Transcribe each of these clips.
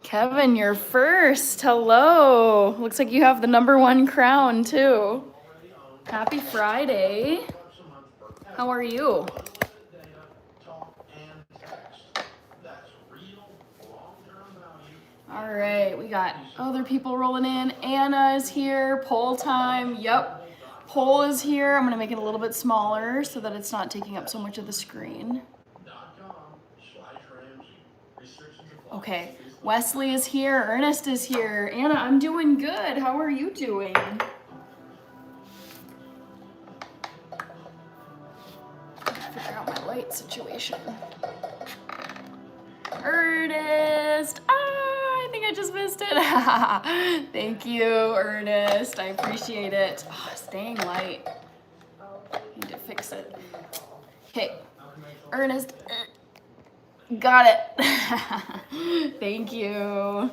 Kevin, you're first. Hello. Looks like you have the #1 crown too. Happy Friday. How are you? All right, we got other people rolling in. Anna is here. Poll time. Yep. Poll is here. I'm going to make it a little bit smaller so that it's not taking up so much of the screen. Okay. Wesley is here. Ernest is here. Anna, I'm doing good. How are you doing? Figure out my light situation. Ernest! I think I just missed it. Thank you, Ernest. I appreciate it. Oh, staying light. Need to fix it. Okay, Ernest. Got it. Thank you.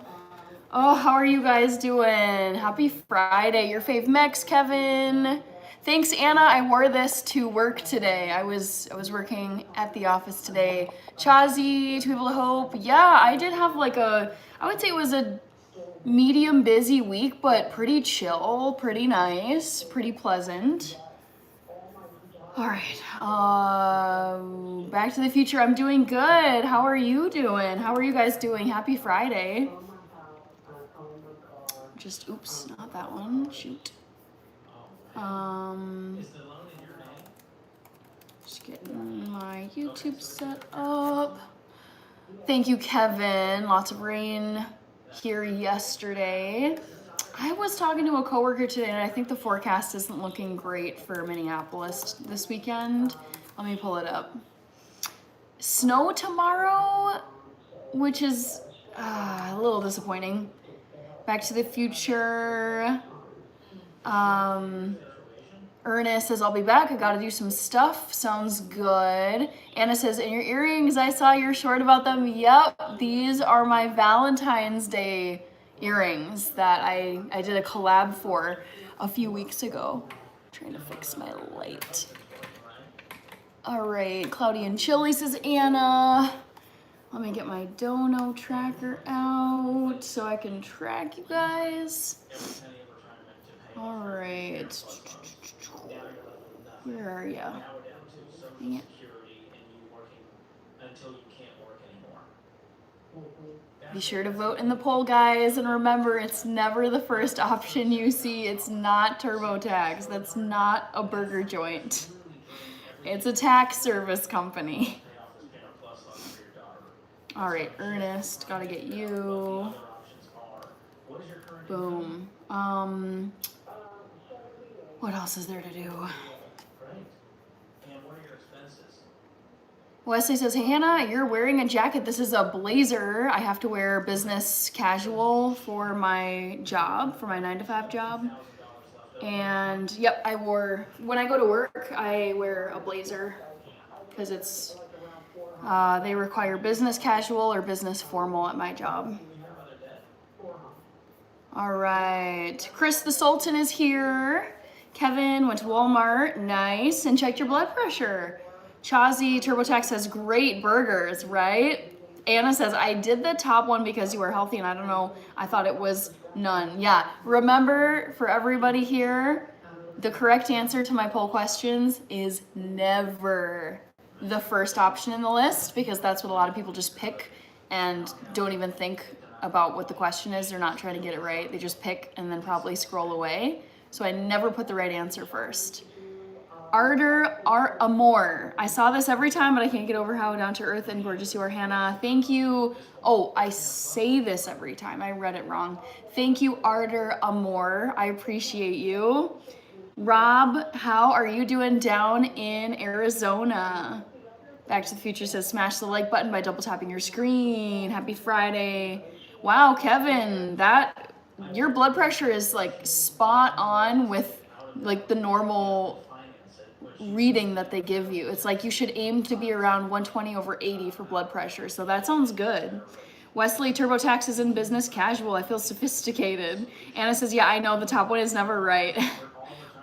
Oh, how are you guys doing? Happy Friday. Your fave Mex, Kevin. Thanks, Anna. I wore this to work today. I was working at the office today. Chazi, To People to Hope. Yeah, I did have I would say it was a medium busy week, but pretty chill, pretty nice, pretty pleasant. All right, Back to the Future. I'm doing good. How are you doing? How are you guys doing? Happy Friday. Oops, not that one. Shoot. Just getting my YouTube set up. Thank you, Kevin. Lots of rain here yesterday. I was talking to a coworker today, and I think the forecast isn't looking great for Minneapolis this weekend. Let me pull it up. Snow tomorrow, which is a little disappointing. Back to the Future. Ernest says, I'll be back. I gotta do some stuff. Sounds good. Anna says, and your earrings, I saw your short about them. Yep, these are my Valentine's Day earrings that I did a collab for a few weeks ago. I'm trying to fix my light. All right, Cloudy and Chilly says Anna. Let me get my dono tracker out so I can track you guys. All right. Where are you? Dang it. Be sure to vote in the poll, guys, and remember, it's never the first option you see. It's not TurboTax. That's not a burger joint. It's a tax service company. All right, Ernest, gotta get you. Boom. What else is there to do? Wesley says, hey, Hannah, you're wearing a jacket. This is a blazer. I have to wear business casual for my job, for my 9-to-5 job. And yep, when I go to work, I wear a blazer because it's, they require business casual or business formal at my job. All right, Chris the Sultan is here. Kevin went to Walmart, nice, and checked your blood pressure. Chazi TurboTax says, great burgers, right? Anna says, I did the top one because you were healthy, and I don't know, I thought it was none. Yeah, remember, for everybody here, the correct answer to my poll questions is never the first option in the list, because that's what a lot of people just pick and don't even think about what the question is. They're not trying to get it right. They just pick and then probably scroll away. So I never put the right answer first. Ardor Amor. I saw this every time, but I can't get over how down to earth and gorgeous you are, Hannah. Thank you. Oh, I say this every time. I read it wrong. Thank you, Ardor Amor. I appreciate you. Rob, how are you doing down in Arizona? Back to the Future says, smash the like button by double tapping your screen. Happy Friday. Wow, Kevin, your blood pressure is like spot on with like the normal reading that they give you. It's like you should aim to be around 120/80 for blood pressure. So that sounds good. Wesley, TurboTax is in business casual. I feel sophisticated. Anna says, yeah, I know the top one is never right.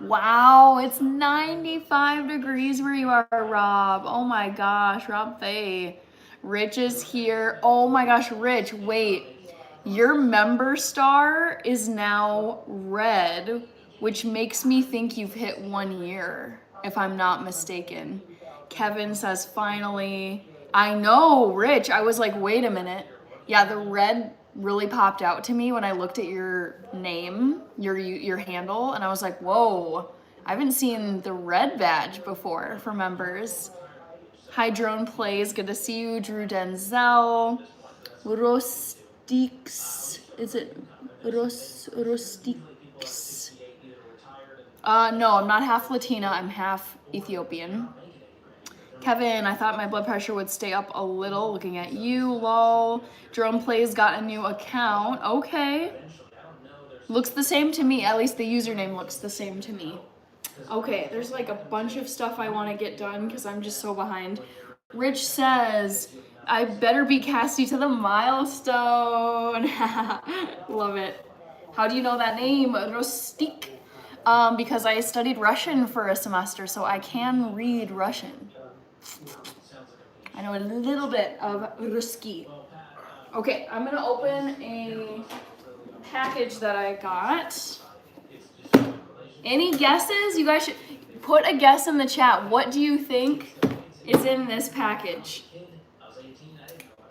Wow, it's 95 degrees where you are, Rob. Oh my gosh, Rob Faye. Rich is here. Oh my gosh, Rich, wait. Your member star is now red, which makes me think you've hit 1 year, if I'm not mistaken. Kevin says, finally. I know, Rich. I was like, wait a minute. Yeah, the red really popped out to me when I looked at your name, your handle, and I was like, whoa, I haven't seen the red badge before for members. Hi, Drone Plays, good to see you. Drew Denzel, Rostix, is it Rostix? No, I'm not half Latina, I'm half Ethiopian. Kevin, I thought my blood pressure would stay up a little looking at you, lol. Drone Plays got a new account. Okay. Looks the same to me. At least the username looks the same to me. Okay, there's like a bunch of stuff I want to get done because I'm just so behind. Rich says, I better be Cassie to the milestone. Love it. How do you know that name? Rostik. Because I studied Russian for a semester, so I can read Russian. I know a little bit of Ruski. Okay, I'm gonna open a package that I got. Any guesses? You guys should put a guess in the chat. What do you think is in this package?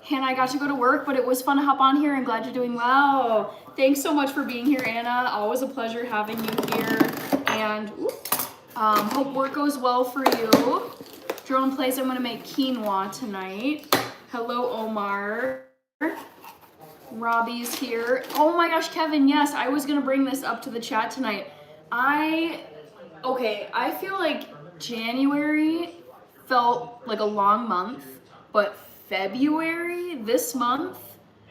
Hannah, I got to go to work, but it was fun to hop on here and glad you're doing well. Thanks so much for being here, Anna. Always a pleasure having you here. And hope work goes well for you. Drone Plays, I'm gonna make quinoa tonight. Hello, Omar. Robbie's here. Oh my gosh, Kevin, yes, I was gonna bring this up to the chat tonight. I feel like January felt like a long month, but February, this month,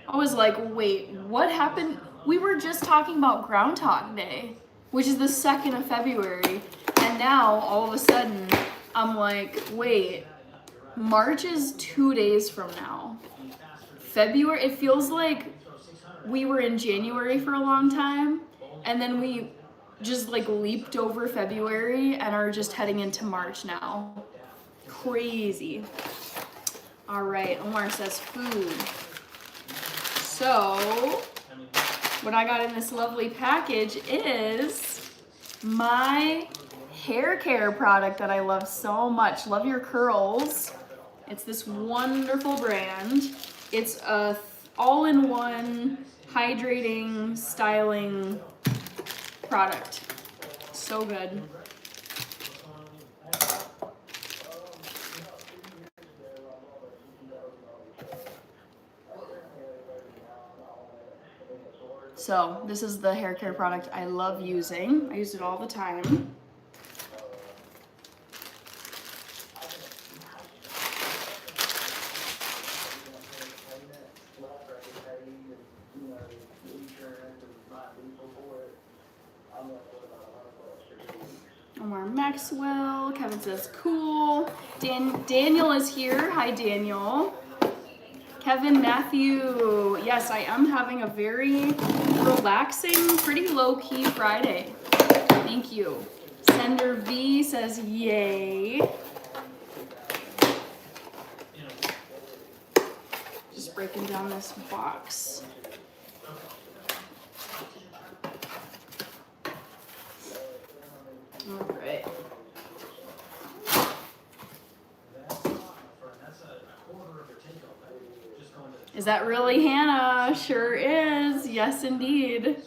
I was like, wait, what happened? We were just talking about Groundhog Day, which is the 2nd of February, and now all of a sudden, I'm like, wait, March is 2 days from now. February, it feels like we were in January for a long time, and then we just like leaped over February and are just heading into March now. Crazy. All right, Omar says food. So, what I got in this lovely package is my hair care product that I love so much. Love Your Curls. It's this wonderful brand. It's a all-in-one hydrating, styling product. So good. So this is the hair care product I love using. I use it all the time. Omar Maxwell, Kevin says cool. Daniel is here. Hi, Daniel. Kevin Matthew, yes, I am having a very relaxing, pretty low-key Friday. Thank you. Sender V says yay. Just breaking down this box. All right. Is that really Hannah? Sure is. Yes, indeed.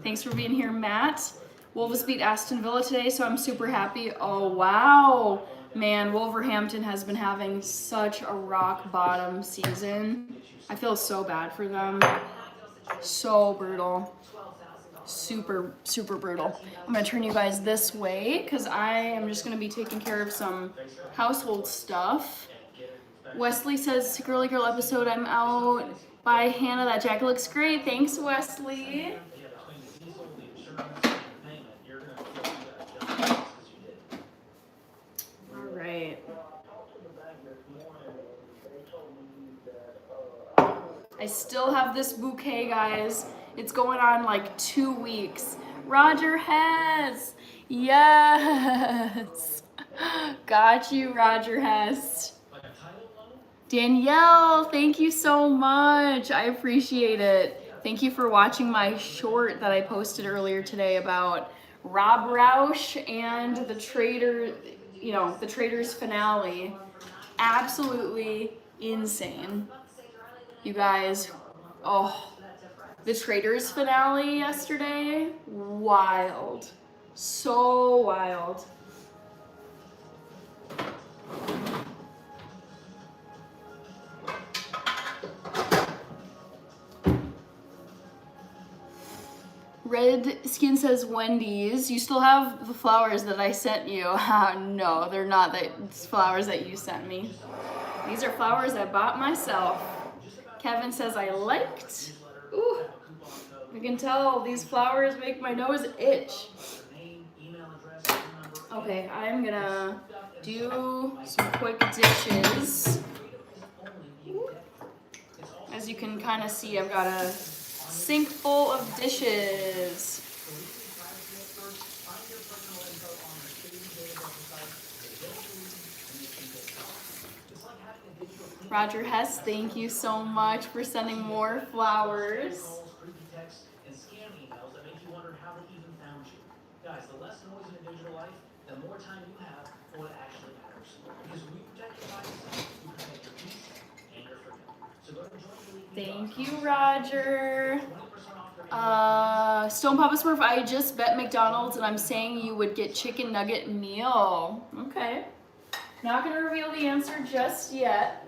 Thanks for being here, Matt. Wolves beat Aston Villa today, so I'm super happy. Oh, wow. Man, Wolverhampton has been having such a rock bottom season. I feel so bad for them. So brutal. Super, super brutal. I'm going to turn you guys this way because I am just going to be taking care of some household stuff. Wesley says, Girly Girl episode, I'm out. Bye, Hannah. That jacket looks great. Thanks, Wesley. All right. I still have this bouquet, guys. It's going on like 2 weeks. Roger Hess. Yes. Got you, Roger Hess. Danielle, thank you so much. I appreciate it. Thank you for watching my short that I posted earlier today about Rob Roush and the Trader, the Trader's finale. Absolutely insane. You guys, oh, the Trader's finale yesterday, wild. So wild. Red Skin says, Wendy's, you still have the flowers that I sent you. No, they're not flowers that you sent me. These are flowers I bought myself. Kevin says, I liked. Ooh, I can tell these flowers make my nose itch. Okay, I'm gonna do some quick dishes. As you can kind of see, I've got a sink full of dishes. Roger Hess, thank you so much for sending more flowers. Guys, the less noise in a digital life, the more time you have for what actually matters. Because when you protect your privacy, you protect your peace and your freedom. So go to Thank you, Roger. Stone Papa Smurf, I just bet McDonald's and I'm saying you would get chicken nugget meal. Okay. Not gonna reveal the answer just yet.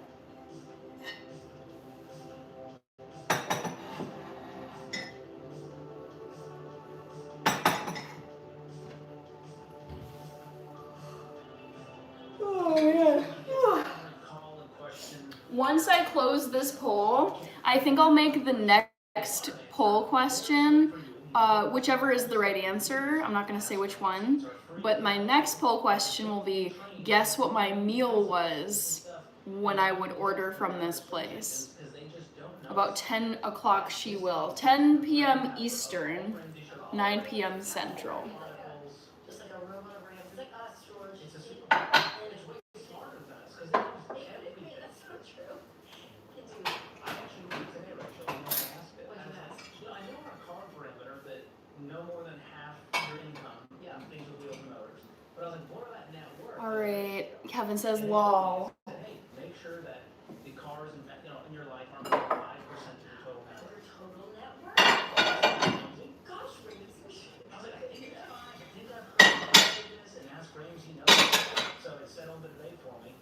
Once I close this poll, I think I'll make the next poll question, whichever is the right answer. I'm not going to say which one, but my next poll question will be, guess what my meal was when I would order from this place. About 10 o'clock she will. 10 p.m. Eastern, 9 p.m. Central. All right, Kevin says lol. Make sure that the cars in your life aren't 5% of your total network. Gosh, I think this and ask James, he knows. So it settled the debate for me.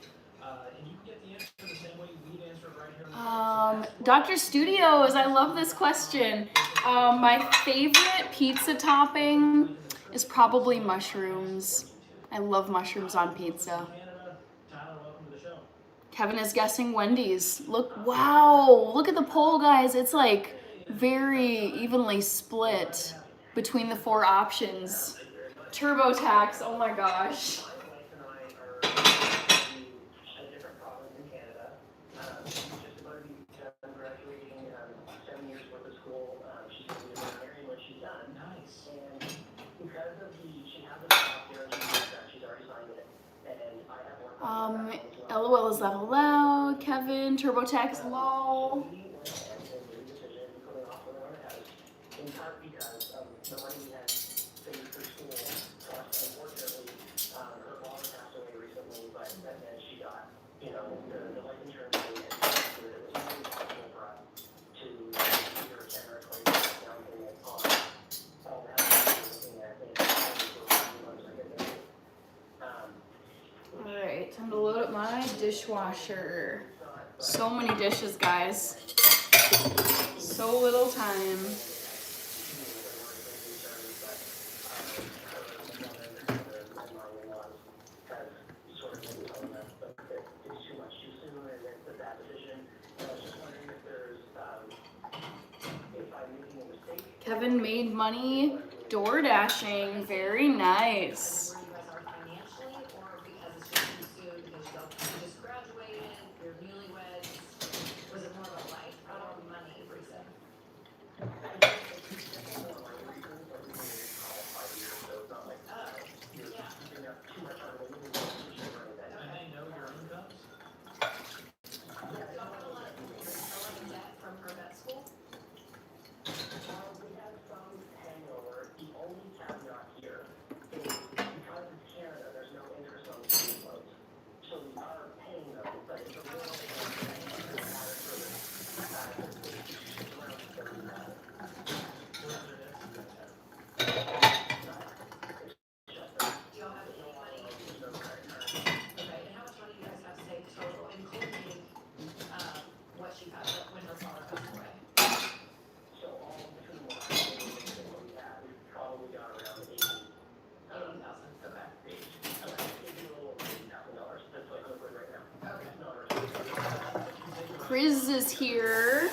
And you can get the answer the same way we'd answer it right here. Dr. Studios, I love this question. My favorite pizza topping is probably mushrooms. I love mushrooms on pizza. Kevin is guessing Wendy's. Wow, look at the poll, guys. It's like very evenly split between the 4 options. TurboTax, oh my gosh. LOL is level out. Kevin, TurboTax, lol. Alright, time to load up my dishwasher. So many dishes, guys. So little time. Kevin made money door dashing. Very nice. Chris is here.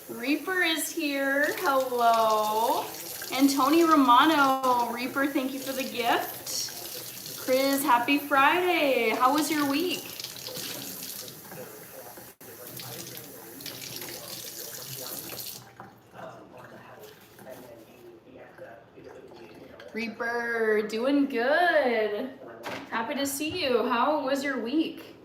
Reaper is here. Hello. And Tony Romano. Reaper, thank you for the gift. Chris, happy Friday. How was your week? Reaper, doing good. Happy to see you. How was your week?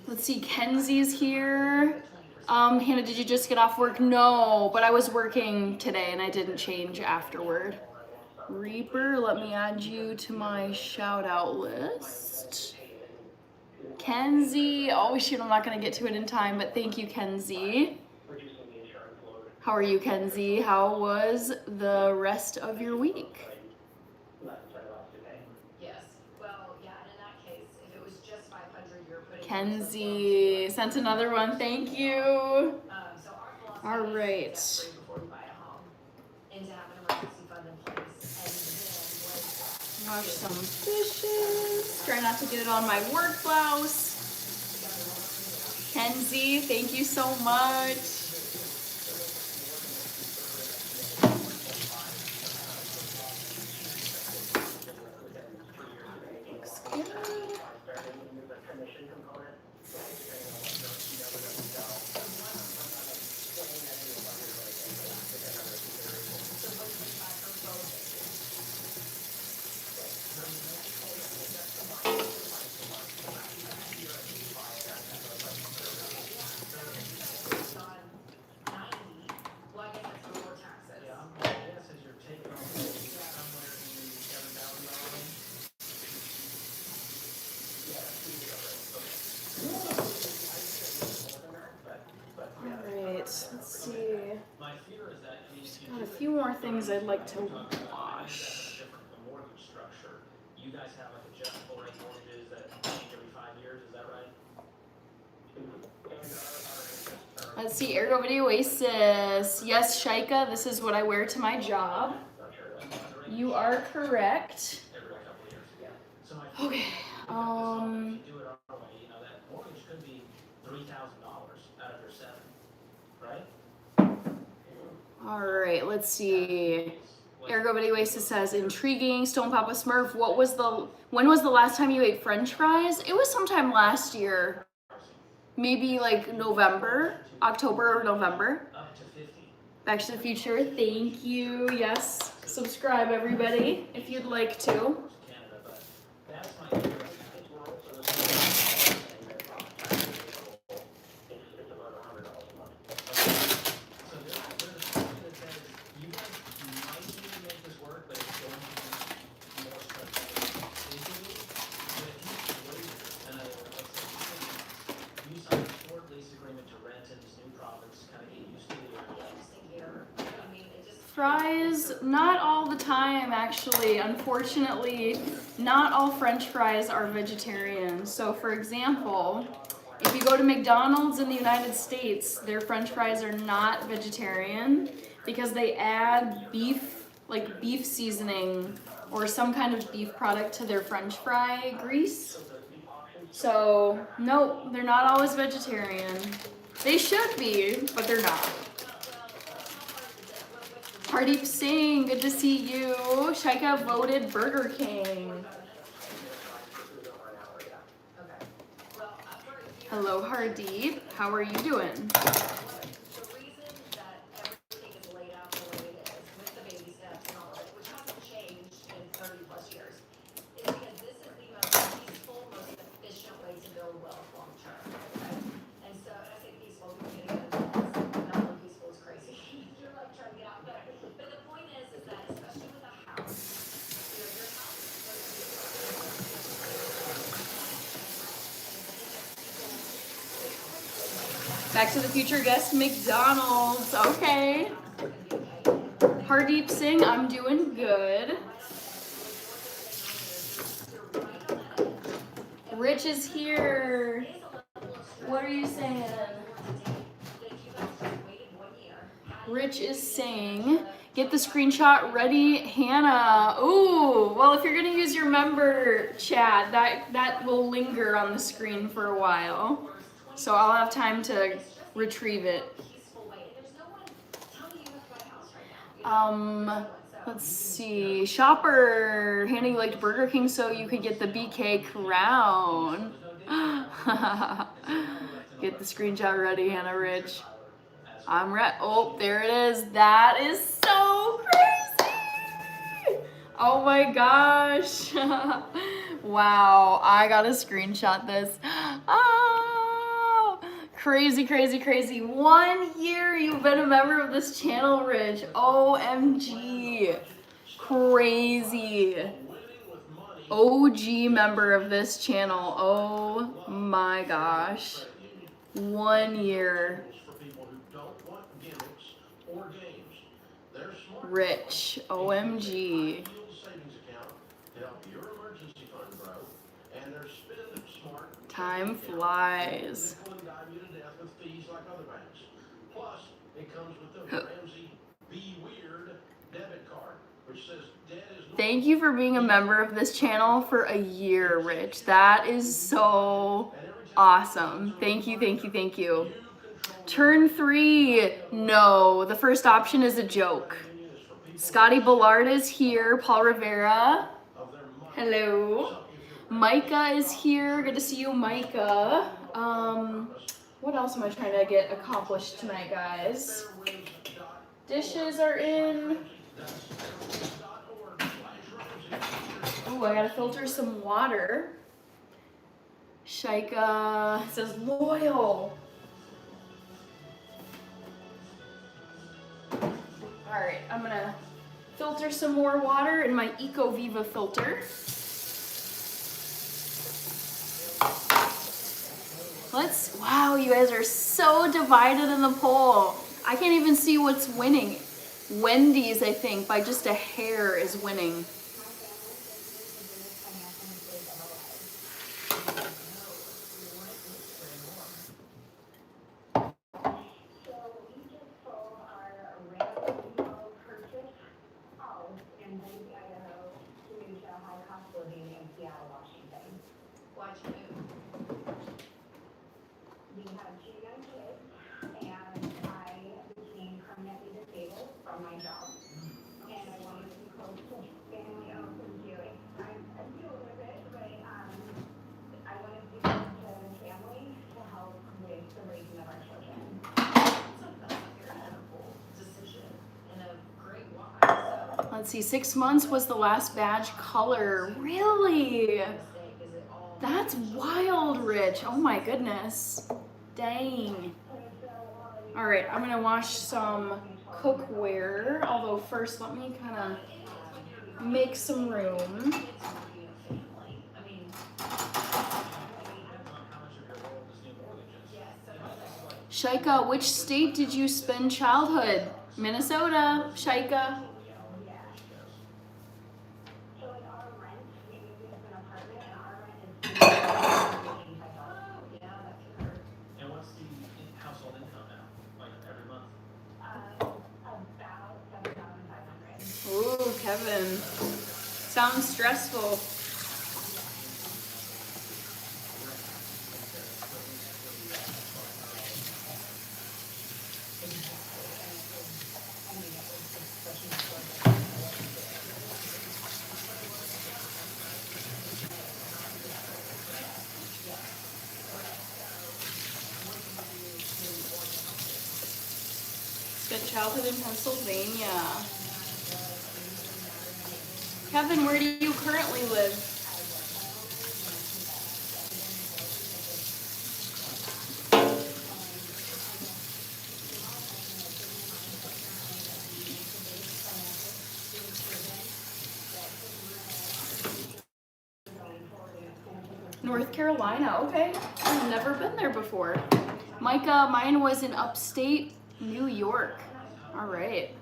Let's see, Kenzie's here. Hannah, did you just get off work? No, but I was working today and I didn't change afterward. Reaper, let me add you to my shout out list. Kenzie, oh shoot, I'm not gonna get to it in time, but thank you, Kenzie. How are you, Kenzie? How was the rest of your week? Kenzie sent another one. Thank you. All right. Wash some dishes. Try not to get it on my work blouse. Kenzie, thank you so much. Looks good. Let's see. Just got a few more things I'd like to wash. You guys have like adjustable rate mortgages that change every 5 years, is that right? Let's see, Ergo Video Oasis. Yes, Shaika, this is what I wear to my job. You are correct. Okay. All right, let's see. Ergo Video Oasis says, intriguing. Stone Papa Smurf, when was the last time you ate French fries? It was sometime last year. Maybe like November, October or November. Back to the Future, thank you. Yes, subscribe everybody if you'd like to. Fries, not all the time actually. Unfortunately, not all French fries are vegetarian. So for example, if you go to McDonald's in the United States, their French fries are not vegetarian because they add beef, like beef seasoning or some kind of beef product to their French fry grease. So no, they're not always vegetarian. They should be, but they're not. Hardeep Singh, good to see you. Shaika voted Burger King. Hello, Hardeep. How are you doing? Back to the Future guest McDonald's. Okay. Hardeep Singh, I'm doing good. Rich is here. What are you saying? Rich is saying, get the screenshot ready, Hannah. Ooh, well, if you're gonna use your member chat, that will linger on the screen for a while. So I'll have time to retrieve it. Let's see. Shopper, Hannah, you liked Burger King, so you could get the BK crown. Get the screenshot ready, Hannah Rich. I'm ready. Oh, there it is. That is so crazy. Oh my gosh. Wow, I gotta screenshot this. Oh, crazy, crazy, crazy. 1 year you've been a member of this channel, Rich. OMG. Crazy. OG member of this channel. Oh my gosh. 1 year. Rich, OMG. Time flies. Thank you for being a member of this channel for a year, Rich. That is so awesome. Thank you, thank you, thank you. Turn 3. No, the first option is a joke. Scotty Ballard is here. Paul Rivera. Hello. Micah is here. Good to see you, Micah. What else am I trying to get accomplished tonight, guys? Dishes are in. Oh, I gotta filter some water. Shaika says loyal. All right, I'm gonna filter some more water in my Eco Viva filter. Wow, you guys are so divided in the poll. I can't even see what's winning. Wendy's, I think, by just a hair is winning. Let's see, 6 months was the last badge color. Really? That's wild, Rich. Oh my goodness. Dang. All right, I'm gonna wash some cookware. Although first, let me kind of make some room. Shaika, which state did you spend childhood? Minnesota, Shaika. Ooh, Kevin. Sounds stressful. Spent childhood in Pennsylvania. Kevin, where do you currently live? North Carolina, okay. I've never been there before. Micah, mine was in upstate New York. All right.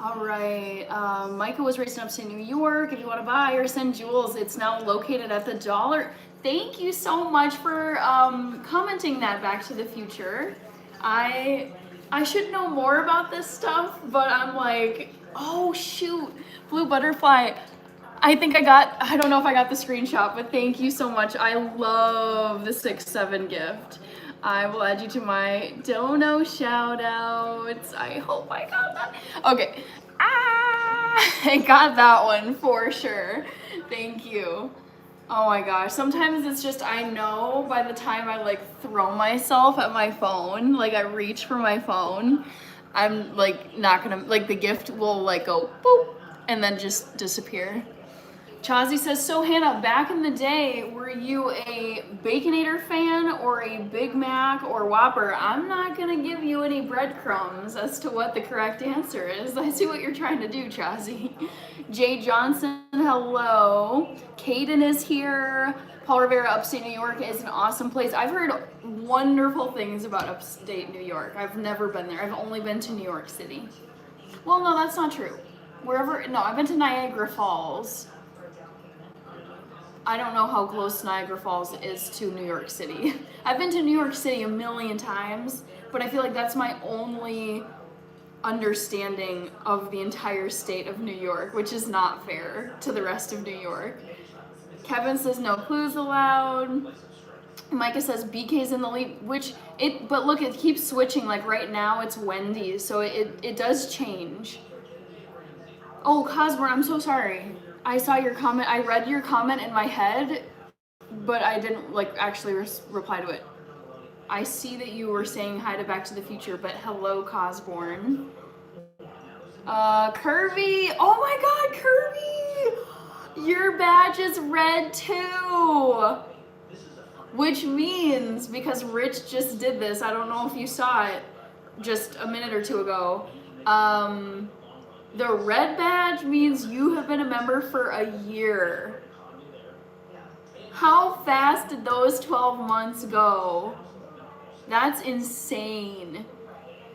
All right, Micah was raised in upstate New York. If you want to buy or send jewels, it's now located at the Dollar. Thank you so much for commenting that, Back to the Future. I should know more about this stuff, but I'm like, oh shoot, Blue Butterfly. I don't know if I got the screenshot, but thank you so much. I love the 6-7 gift. I will add you to my dono shoutouts. I hope I got that. Okay. I got that one for sure. Thank you. Oh my gosh. Sometimes it's just, I know by the time I like throw myself at my phone, like I reach for my phone, I'm like not gonna, like the gift will like go boop and then just disappear. Chazi says, so Hannah, back in the day, were you a Baconator fan or a Big Mac or Whopper? I'm not gonna give you any breadcrumbs as to what the correct answer is. I see what you're trying to do, Chazi. Jay Johnson, hello. Caden is here. Paul Rivera, upstate New York is an awesome place. I've heard wonderful things about upstate New York. I've never been there. I've only been to New York City. Well, no, that's not true. I've been to Niagara Falls. I don't know how close Niagara Falls is to New York City. I've been to New York City a million times, but I feel like that's my only understanding of the entire state of New York, which is not fair to the rest of New York. Kevin says no clues allowed. Micah says BK's in the lead, but look, it keeps switching. Like right now it's Wendy's, so it does change. Oh, Cosburn, I'm so sorry. I saw your comment. I read your comment in my head, but I didn't like actually reply to it. I see that you were saying hi to Back to the Future, but hello, Cosborn. Kirby. Oh my God, Kirby! Your badge is red too. Which means, because Rich just did this, I don't know if you saw it just a minute or two ago. The red badge means you have been a member for a year. How fast did those 12 months go? That's insane.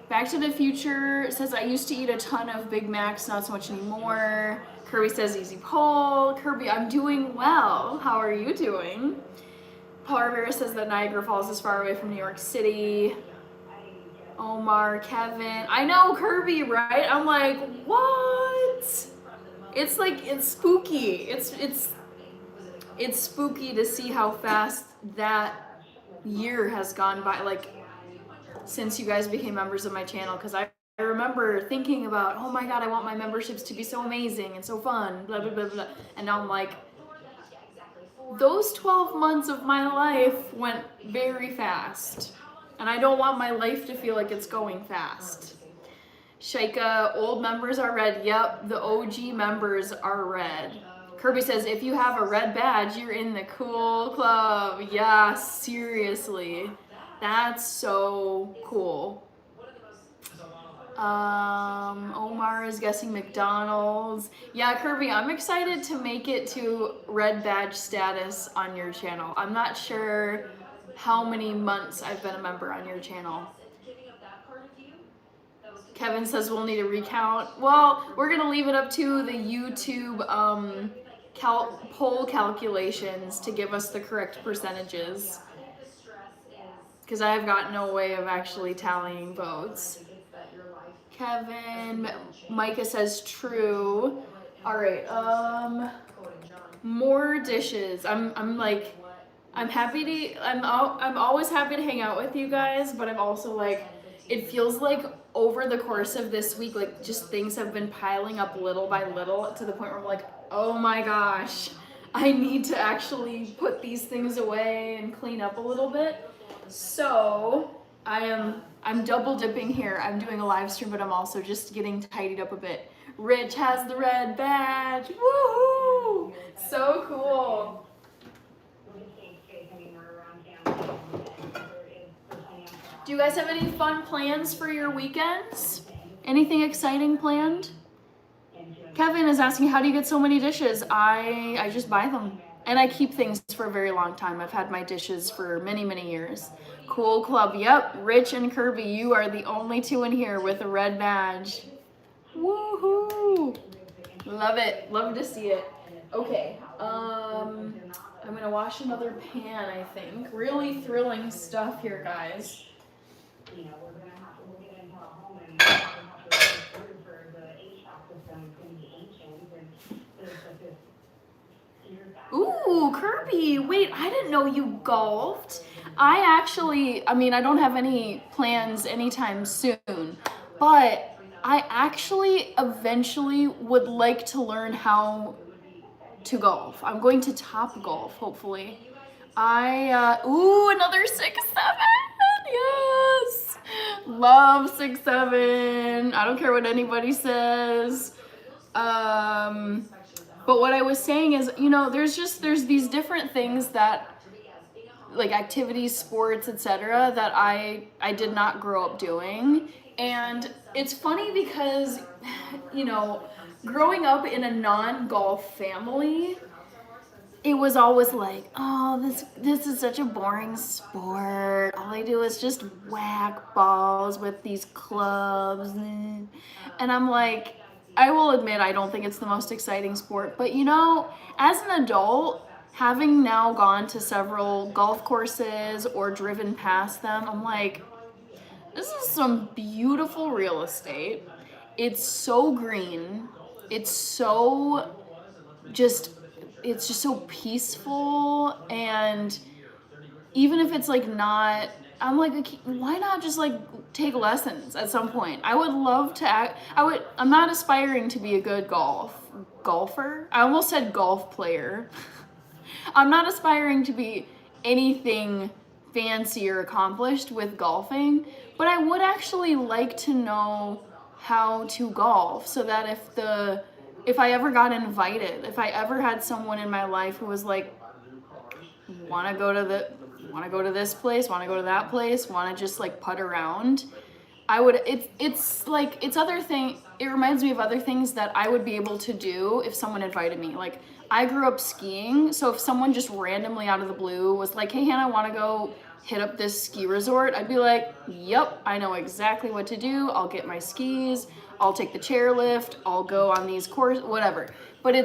Back to the Future says, I used to eat a ton of Big Macs, not so much anymore. Kirby says, easy poll. Kirby, I'm doing well. How are you doing? Paul Rivera says that Niagara Falls is far away from New York City. Omar, Kevin, I know Kirby, right? I'm like, what? It's like, it's spooky. It's spooky to see how fast that year has gone by, like, since you guys became members of my channel, because I remember thinking about, oh my God, I want my memberships to be so amazing and so fun, blah, blah, blah, blah. And now I'm like, those 12 months of my life went very fast. And I don't want my life to feel like it's going fast. Shaika, old members are red. Yep, the OG members are red. Kirby says, if you have a red badge, you're in the cool club. Yeah, seriously. That's so cool. Omar is guessing McDonald's. Yeah, Kirby, I'm excited to make it to red badge status on your channel. I'm not sure how many months I've been a member on your channel. Kevin says we'll need a recount. Well, we're gonna leave it up to the YouTube poll calculations to give us the correct percentages, because I have got no way of actually tallying votes. Kevin, Micah says true. All right, more dishes. I'm always happy to hang out with you guys, but I'm also like, it feels like over the course of this week, like just things have been piling up little by little to the point where I'm like, oh my gosh, I need to actually put these things away and clean up a little bit. So I'm double dipping here. I'm doing a live stream, but I'm also just getting tidied up a bit. Rich has the red badge. Woohoo! So cool. Do you guys have any fun plans for your weekends? Anything exciting planned? Kevin is asking, how do you get so many dishes? I just buy them. And I keep things for a very long time. I've had my dishes for many, many years. Cool club. Yep, Rich and Kirby, you are the only two in here with a red badge. Woohoo! Love it. Love to see it. Okay. I'm gonna wash another pan, I think. Really thrilling stuff here, guys. Ooh, Kirby, wait, I didn't know you golfed. I mean, I don't have any plans anytime soon, but I actually eventually would like to learn how to golf. I'm going to Top Golf, hopefully. Ooh, another 6-7. Yes. Love 6-7. I don't care what anybody says. But what I was saying is, you know, there's these different things that, like activities, sports, etc., that I did not grow up doing. And it's funny because, you know, growing up in a non-golf family, it was always like, oh, this is such a boring sport. All I do is just whack balls with these clubs. And I'm like, I will admit I don't think it's the most exciting sport, but you know, as an adult, having now gone to several golf courses or driven past them, I'm like, this is some beautiful real estate. It's so green. It's just so peaceful, and even if it's like not, I'm like, why not just like take lessons at some point? I would love to I'm not aspiring to be a good golfer. I almost said golf player. I'm not aspiring to be anything fancy or accomplished with golfing, but I would actually like to know how to golf so that if I ever got invited, if I ever had someone in my life who was like, want to go to this place, want to go to that place, want to just like putt around, it reminds me of other things that I would be able to do if someone invited me. Like, I grew up skiing, so if someone just randomly out of the blue was like, hey Hannah, want to go hit up this ski resort, I'd be like, yep, I know exactly what to do. I'll get my skis, I'll take the chairlift, I'll go on these courses, whatever. But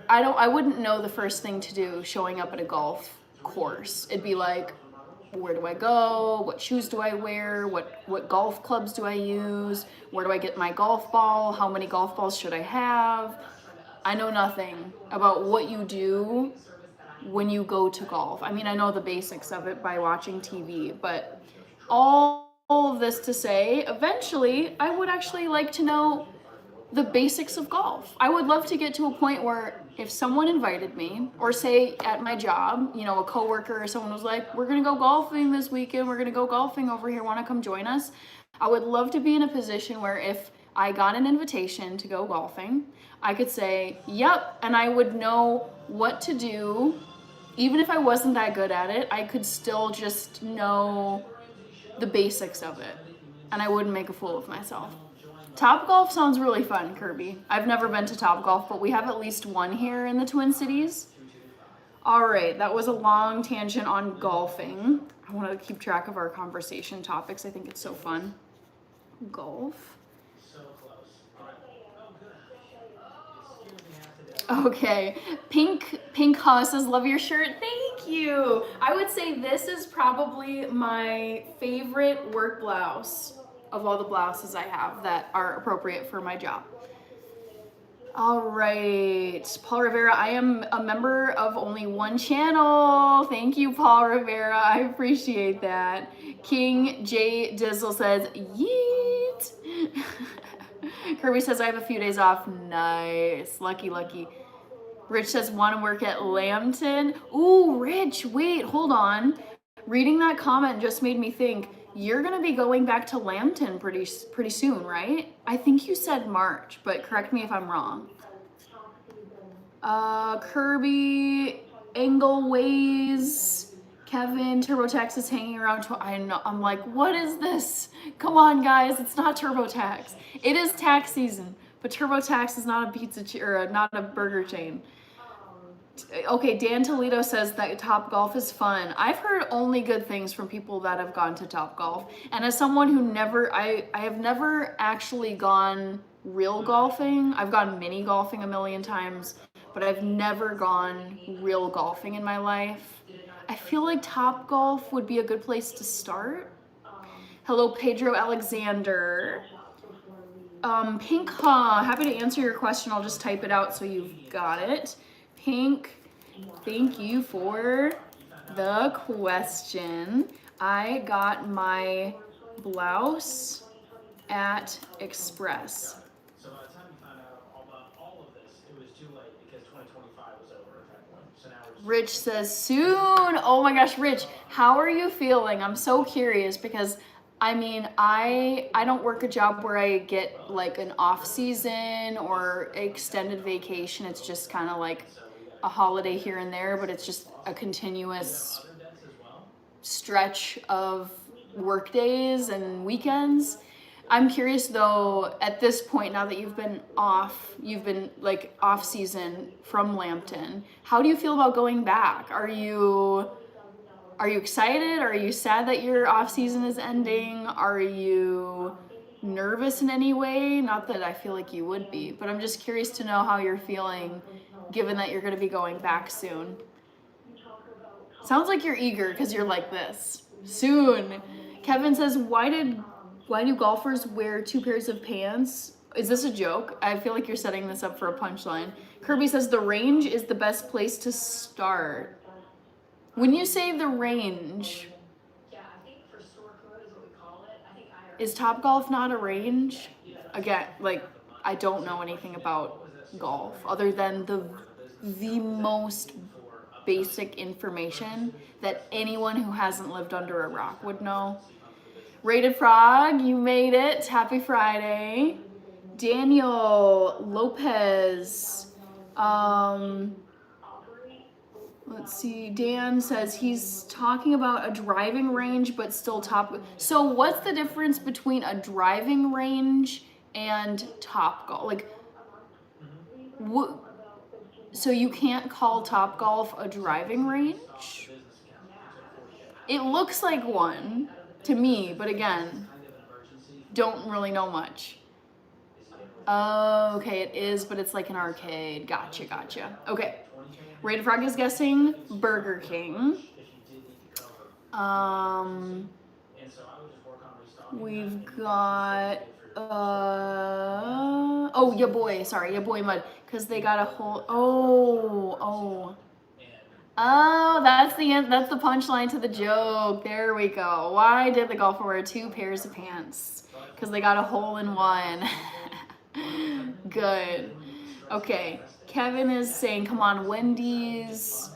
I wouldn't know the first thing to do showing up at a golf course. It'd be like, where do I go? What shoes do I wear? What golf clubs do I use? Where do I get my golf ball? How many golf balls should I have? I know nothing about what you do when you go to golf. I mean, I know the basics of it by watching TV, but all of this to say, eventually, I would actually like to know the basics of golf. I would love to get to a point where if someone invited me, or say at my job, you know, a coworker or someone was like, we're gonna go golfing this weekend, we're gonna go golfing over here, wanna come join us? I would love to be in a position where if I got an invitation to go golfing, I could say, yep, and I would know what to do. Even if I wasn't that good at it, I could still just know the basics of it, and I wouldn't make a fool of myself. Top Golf sounds really fun, Kirby. I've never been to Top Golf, but we have at least one here in the Twin Cities. All right, that was a long tangent on golfing. I want to keep track of our conversation topics. I think it's so fun. Golf. Okay, Pink Huh says, love your shirt. Thank you. I would say this is probably my favorite work blouse of all the blouses I have that are appropriate for my job. All right, Paul Rivera, I am a member of only one channel. Thank you, Paul Rivera. I appreciate that. King J Dizzle says, yeet. Kirby says, I have a few days off. Nice. Lucky, lucky. Rich says, want to work at Lambton. Ooh, Rich, wait, hold on. Reading that comment just made me think, you're going to be going back to Lambton pretty soon, right? I think you said March, but correct me if I'm wrong. Kirby, Engleways, Kevin, TurboTax is hanging around. I know. I'm like, what is this? Come on, guys. It's not TurboTax. It is tax season, but TurboTax is not a or not a burger chain. Okay, Dan Toledo says that Top Golf is fun. I've heard only good things from people that have gone to Top Golf. And as someone who I have never actually gone real golfing. I've gone mini golfing a million times, but I've never gone real golfing in my life. I feel like Top Golf would be a good place to start. Hello, Pedro Alexander. Pink, happy to answer your question. I'll just type it out so you've got it. Pink, thank you for the question. I got my blouse at Express. So by the time you found out about all of this, it was too late because 2025 was over at that point. So now Rich says soon. Oh my gosh, Rich, how are you feeling? I'm so curious because I mean, I don't work a job where I get like an off season or extended vacation. It's just kind of like a holiday here and there, but it's just a continuous stretch of work days and weekends. I'm curious though, at this point, now that you've been like off season from Lambton, how do you feel about going back? Are you excited? Are you sad that your off season is ending? Are you nervous in any way? Not that I feel like you would be, but I'm just curious to know how you're feeling given that you're going to be going back soon. Sounds like you're eager because you're like this. Soon. Kevin says, why do golfers wear 2 pairs of pants? Is this a joke? I feel like you're setting this up for a punchline. Kirby says the range is the best place to start. When you say the range, is Topgolf not a range? Again, like, I don't know anything about golf other than the most basic information that anyone who hasn't lived under a rock would know. Rated Frog, you made it. Happy Friday. Daniel Lopez. Let's see. Dan says he's talking about a driving range, but still top. So what's the difference between a driving range and Topgolf? Like, so you can't call Topgolf a driving range? It looks like one to me, but again, don't really know much. Oh, okay, it is, but it's like an arcade. Gotcha. Okay. Rated Frog is guessing Burger King. We've got Ya Boy Mud, because they got a whole that's the punchline to the joke. There we go. Why did the golfer wear 2 pairs of pants? Because they got a hole in one. Good. Okay. Kevin is saying, come on, Wendy's.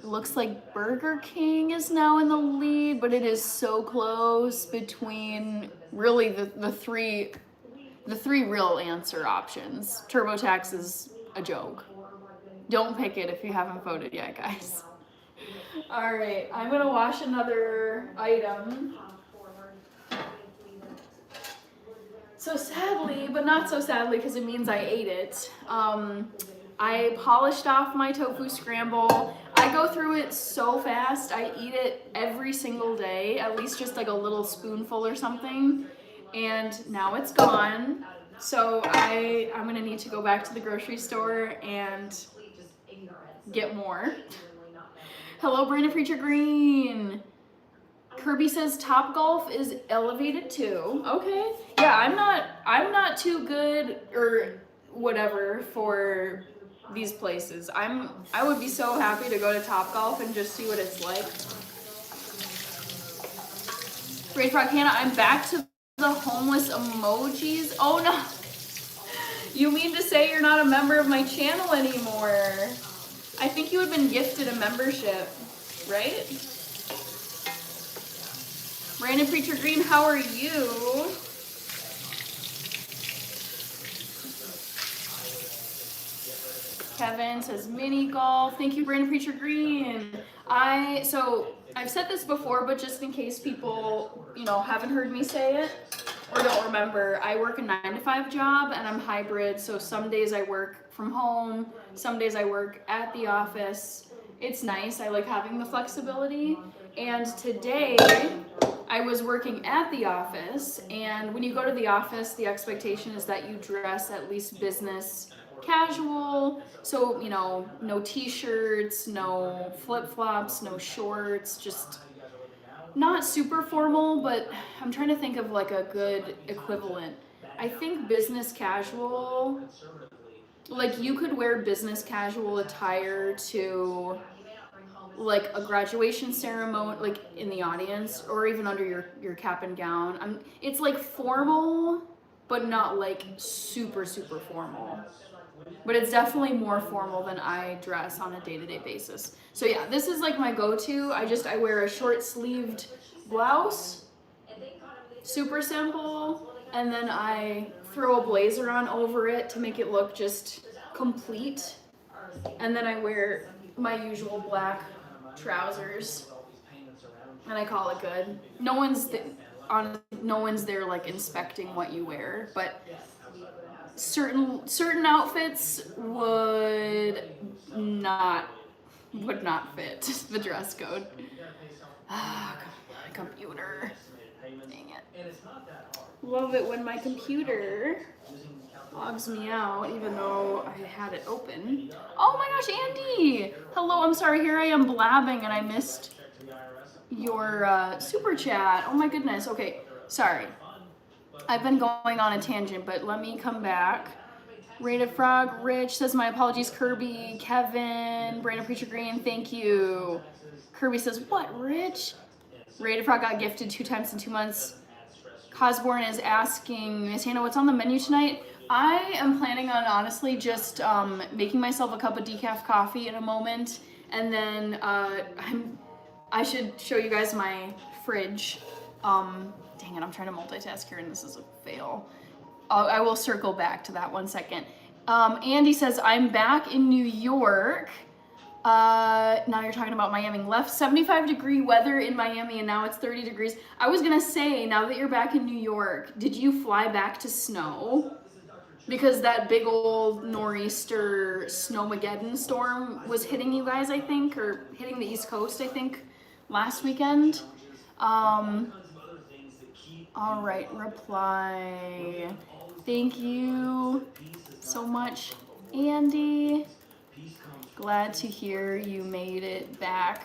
Looks like Burger King is now in the lead, but it is so close between really the three real answer options. TurboTax is a joke. Don't pick it if you haven't voted yet, guys. All right, I'm gonna wash another item. So sadly, but not so sadly because it means I ate it, I polished off my tofu scramble. I go through it so fast. I eat it every single day, at least just like a little spoonful or something. And now it's gone. So I'm gonna need to go back to the grocery store and get more. Hello, Brandon Preacher Green. Kirby says Topgolf is elevated too. Okay. Yeah, I'm not too good or whatever for these places. I would be so happy to go to Topgolf and just see what it's like. Great Frog Hannah, I'm back to the homeless emojis. Oh no. You mean to say you're not a member of my channel anymore? I think you had been gifted a membership, right? Brandon Preacher Green, how are you? Kevin says mini golf. Thank you, Brandon Preacher Green. So I've said this before, but just in case people, you know, haven't heard me say it or don't remember, I work a 9-to-5 job and I'm hybrid. So some days I work from home, some days I work at the office. It's nice. I like having the flexibility. And today I was working at the office, and when you go to the office, the expectation is that you dress at least business casual. So, you know, no t-shirts, no flip-flops, no shorts, just not super formal, but I'm trying to think of like a good equivalent. I think business casual, like you could wear business casual attire to like a graduation ceremony, like in the audience, or even under your cap and gown. It's like formal, but not like super formal. But it's definitely more formal than I dress on a day-to-day basis. So yeah, this is like my go-to. I wear a short-sleeved blouse, super simple, and then I throw a blazer on over it to make it look just complete. And then I wear my usual black trousers, and I call it good. No one's there like inspecting what you wear, but certain outfits would not fit the dress code. Ah, my computer. Dang it. Love it when my computer logs me out even though I had it open. Oh my gosh, Andy! Hello, I'm sorry, here I am blabbing and I missed your super chat. Oh my goodness, okay, sorry. I've been going on a tangent, but let me come back. Rated Frog, Rich says, my apologies, Kirby, Kevin, Brandon Preacher Green, thank you. Kirby says, what, Rich? Rated Frog got gifted 2 times in 2 months. Cosborn is asking, Miss Hannah, what's on the menu tonight? I am planning on honestly just making myself a cup of decaf coffee in a moment, and then I should show you guys my fridge. Dang it, I'm trying to multitask here and this is a fail. I will circle back to that 1 second. Andy says, I'm back in New York. Now you're talking about Miami. Left 75-degree weather in Miami and now it's 30 degrees. I was gonna say, now that you're back in New York, did you fly back to snow? Because that big old nor'easter snowmageddon storm was hitting you guys, I think, or hitting the East Coast, I think, last weekend. All right, reply. Thank you so much, Andy. Glad to hear you made it back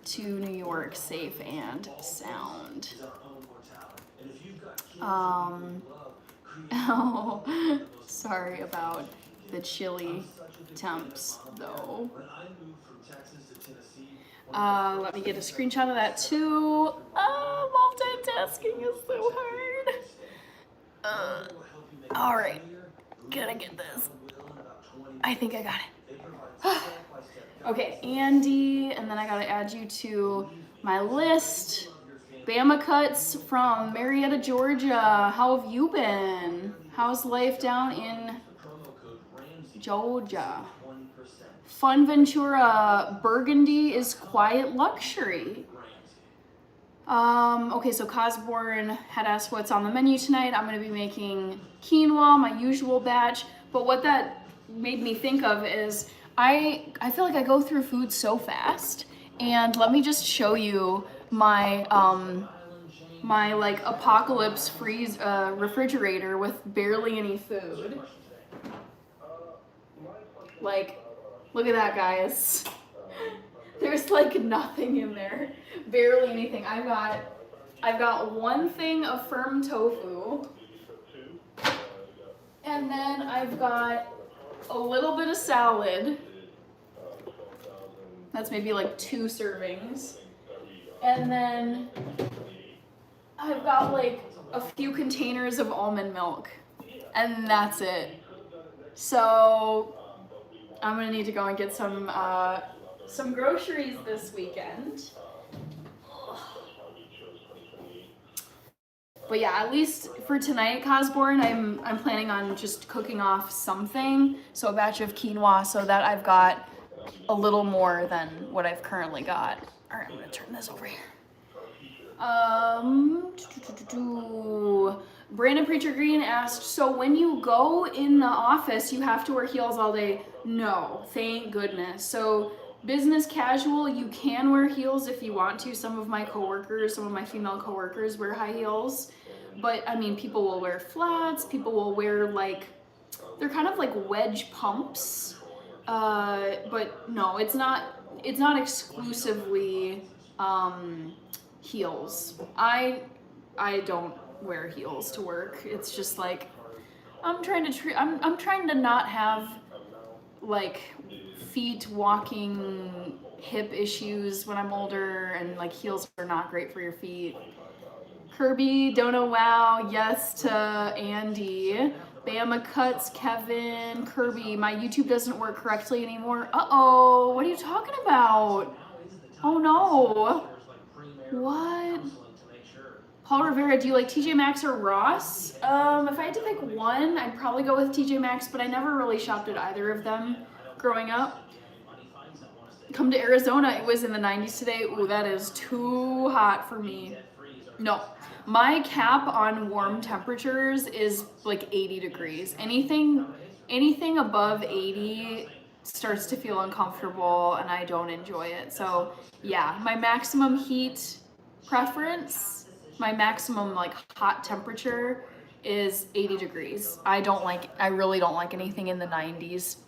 to New York safe and sound. Oh, sorry about the chilly temps though. Let me get a screenshot of that too. Multitasking is so hard. All right, gonna get this. I think I got it. Okay, Andy, and then I gotta add you to my list. Bama Cuts from Marietta, Georgia. How have you been? How's life down in Georgia? Fun Ventura, Burgundy is quiet luxury. Okay, so Cosborn had asked what's on the menu tonight. I'm gonna be making quinoa, my usual batch, but what that made me think of is I feel like I go through food so fast, and let me just show you my my like apocalypse freeze refrigerator with barely any food. Like, look at that, guys. There's like nothing in there, barely anything. I've got 1 thing of firm tofu, and then I've got a little bit of salad. That's maybe like 2 servings. And then I've got like a few containers of almond milk, and that's it. So I'm gonna need to go and get some groceries this weekend. But yeah, at least for tonight, Cosborn, I'm planning on just cooking off something. So a batch of quinoa so that I've got a little more than what I've currently got. All right, I'm gonna turn this over here. Brandon Preacher Green asked, so when you go in the office, you have to wear heels all day? No, thank goodness. So business casual, you can wear heels if you want to. Some of my female coworkers wear high heels. But I mean, people will wear flats, people will wear like, they're kind of like wedge pumps. But no, it's not exclusively heels. I don't wear heels to work. It's just like I'm trying to not have like feet walking hip issues when I'm older, and like heels are not great for your feet. Kirby, don't know, wow, yes to Andy. Bama Cuts, Kevin, Kirby, my YouTube doesn't work correctly anymore. Uh-oh, what are you talking about? Oh no. What? Paul Rivera, do you like TJ Maxx or Ross? If I had to pick one, I'd probably go with TJ Maxx, but I never really shopped at either of them growing up. Come to Arizona, it was in the 90s today. Ooh, that is too hot for me. No, my cap on warm temperatures is like 80 degrees. Anything above 80 starts to feel uncomfortable and I don't enjoy it. So yeah, my maximum heat preference, my maximum like hot temperature is 80 degrees. I really don't like anything in the 90s.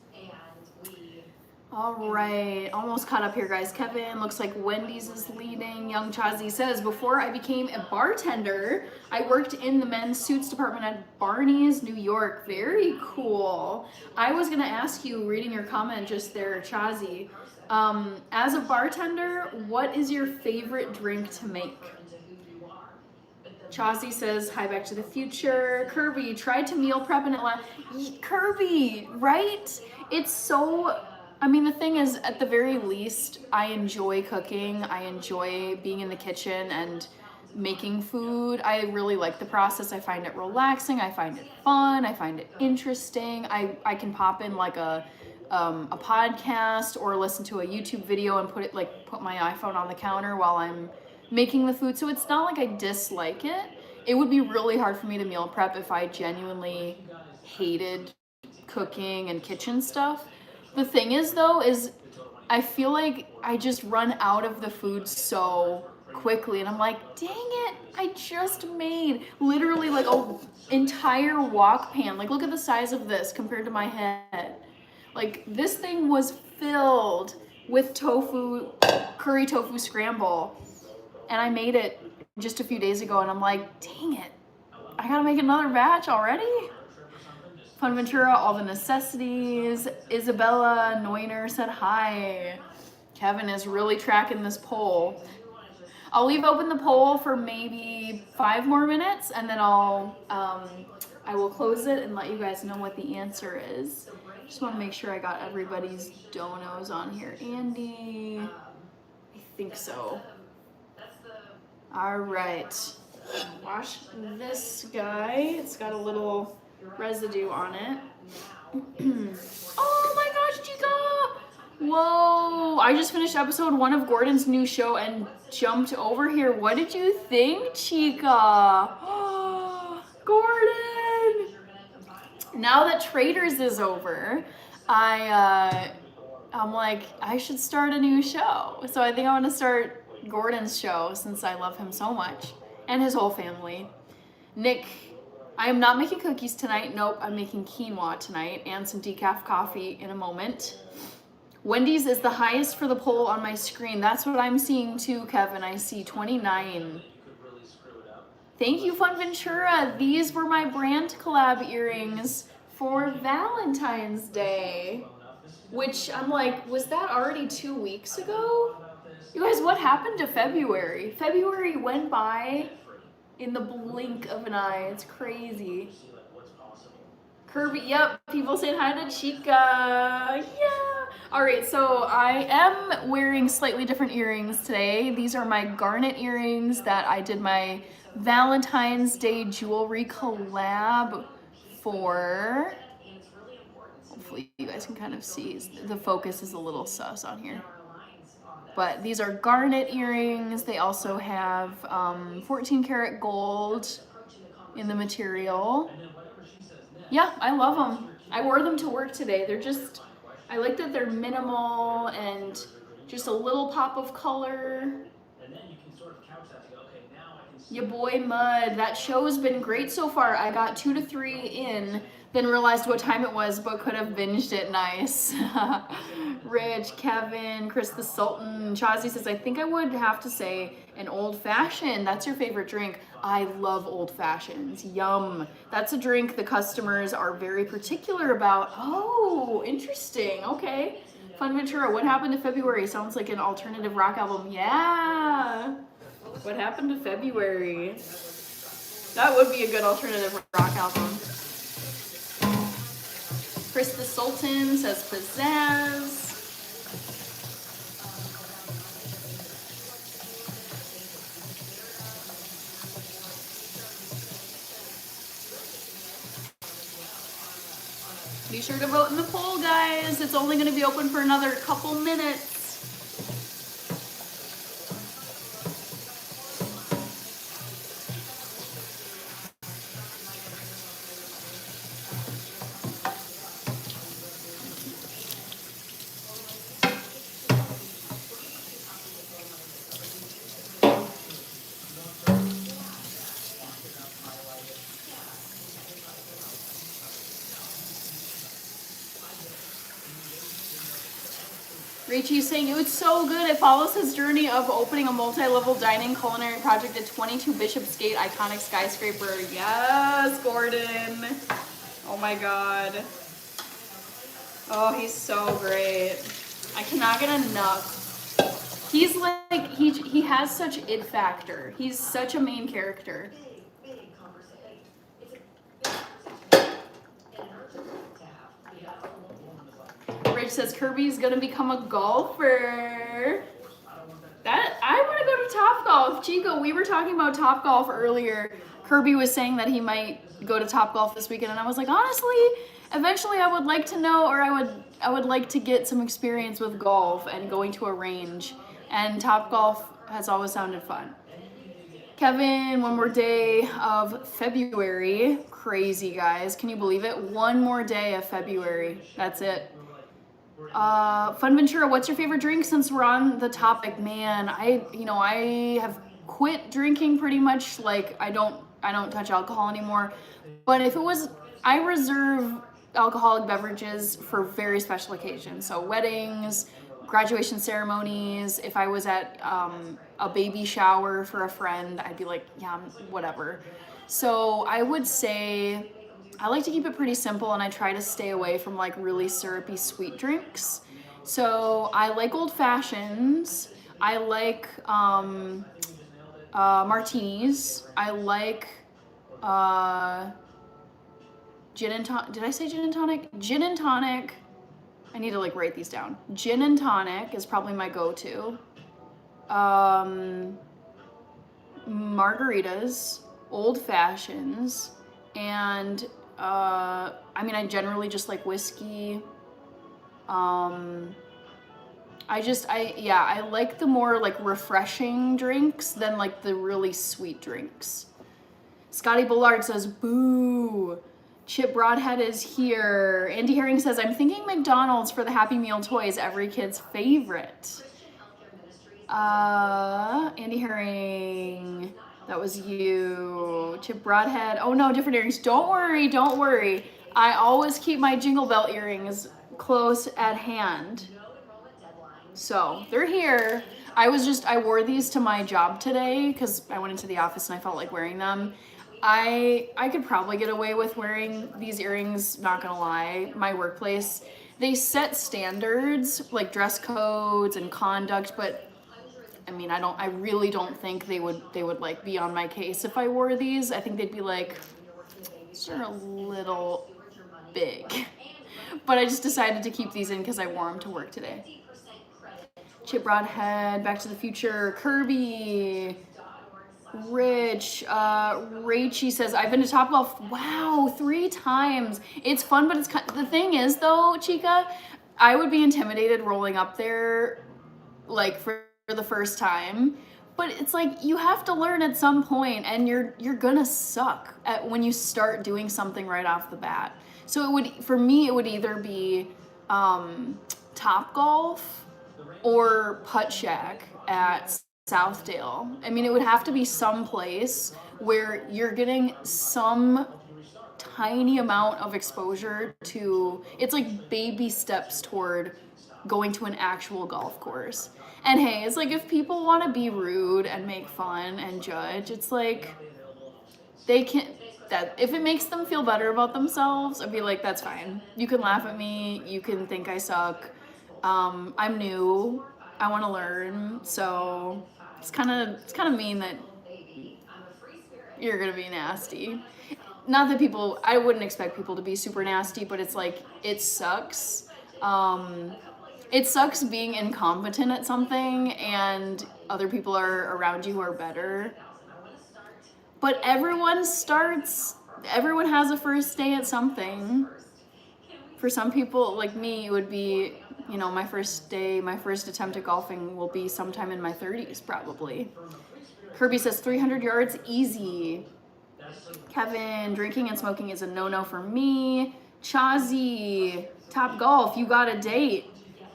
All right, almost caught up here, guys. Kevin, looks like Wendy's is leading. Young Chazi says, before I became a bartender, I worked in the men's suits department at Barney's, New York. Very cool. I was gonna ask you, reading your comment just there, Chazi, as a bartender, what is your favorite drink to make? Chazi says, hi, Back to the Future. Kirby, tried to meal prep in Atlanta. Kirby, right? It's so... I mean, the thing is, at the very least, I enjoy cooking. I enjoy being in the kitchen and making food. I really like the process. I find it relaxing. I find it fun. I find it interesting. I can pop in like a podcast or listen to a YouTube video and put my iPhone on the counter while I'm making the food. So it's not like I dislike it. It would be really hard for me to meal prep if I genuinely hated cooking and kitchen stuff. The thing is, though, is I feel like I just run out of the food so quickly, and I'm like, dang it, I just made literally like an entire wok pan. Like, look at the size of this compared to my head. Like, this thing was filled with curry tofu scramble, and I made it just a few days ago, and I'm like, dang it, I gotta make another batch already? Fun Ventura, all the necessities. Isabella Neuner said hi. Kevin is really tracking this poll. I'll leave open the poll for maybe 5 more minutes, and then I will close it and let you guys know what the answer is. Just want to make sure I got everybody's donos on here. Andy, I think so. All right. Wash this guy. It's got a little residue on it. Oh my gosh, Chica! Whoa! I just finished episode 1 of Gordon's new show and jumped over here. What did you think, Chica? Gordon! Now that Traders is over, I'm like, I should start a new show. So I think I'm gonna start Gordon's show since I love him so much. And his whole family. Nick, I am not making cookies tonight. Nope, I'm making quinoa tonight and some decaf coffee in a moment. Wendy's is the highest for the poll on my screen. That's what I'm seeing too, Kevin. I see 29. Thank you, Fun Ventura. These were my brand collab earrings for Valentine's Day. Which I'm like, was that already 2 weeks ago? You guys, what happened to February? February went by in the blink of an eye. It's crazy. Kirby, yep, people saying hi to Chica. Yeah. All right, so I am wearing slightly different earrings today. These are my garnet earrings that I did my Valentine's Day jewelry collab for. Hopefully you guys can kind of see. The focus is a little sus on here. But these are garnet earrings. They also have 14 karat gold in the material. Yeah, I love them. I wore them to work today. They're just, I like that they're minimal and just a little pop of color. Your boy Mud, that show's been great so far. I got 2 to 3 in, then realized what time it was, but could have binged it nice. Rich, Kevin, Chris the Sultan, Chazi says, I think I would have to say an old fashioned. That's your favorite drink. I love old fashions. Yum. That's a drink the customers are very particular about. Oh, interesting. Okay. Fun Ventura, what happened to February? Sounds like an alternative rock album. Yeah. What happened to February? That would be a good alternative rock album. Chris the Sultan says pizzazz. Be sure to vote in the poll, guys. It's only going to be open for another couple minutes. Rachel's saying it was so good. It follows his journey of opening a multi-level dining culinary project at 22 Bishopsgate iconic skyscraper. Yes, Gordon. Oh my God. Oh, he's so great. I cannot get enough. He's like, he has such it factor. He's such a main character. Rich says Kirby's gonna become a golfer. That I want to go to Top Golf. Chico, we were talking about Top Golf earlier. Kirby was saying that he might go to Top Golf this weekend, and I was like, honestly, eventually I would like to know, or I would like to get some experience with golf and going to a range. And Top Golf has always sounded fun. Kevin, one more day of February. Crazy, guys. Can you believe it? One more day of February. That's it. Fun Ventura, what's your favorite drink since we're on the topic? Man, I have quit drinking pretty much. Like I don't touch alcohol anymore. But if it was, I reserve alcoholic beverages for very special occasions. So weddings, graduation ceremonies. If I was at a baby shower for a friend, I'd be like, yeah, whatever. So I would say I like to keep it pretty simple, and I try to stay away from like really syrupy sweet drinks. So I like old fashions. I like martinis. I like gin and tonic. Did I say gin and tonic? Gin and tonic. I need to like write these down. Gin and tonic is probably my go-to. Margaritas, old fashions, and I generally just like whiskey. I like the more like refreshing drinks than like the really sweet drinks. Scotty Bullard says, boo. Chip Broadhead is here. Andy Herring says, I'm thinking McDonald's for the Happy Meal toys, every kid's favorite. Andy Herring, that was you. Chip Broadhead, oh no, different earrings. Don't worry. I always keep my Jingle Bell earrings close at hand. So they're here. I wore these to my job today because I went into the office and I felt like wearing them. I could probably get away with wearing these earrings, not gonna lie. My workplace, they set standards like dress codes and conduct, but I really don't think they would like be on my case if I wore these. I think they'd be like, these are a little big. But I just decided to keep these in because I wore them to work today. Chip Broadhead, Back to the Future, Kirby, Rich, Rachy says, I've been to Topgolf, wow, 3 times. It's fun, but the thing is though, Chica, I would be intimidated rolling up there like for the first time. But it's like you have to learn at some point, and you're gonna suck at when you start doing something right off the bat. So it would, for me, it would either be Top Golf or Putt Shack at Southdale. I mean, it would have to be some place where you're getting some tiny amount of exposure to, it's like baby steps toward going to an actual golf course. And hey, it's like if people want to be rude and make fun and judge, it's like they can, that if it makes them feel better about themselves, I'd be like, that's fine. You can laugh at me, you can think I suck. I'm new. I want to learn. So it's kind of mean that you're gonna be nasty. Not that people, I wouldn't expect people to be super nasty, but it's like, it sucks. It sucks being incompetent at something and other people are around you who are better. But everyone has a first day at something. For some people, like me, it would be, my first day, my first attempt at golfing will be sometime in my 30s, probably. Kirby says 300 yards, easy. Kevin, drinking and smoking is a no-no for me. Chazi, Top Golf, you got a date.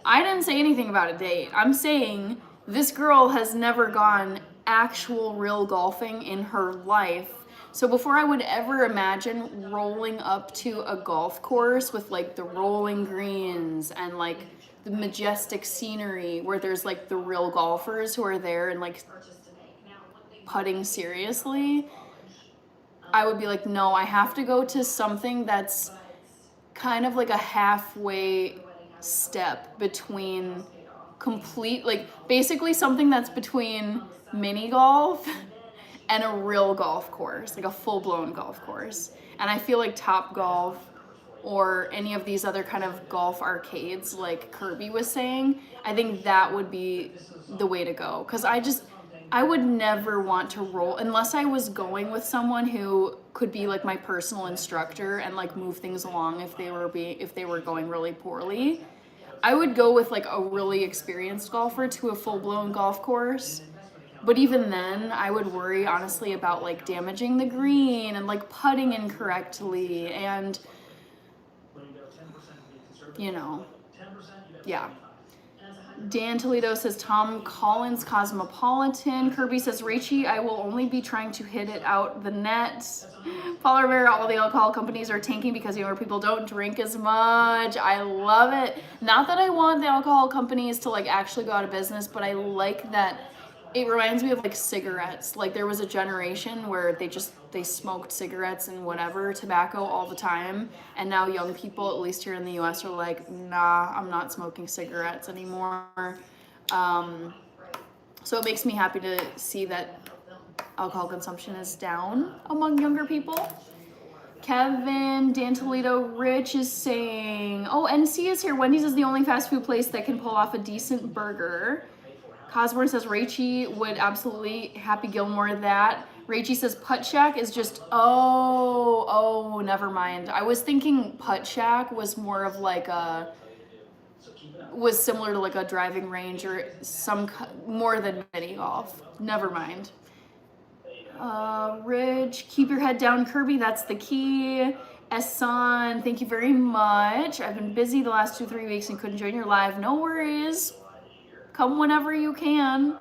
I didn't say anything about a date. I'm saying this girl has never gone actual real golfing in her life. So before I would ever imagine rolling up to a golf course with like the rolling greens and like the majestic scenery where there's like the real golfers who are there and like putting seriously, I would be like, no, I have to go to something that's kind of like a halfway step between basically something that's between mini golf and a real golf course, like a full-blown golf course. And I feel like Top Golf or any of these other kind of golf arcades, like Kirby was saying, I think that would be the way to go. Because I would never want to roll unless I was going with someone who could be like my personal instructor and like move things along if they were going really poorly. I would go with like a really experienced golfer to a full-blown golf course. But even then, I would worry honestly about like damaging the green and like putting incorrectly and yeah. Dan Toledo says Tom Collins Cosmopolitan. Kirby says Rachie, I will only be trying to hit it out the net. Paul Rivera, all the alcohol companies are tanking because younger people don't drink as much. I love it. Not that I want the alcohol companies to like actually go out of business, but I like that it reminds me of like cigarettes. Like there was a generation where they smoked cigarettes and whatever, tobacco all the time. And now young people, at least here in the US, are like, nah, I'm not smoking cigarettes anymore. So it makes me happy to see that alcohol consumption is down among younger people. Kevin, Dan Toledo, Rich is saying, oh, NC is here. Wendy's is the only fast food place that can pull off a decent burger. Cosborn says Rachie would absolutely Happy Gilmore that. Rachie says Putt Shack is just, never mind. I was thinking Putt Shack was more of like was similar to like a driving range or more than mini golf. Never mind. Rich, keep your head down, Kirby, that's the key. Esan, thank you very much. I've been busy the last 2-3 weeks and couldn't join your live. No worries. Come whenever you can.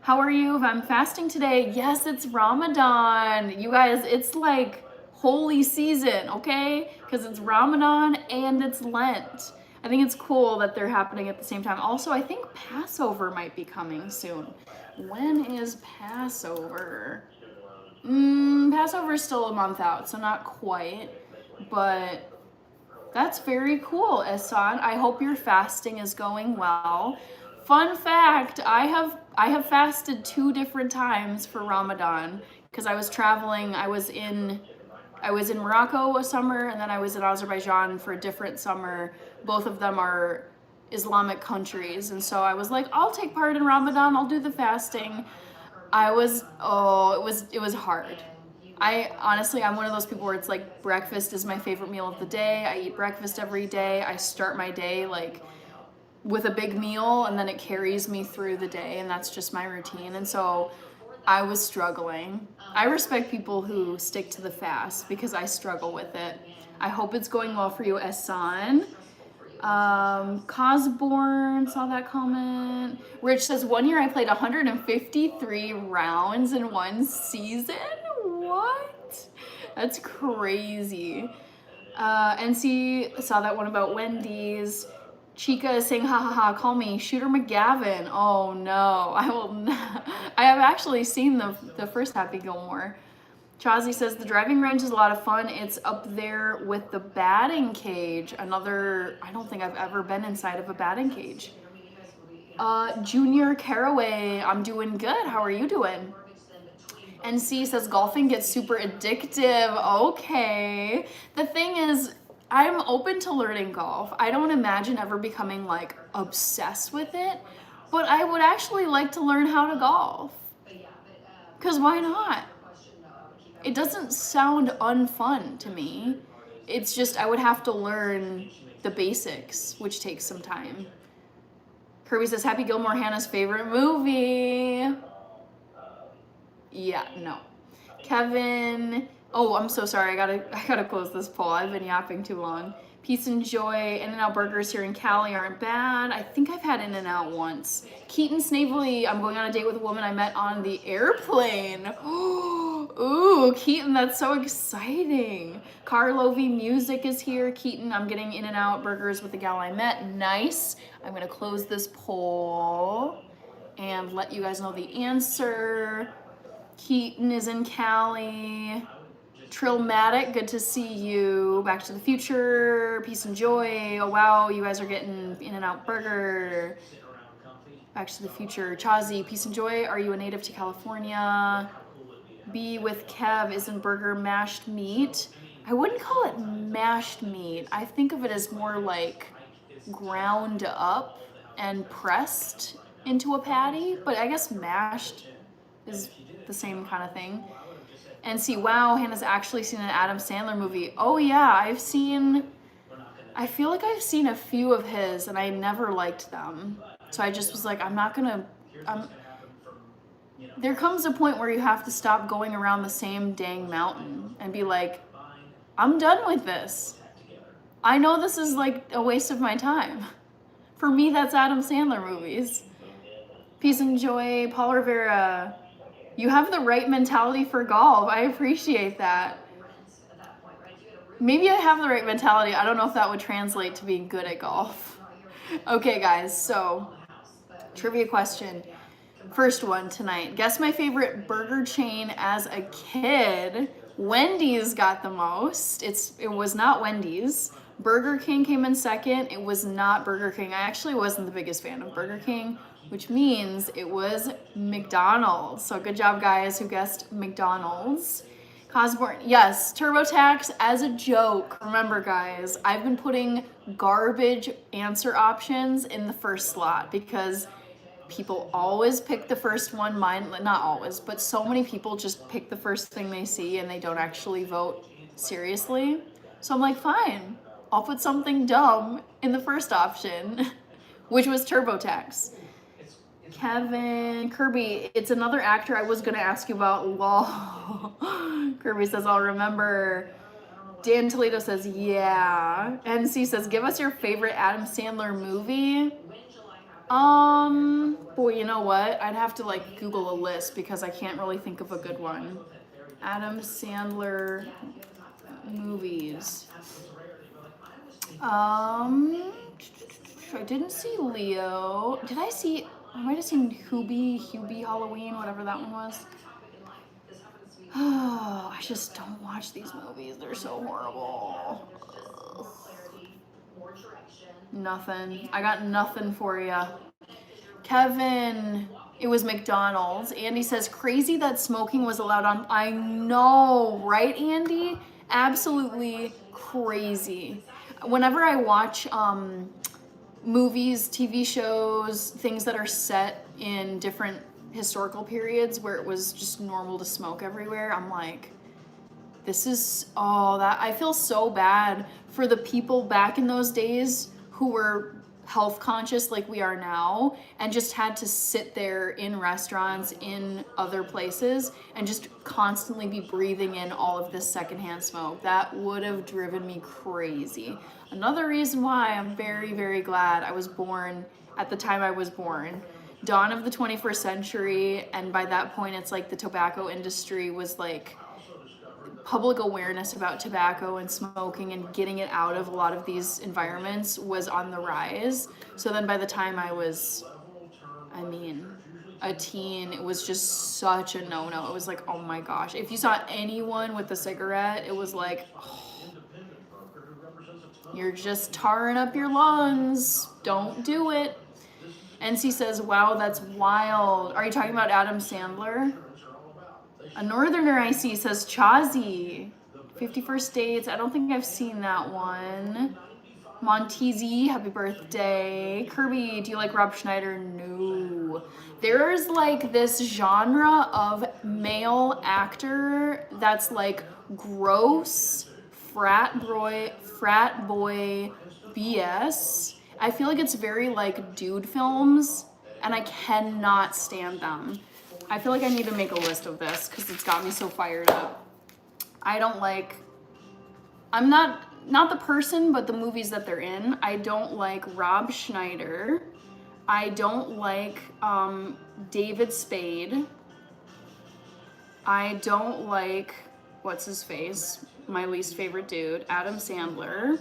How are you? I'm fasting today. Yes, it's Ramadan. You guys, it's like holy season, okay? Because it's Ramadan and it's Lent. I think it's cool that they're happening at the same time. Also, I think Passover might be coming soon. When is Passover? Passover is still a month out, so not quite. But that's very cool, Esan. I hope your fasting is going well. Fun fact, I have fasted 2 different times for Ramadan because I was traveling. I was in Morocco a summer and then I was in Azerbaijan for a different summer. Both of them are Islamic countries. And so I was like, I'll take part in Ramadan. I'll do the fasting. It was hard. I'm one of those people where it's like breakfast is my favorite meal of the day. I eat breakfast every day. I start my day like with a big meal, and then it carries me through the day, and that's just my routine. And so I was struggling. I respect people who stick to the fast because I struggle with it. I hope it's going well for you, Ehsan. Cosborn saw that comment. Rich says, 1 year I played 153 rounds in one season. What? That's crazy. NC saw that one about Wendy's. Chica is saying, ha ha ha, call me Shooter McGavin. Oh no, I will not. I have actually seen the first Happy Gilmore. Chazi says, the driving range is a lot of fun. It's up there with the batting cage. Another, I don't think I've ever been inside of a batting cage. Junior Caraway, I'm doing good. How are you doing? NC says, golfing gets super addictive. Okay. The thing is, I'm open to learning golf. I don't imagine ever becoming like obsessed with it, but I would actually like to learn how to golf. Because why not? It doesn't sound unfun to me. It's just I would have to learn the basics, which takes some time. Kirby says, Happy Gilmore, Hannah's favorite movie. Yeah, no. Kevin, oh, I'm so sorry. I gotta close this poll. I've been yapping too long. Peace and Joy, In-N-Out burgers here in Cali aren't bad. I think I've had In-N-Out once. Keaton Snavely, I'm going on a date with a woman I met on the airplane. Ooh, Keaton, that's so exciting. Carlo V Music is here. Keaton, I'm getting In-N-Out burgers with the gal I met. Nice. I'm gonna close this poll and let you guys know the answer. Keaton is in Cali. Trillmatic, good to see you. Back to the Future, Peace and Joy. Oh wow, you guys are getting In-N-Out burger. Back to the Future, Chazi, Peace and Joy. Are you a native to California? Be with Kev, isn't burger mashed meat? I wouldn't call it mashed meat. I think of it as more like ground up and pressed into a patty, but I guess mashed is the same kind of thing. And see, wow, Hannah's actually seen an Adam Sandler movie. Oh yeah, I feel like I've seen a few of his and I never liked them. So I just was like, there comes a point where you have to stop going around the same dang mountain and be like, I'm done with this. I know this is like a waste of my time. For me, that's Adam Sandler movies. Peace and Joy, Paul Rivera. You have the right mentality for golf. I appreciate that. Maybe I have the right mentality. I don't know if that would translate to being good at golf. Okay, guys, so trivia question. First one tonight. Guess my favorite burger chain as a kid. Wendy's got the most. It was not Wendy's. Burger King came in second. It was not Burger King. I actually wasn't the biggest fan of Burger King, which means it was McDonald's. So good job, guys, who guessed McDonald's. Cosborn, yes, TurboTax as a joke. Remember, guys, I've been putting garbage answer options in the first slot because people always pick the first one. Mine, not always, but so many people just pick the first thing they see and they don't actually vote seriously. So I'm like, fine, I'll put something dumb in the first option, which was TurboTax. Kevin, Kirby, it's another actor I was going to ask you about. Lol. Kirby says, I'll remember. Dan Toledo says, yeah. NC says, give us your favorite Adam Sandler movie. Boy, you know what? I'd have to like Google a list because I can't really think of a good one. Adam Sandler movies. I didn't see Leo. Did I see... I might have seen Hubie Halloween, whatever that one was. Oh, I just don't watch these movies. They're so horrible. Ugh. Nothing. I got nothing for you. Kevin, it was McDonald's. Andy says, crazy that smoking was allowed on... I know, right, Andy? Absolutely crazy. Whenever I watch... movies, TV shows, things that are set in different historical periods where it was just normal to smoke everywhere, I'm like, this is, I feel so bad for the people back in those days who were health conscious like we are now, and just had to sit there in restaurants, in other places, and just constantly be breathing in all of this secondhand smoke. That would have driven me crazy. Another reason why I'm very, very glad I was born at the time I was born. Dawn of the 21st century, and by that point it's like the tobacco industry was like, public awareness about tobacco and smoking and getting it out of a lot of these environments was on the rise. So then by the time I was, a teen, it was just such a no-no. It was like, oh my gosh. If you saw anyone with a cigarette, it was like, oh, you're just tarring up your lungs. Don't do it. NC says, wow, that's wild. Are you talking about Adam Sandler? A northerner I see says Chazi. 51st Dates. I don't think I've seen that one. Montezi, happy birthday. Kirby, do you like Rob Schneider? No. There's like this genre of male actor that's like gross frat boy BS. I feel like it's very like dude films, and I cannot stand them. I feel like I need to make a list of this because it's got me so fired up. I don't like, I'm not the person, but the movies that they're in. I don't like Rob Schneider. I don't like David Spade. I don't like, what's his face? My least favorite dude, Adam Sandler.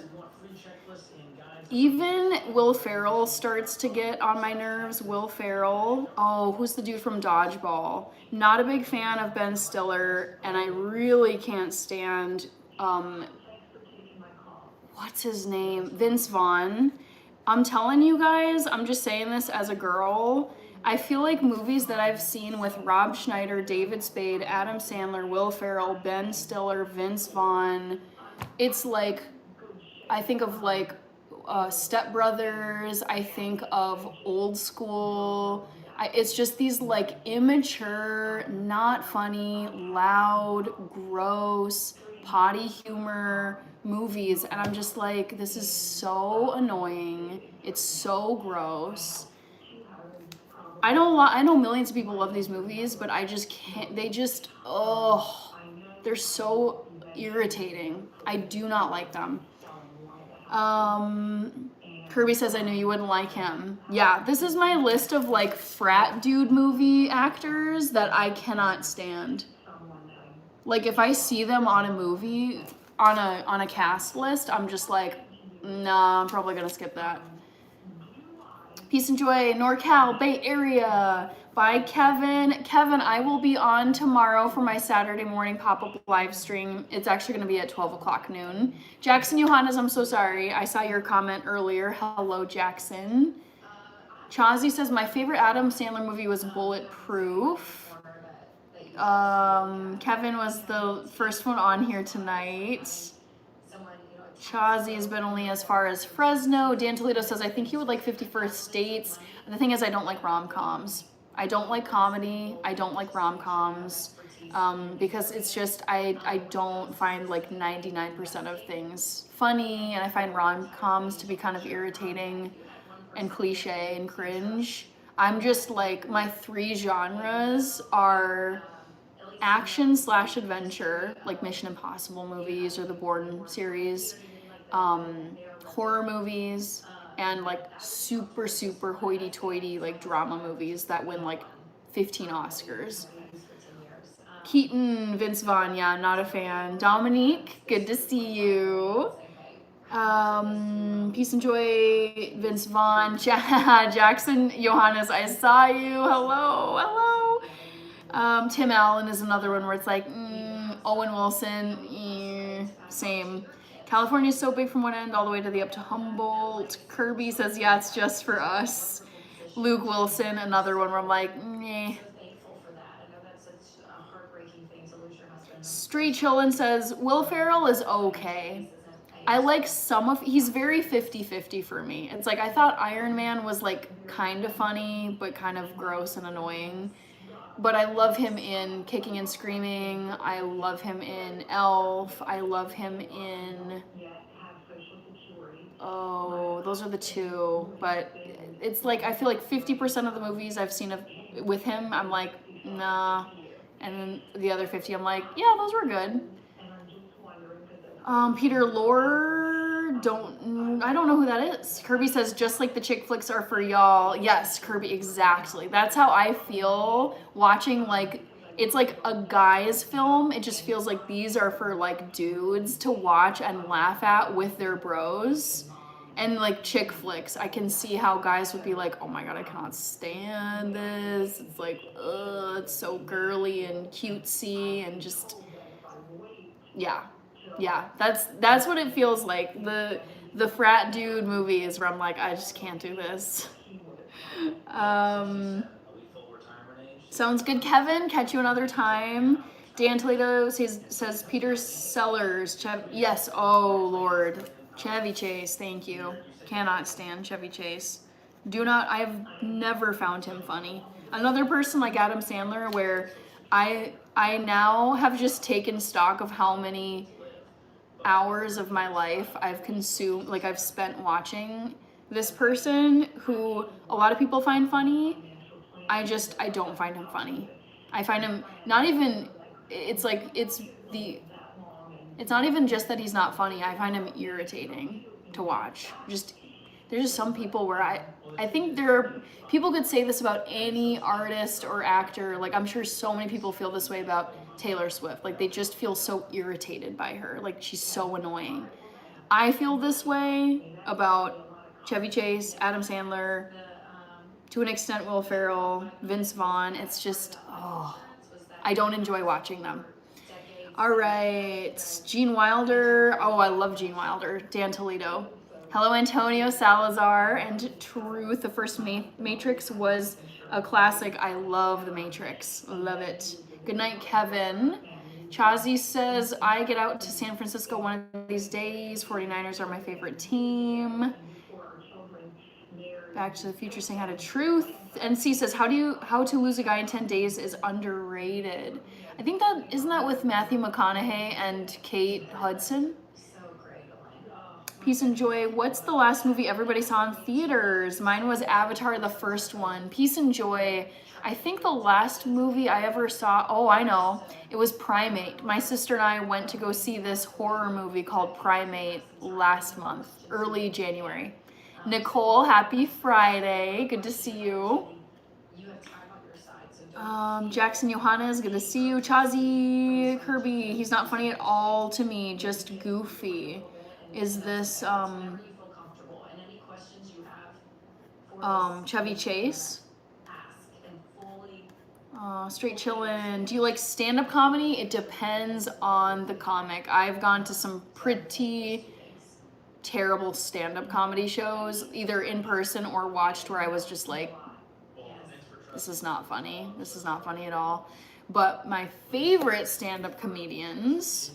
Even Will Ferrell starts to get on my nerves. Will Ferrell. Oh, who's the dude from Dodgeball? Not a big fan of Ben Stiller, and I really can't stand, what's his name? Vince Vaughn. I'm telling you guys, I'm just saying this as a girl. I feel like movies that I've seen with Rob Schneider, David Spade, Adam Sandler, Will Ferrell, Ben Stiller, Vince Vaughn, it's like, I think of like Step Brothers, I think of Old School. It's just these like immature, not funny, loud, gross, potty humor movies, and I'm just like, this is so annoying. It's so gross. I know millions of people love these movies, but I just can't. They just, oh, they're so irritating. I do not like them. Kirby says, I knew you wouldn't like him. Yeah, this is my list of like frat dude movie actors that I cannot stand. Like if I see them on a movie, on a cast list, I'm just like, nah, I'm probably gonna skip that. Peace and joy, NorCal, Bay Area. Bye, Kevin. Kevin, I will be on tomorrow for my Saturday morning pop-up live stream. It's actually going to be at 12 o'clock noon. Jackson Johannes, I'm so sorry. I saw your comment earlier. Hello, Jackson. Chazi says, my favorite Adam Sandler movie was Bulletproof. Kevin was the first one on here tonight. Chazi has been only as far as Fresno. Dan Toledo says, I think he would like 51st Dates. And the thing is, I don't like rom-coms. I don't like comedy. I don't like rom-coms. Because it's just, I don't find like 99% of things funny. And I find rom-coms to be kind of irritating and cliche and cringe. I'm just like, my three genres are action / adventure, like Mission Impossible movies or the Bourne series, horror movies, and like super hoity-toity like drama movies that win like 15 Oscars. Keaton, Vince Vaughn, yeah, not a fan. Dominique, good to see you. Peace and joy, Vince Vaughn. Jackson Johannes, I saw you. Hello. Tim Allen is another one where it's like, Owen Wilson, same. California's so big from one end all the way to the up to Humboldt. Kirby says, yeah, it's just for us. Luke Wilson, another one where I'm like, Straight Chillin' says, Will Ferrell is okay. I like some of, he's very 50-50 for me. It's like, I thought Iron Man was like kind of funny, but kind of gross and annoying. But I love him in Kicking and Screaming. I love him in Elf. I love him in, Oh, those are the two. But it's like, I feel like 50% of the movies I've seen with him, I'm like, nah. And then the other 50, I'm like, yeah, those were good. Peter Lorre, I don't know who that is. Kirby says, just like the chick flicks are for y'all. Yes, Kirby, exactly. That's how I feel watching, like, it's like a guy's film. It just feels like these are for like dudes to watch and laugh at with their bros. And like chick flicks, I can see how guys would be like, oh my god, I cannot stand this. It's like, ugh, it's so girly and cutesy and just, yeah. Yeah, that's what it feels like. The frat dude movies where I'm like, I just can't do this. Sounds good, Kevin. Catch you another time. Dan Toledo says Peter Sellers. Yes. Oh Lord, Chevy Chase. Thank you. Cannot stand Chevy Chase. I've never found him funny. Another person like Adam Sandler, where I now have just taken stock of how many hours of my life I've consumed, like I've spent watching this person who a lot of people find funny. I don't find him funny. I find him not even, it's like, it's not even just that he's not funny. I find him irritating to watch. There's just some people where I think people could say this about any artist or actor. Like, I'm sure so many people feel this way about Taylor Swift. Like, they just feel so irritated by her. Like, she's so annoying. I feel this way about Chevy Chase, Adam Sandler, to an extent Will Ferrell, Vince Vaughn. It's just, I don't enjoy watching them. All right, Gene Wilder. Oh, I love Gene Wilder. Dan Toledo. Hello, Antonio Salazar and Truth. The first Matrix was a classic. I love The Matrix. Love it. Good night, Kevin. Chazi says, I get out to San Francisco one of these days. 49ers are my favorite team. Back to the Future saying hi to Truth. NC says, how to lose a guy in 10 days is underrated. I think isn't that with Matthew McConaughey and Kate Hudson? Peace and Joy. What's the last movie everybody saw in theaters? Mine was Avatar, the first one. Peace and Joy. I think the last movie I ever saw, oh, I know. It was Primate. My sister and I went to go see this horror movie called Primate last month, early January. Nicole, happy Friday. Good to see you. Jackson Johannes, good to see you. Chazi Kirby, he's not funny at all to me, just goofy. Is this Chevy Chase? Straight chillin'. Do you like stand-up comedy? It depends on the comic. I've gone to some pretty terrible stand-up comedy shows, either in person or watched, where I was just like, this is not funny. This is not funny at all. But my favorite stand-up comedians,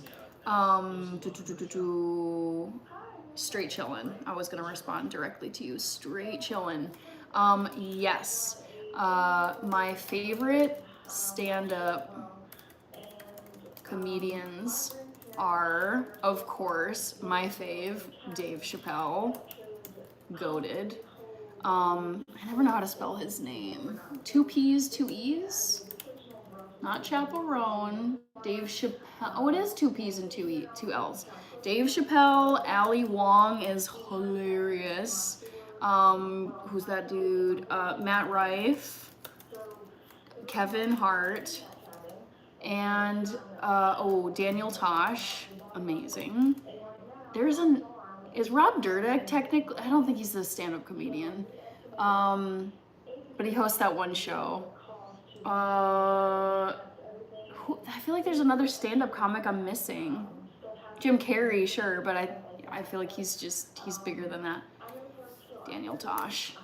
straight chillin'. I was gonna respond directly to you. Straight chillin'. Yes. My favorite stand-up comedians are, of course, my fave, Dave Chappelle. Goated. I never know how to spell his name. 2 P's, 2 E's? Not Chaperone. Dave Chappelle. Oh, it is 2 P's and 2 L's. Dave Chappelle. Ali Wong is hilarious. Who's that dude? Matt Rife. Kevin Hart. And, Daniel Tosh. Amazing. Is Rob Dyrdek technically? I don't think he's a stand-up comedian. But he hosts that one show. I feel like there's another stand-up comic I'm missing. Jim Carrey, sure, but I feel like he's bigger than that. Daniel Tosh.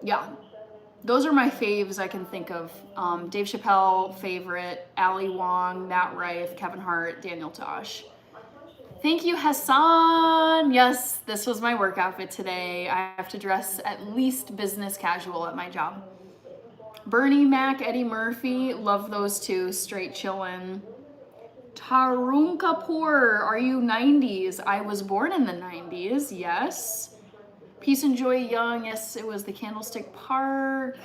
Yeah. Those are my faves I can think of. Dave Chappelle, favorite. Ali Wong, Matt Rife, Kevin Hart, Daniel Tosh. Thank you, Hassan. Yes, this was my work outfit today. I have to dress at least business casual at my job. Bernie Mac, Eddie Murphy, love those two. Straight chillin'. Tarun Kapoor, are you 90s? I was born in the 90s, yes. Peace and Joy Young, yes, it was the Candlestick Park.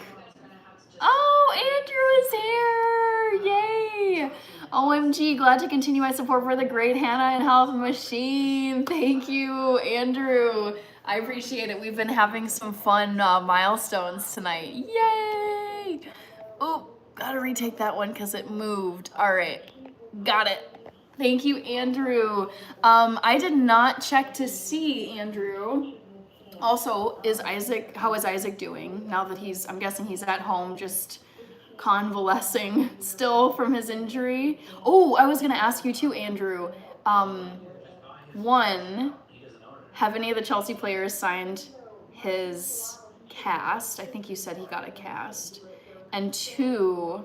Oh, Andrew is here! Yay! OMG, glad to continue my support for the great Hannah and Health Machine. Thank you, Andrew. I appreciate it. We've been having some fun milestones tonight. Yay! Oh, gotta retake that one because it moved. All right, got it. Thank you, Andrew. I did not check to see, Andrew. Also, how is Isaac doing now that I'm guessing he's at home just convalescing still from his injury? Oh, I was gonna ask you too, Andrew. One, have any of the Chelsea players signed his cast? I think you said he got a cast. And two,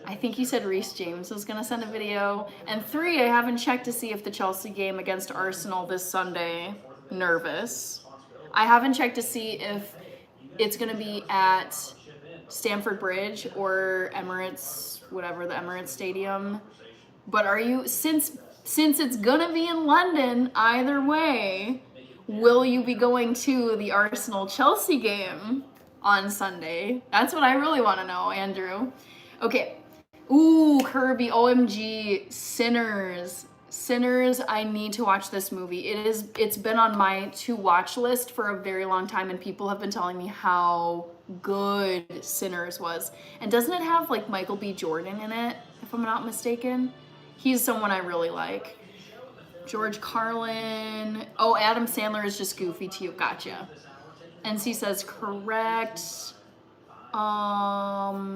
I think you said Reece James was gonna send a video. And three, I haven't checked to see if the Chelsea game against Arsenal this Sunday, nervous. I haven't checked to see if it's gonna be at Stamford Bridge or Emirates, whatever the Emirates Stadium. But are you, since it's gonna be in London, either way, will you be going to the Arsenal Chelsea game on Sunday? That's what I really want to know, Andrew. Okay. Ooh, Kirby, OMG, Sinners. Sinners, I need to watch this movie. It's been on my to watch list for a very long time, and people have been telling me how good Sinners was. And doesn't it have like Michael B. Jordan in it, if I'm not mistaken? He's someone I really like. George Carlin. Oh, Adam Sandler is just goofy to you. Gotcha. NC says correct. Oh,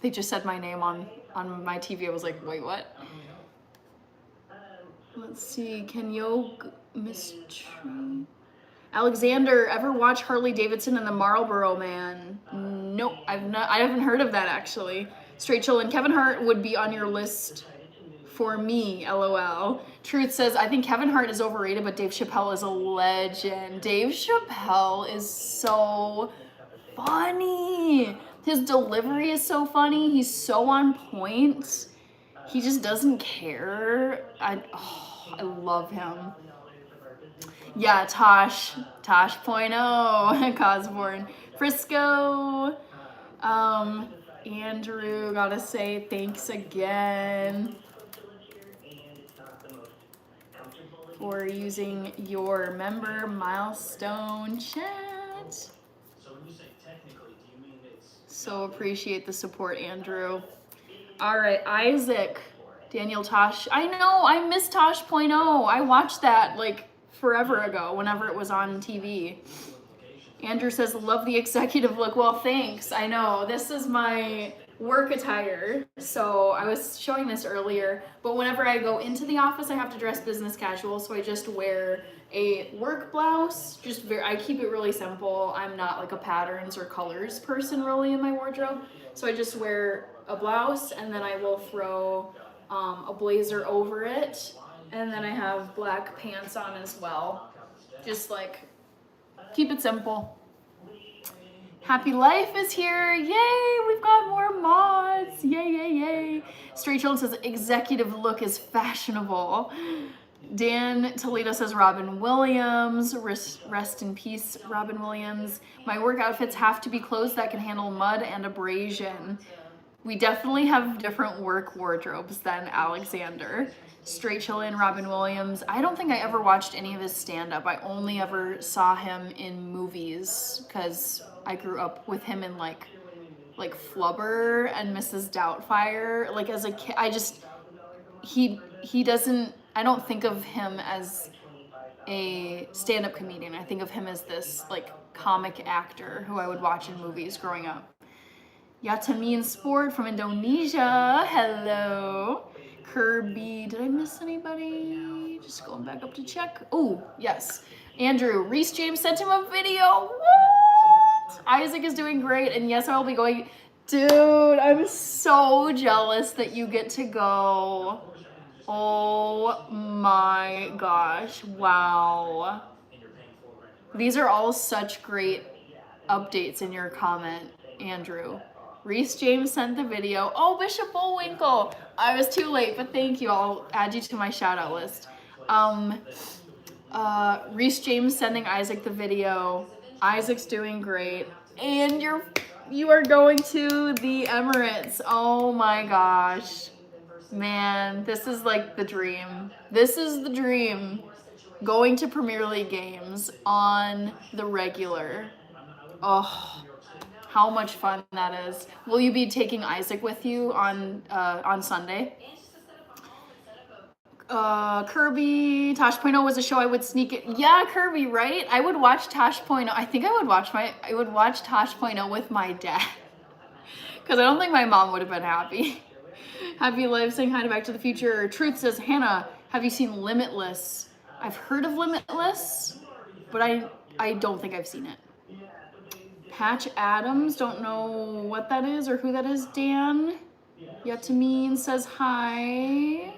they just said my name on my TV. I was like, wait, what? Let's see. Kenyog Mystery. Alexander, ever watch Harley Davidson and the Marlboro Man? Nope, I haven't heard of that actually. Straight Chill and Kevin Hart would be on your list for me, LOL. Truth says, I think Kevin Hart is overrated, but Dave Chappelle is a legend. Dave Chappelle is so funny. His delivery is so funny. He's so on point. He just doesn't care. I love him. Yeah, Tosh point oh, Cosborn. Frisco. Andrew, gotta say thanks again for using your member milestone chat. So appreciate the support, Andrew. All right, Isaac, Daniel Tosh. I know, I miss Tosh point oh. I watched that like forever ago, whenever it was on TV. Andrew says, love the executive look. Well, thanks. I know, this is my work attire. So I was showing this earlier, but whenever I go into the office, I have to dress business casual. So I just wear a work blouse. I keep it really simple. I'm not like a patterns or colors person really in my wardrobe. So I just wear a blouse, and then I will throw a blazer over it. And then I have black pants on as well. Just like, keep it simple. Happy Life is here. Yay, we've got more mods. Yay, yay, yay. Straight Children says, executive look is fashionable. Dan Toledo says, Robin Williams. Rest in peace, Robin Williams. My work outfits have to be clothes that can handle mud and abrasion. We definitely have different work wardrobes than Alexander. Straight Chillin', Robin Williams. I don't think I ever watched any of his stand-up. I only ever saw him in movies because I grew up with him in like Flubber and Mrs. Doubtfire. Like as a kid, he doesn't, I don't think of him as a stand-up comedian. I think of him as this like comic actor who I would watch in movies growing up. Yatamin Sport from Indonesia. Hello. Kirby. Did I miss anybody? Just going back up to check. Oh, yes. Andrew. Reece James sent him a video. What? Isaac is doing great. And yes, I'll be going. Dude, I'm so jealous that you get to go. Oh my gosh. Wow. These are all such great updates in your comment, Andrew. Reese James sent the video. Oh, Bishop Bullwinkle. I was too late, but thank you. I'll add you to my shout out list. Reese James sending Isaac the video. Isaac's doing great. And you are going to the Emirates. Oh my gosh. Man, this is like the dream. This is the dream. Going to Premier League games on the regular. Oh, how much fun that is. Will you be taking Isaac with you on Sunday? Kirby, Tosh.0 was a show I would sneak it. Yeah, Kirby, right? I would watch Tosh.0. I think I would watch Tosh.0 with my dad. Because I don't think my mom would have been happy. Happy Life saying hi to Back to the Future. Truth says, Hannah, have you seen Limitless? I've heard of Limitless, but I don't think I've seen it. Patch Adams, don't know what that is or who that is, Dan. Yatameen says hi.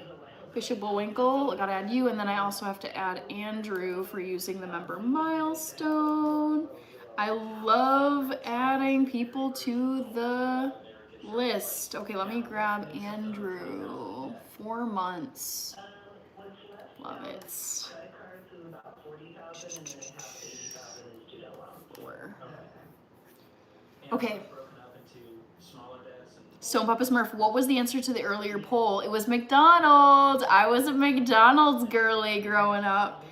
Bishop Bullwinkle, I gotta add you, and then I also have to add Andrew for using the member milestone. I love adding people to the list. Okay, let me grab Andrew. 4 months. Love it. 4. Okay. So Papa Smurf, what was the answer to the earlier poll? It was McDonald's. I was a McDonald's girly growing up.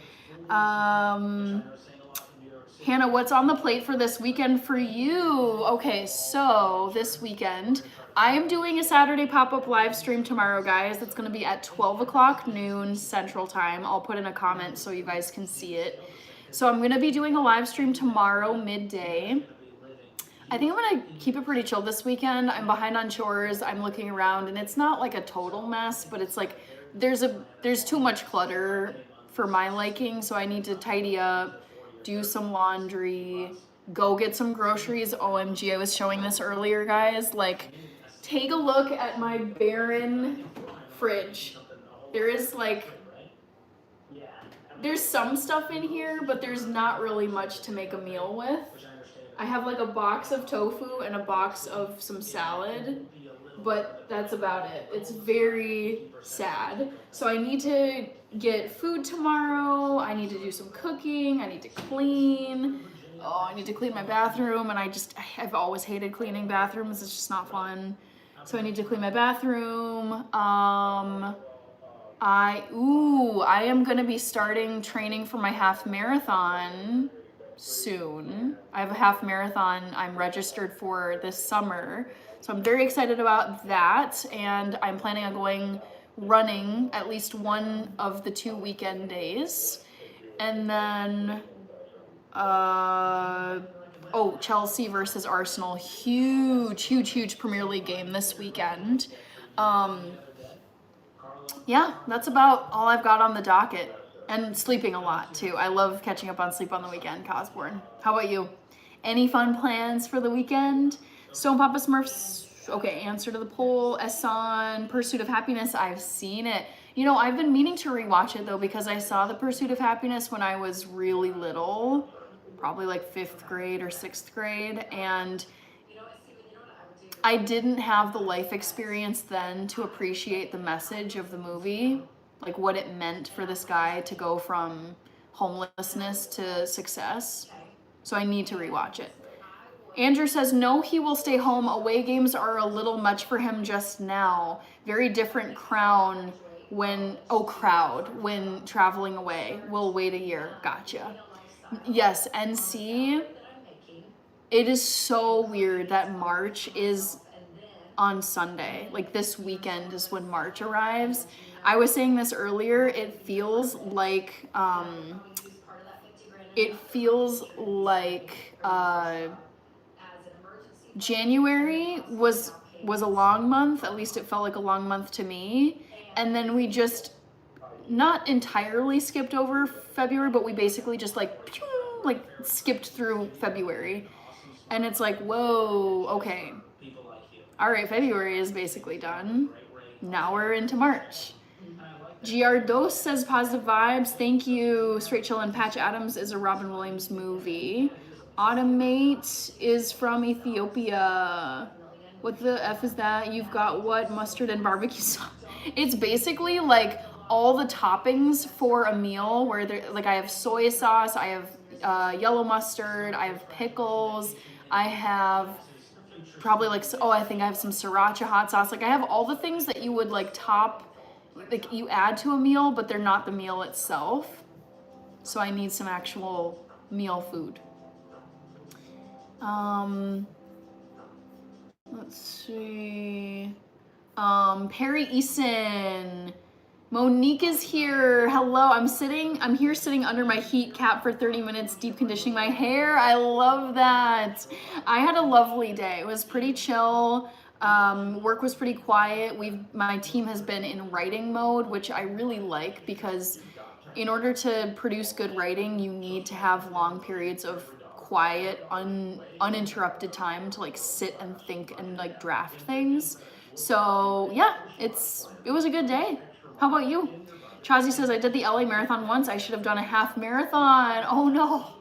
Hannah, what's on the plate for this weekend for you? Okay, so this weekend, I am doing a Saturday pop-up live stream tomorrow, guys. That's going to be at 12 o'clock noon Central Time. I'll put in a comment so you guys can see it. So I'm going to be doing a live stream tomorrow midday. I think I'm going to keep it pretty chill this weekend. I'm behind on chores. I'm looking around, and it's not like a total mess, but it's like there's too much clutter for my liking, so I need to tidy up, do some laundry, go get some groceries. OMG, I was showing this earlier, guys. Like, take a look at my barren fridge. There's some stuff in here, but there's not really much to make a meal with. I have like a box of tofu and a box of some salad, but that's about it. It's very sad. So I need to get food tomorrow. I need to do some cooking. I need to clean. Oh, I need to clean my bathroom, and I've always hated cleaning bathrooms. It's just not fun. So I need to clean my bathroom. I am gonna be starting training for my half marathon soon. I have a half marathon I'm registered for this summer, so I'm very excited about that, and I'm planning on going running at least one of the 2 weekend days. And then Chelsea versus Arsenal, huge Premier League game this weekend. Yeah, that's about all I've got on the docket. And sleeping a lot, too. I love catching up on sleep on the weekend, Cosborn. How about you? Any fun plans for the weekend? Stone Papa Smurfs, okay, answer to the poll. Esan, Pursuit of Happiness, I've seen it. You know, I've been meaning to rewatch it, though, because I saw The Pursuit of Happiness when I was really little. Probably like 5th grade or 6th grade. And I didn't have the life experience then to appreciate the message of the movie. Like what it meant for this guy to go from homelessness to success. So I need to rewatch it. Andrew says, no, he will stay home. Away games are a little much for him just now. Very different crowd when traveling away. We'll wait a year. Gotcha. Yes, NC. It is so weird that March is on Sunday. Like this weekend is when March arrives. I was saying this earlier, it feels like January was a long month. At least it felt like a long month to me. And then we just not entirely skipped over February, but we basically just like skipped through February. And it's like, whoa, okay. All right, February is basically done. Now we're into March. Giardos says positive vibes. Thank you. Straight Chill and Patch Adams is a Robin Williams movie. Automate is from Ethiopia. What the F is that? You've got what? Mustard and barbecue sauce. It's basically like all the toppings for a meal where like I have soy sauce, I have yellow mustard, I have pickles, I have probably like, oh, I think I have some sriracha hot sauce. Like I have all the things that you would like like you add to a meal, but they're not the meal itself. So I need some actual meal food. Let's see. Perry Eason. Monique is here. Hello. I'm here sitting under my heat cap for 30 minutes, deep conditioning my hair. I love that. I had a lovely day. It was pretty chill. Work was pretty quiet. My team has been in writing mode, which I really like because in order to produce good writing, you need to have long periods of quiet, uninterrupted time to like sit and think and like draft things. So yeah, it was a good day. How about you? Chazi says, I did the LA marathon once. I should have done a half marathon. Oh no.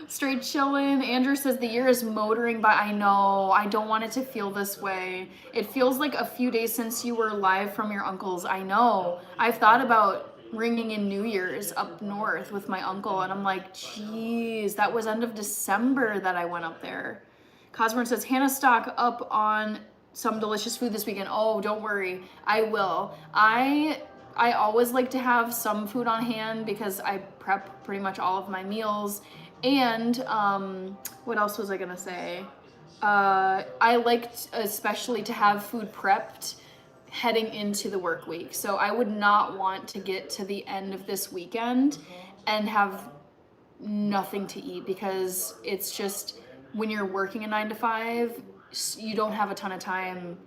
Straight chillin'. Andrew says the year is motoring by. I know. I don't want it to feel this way. It feels like a few days since you were live from your uncle's. I know. I've thought about ringing in New Year's up north with my uncle, and I'm like, geez, that was end of December that I went up there. Cosburn says, Hannah, stock up on some delicious food this weekend. Oh, don't worry. I will. I always like to have some food on hand because I prep pretty much all of my meals. And what else was I gonna say? I liked especially to have food prepped heading into the work week. So I would not want to get to the end of this weekend and have nothing to eat, because it's just when you're working a 9 to 5, you don't have a ton of time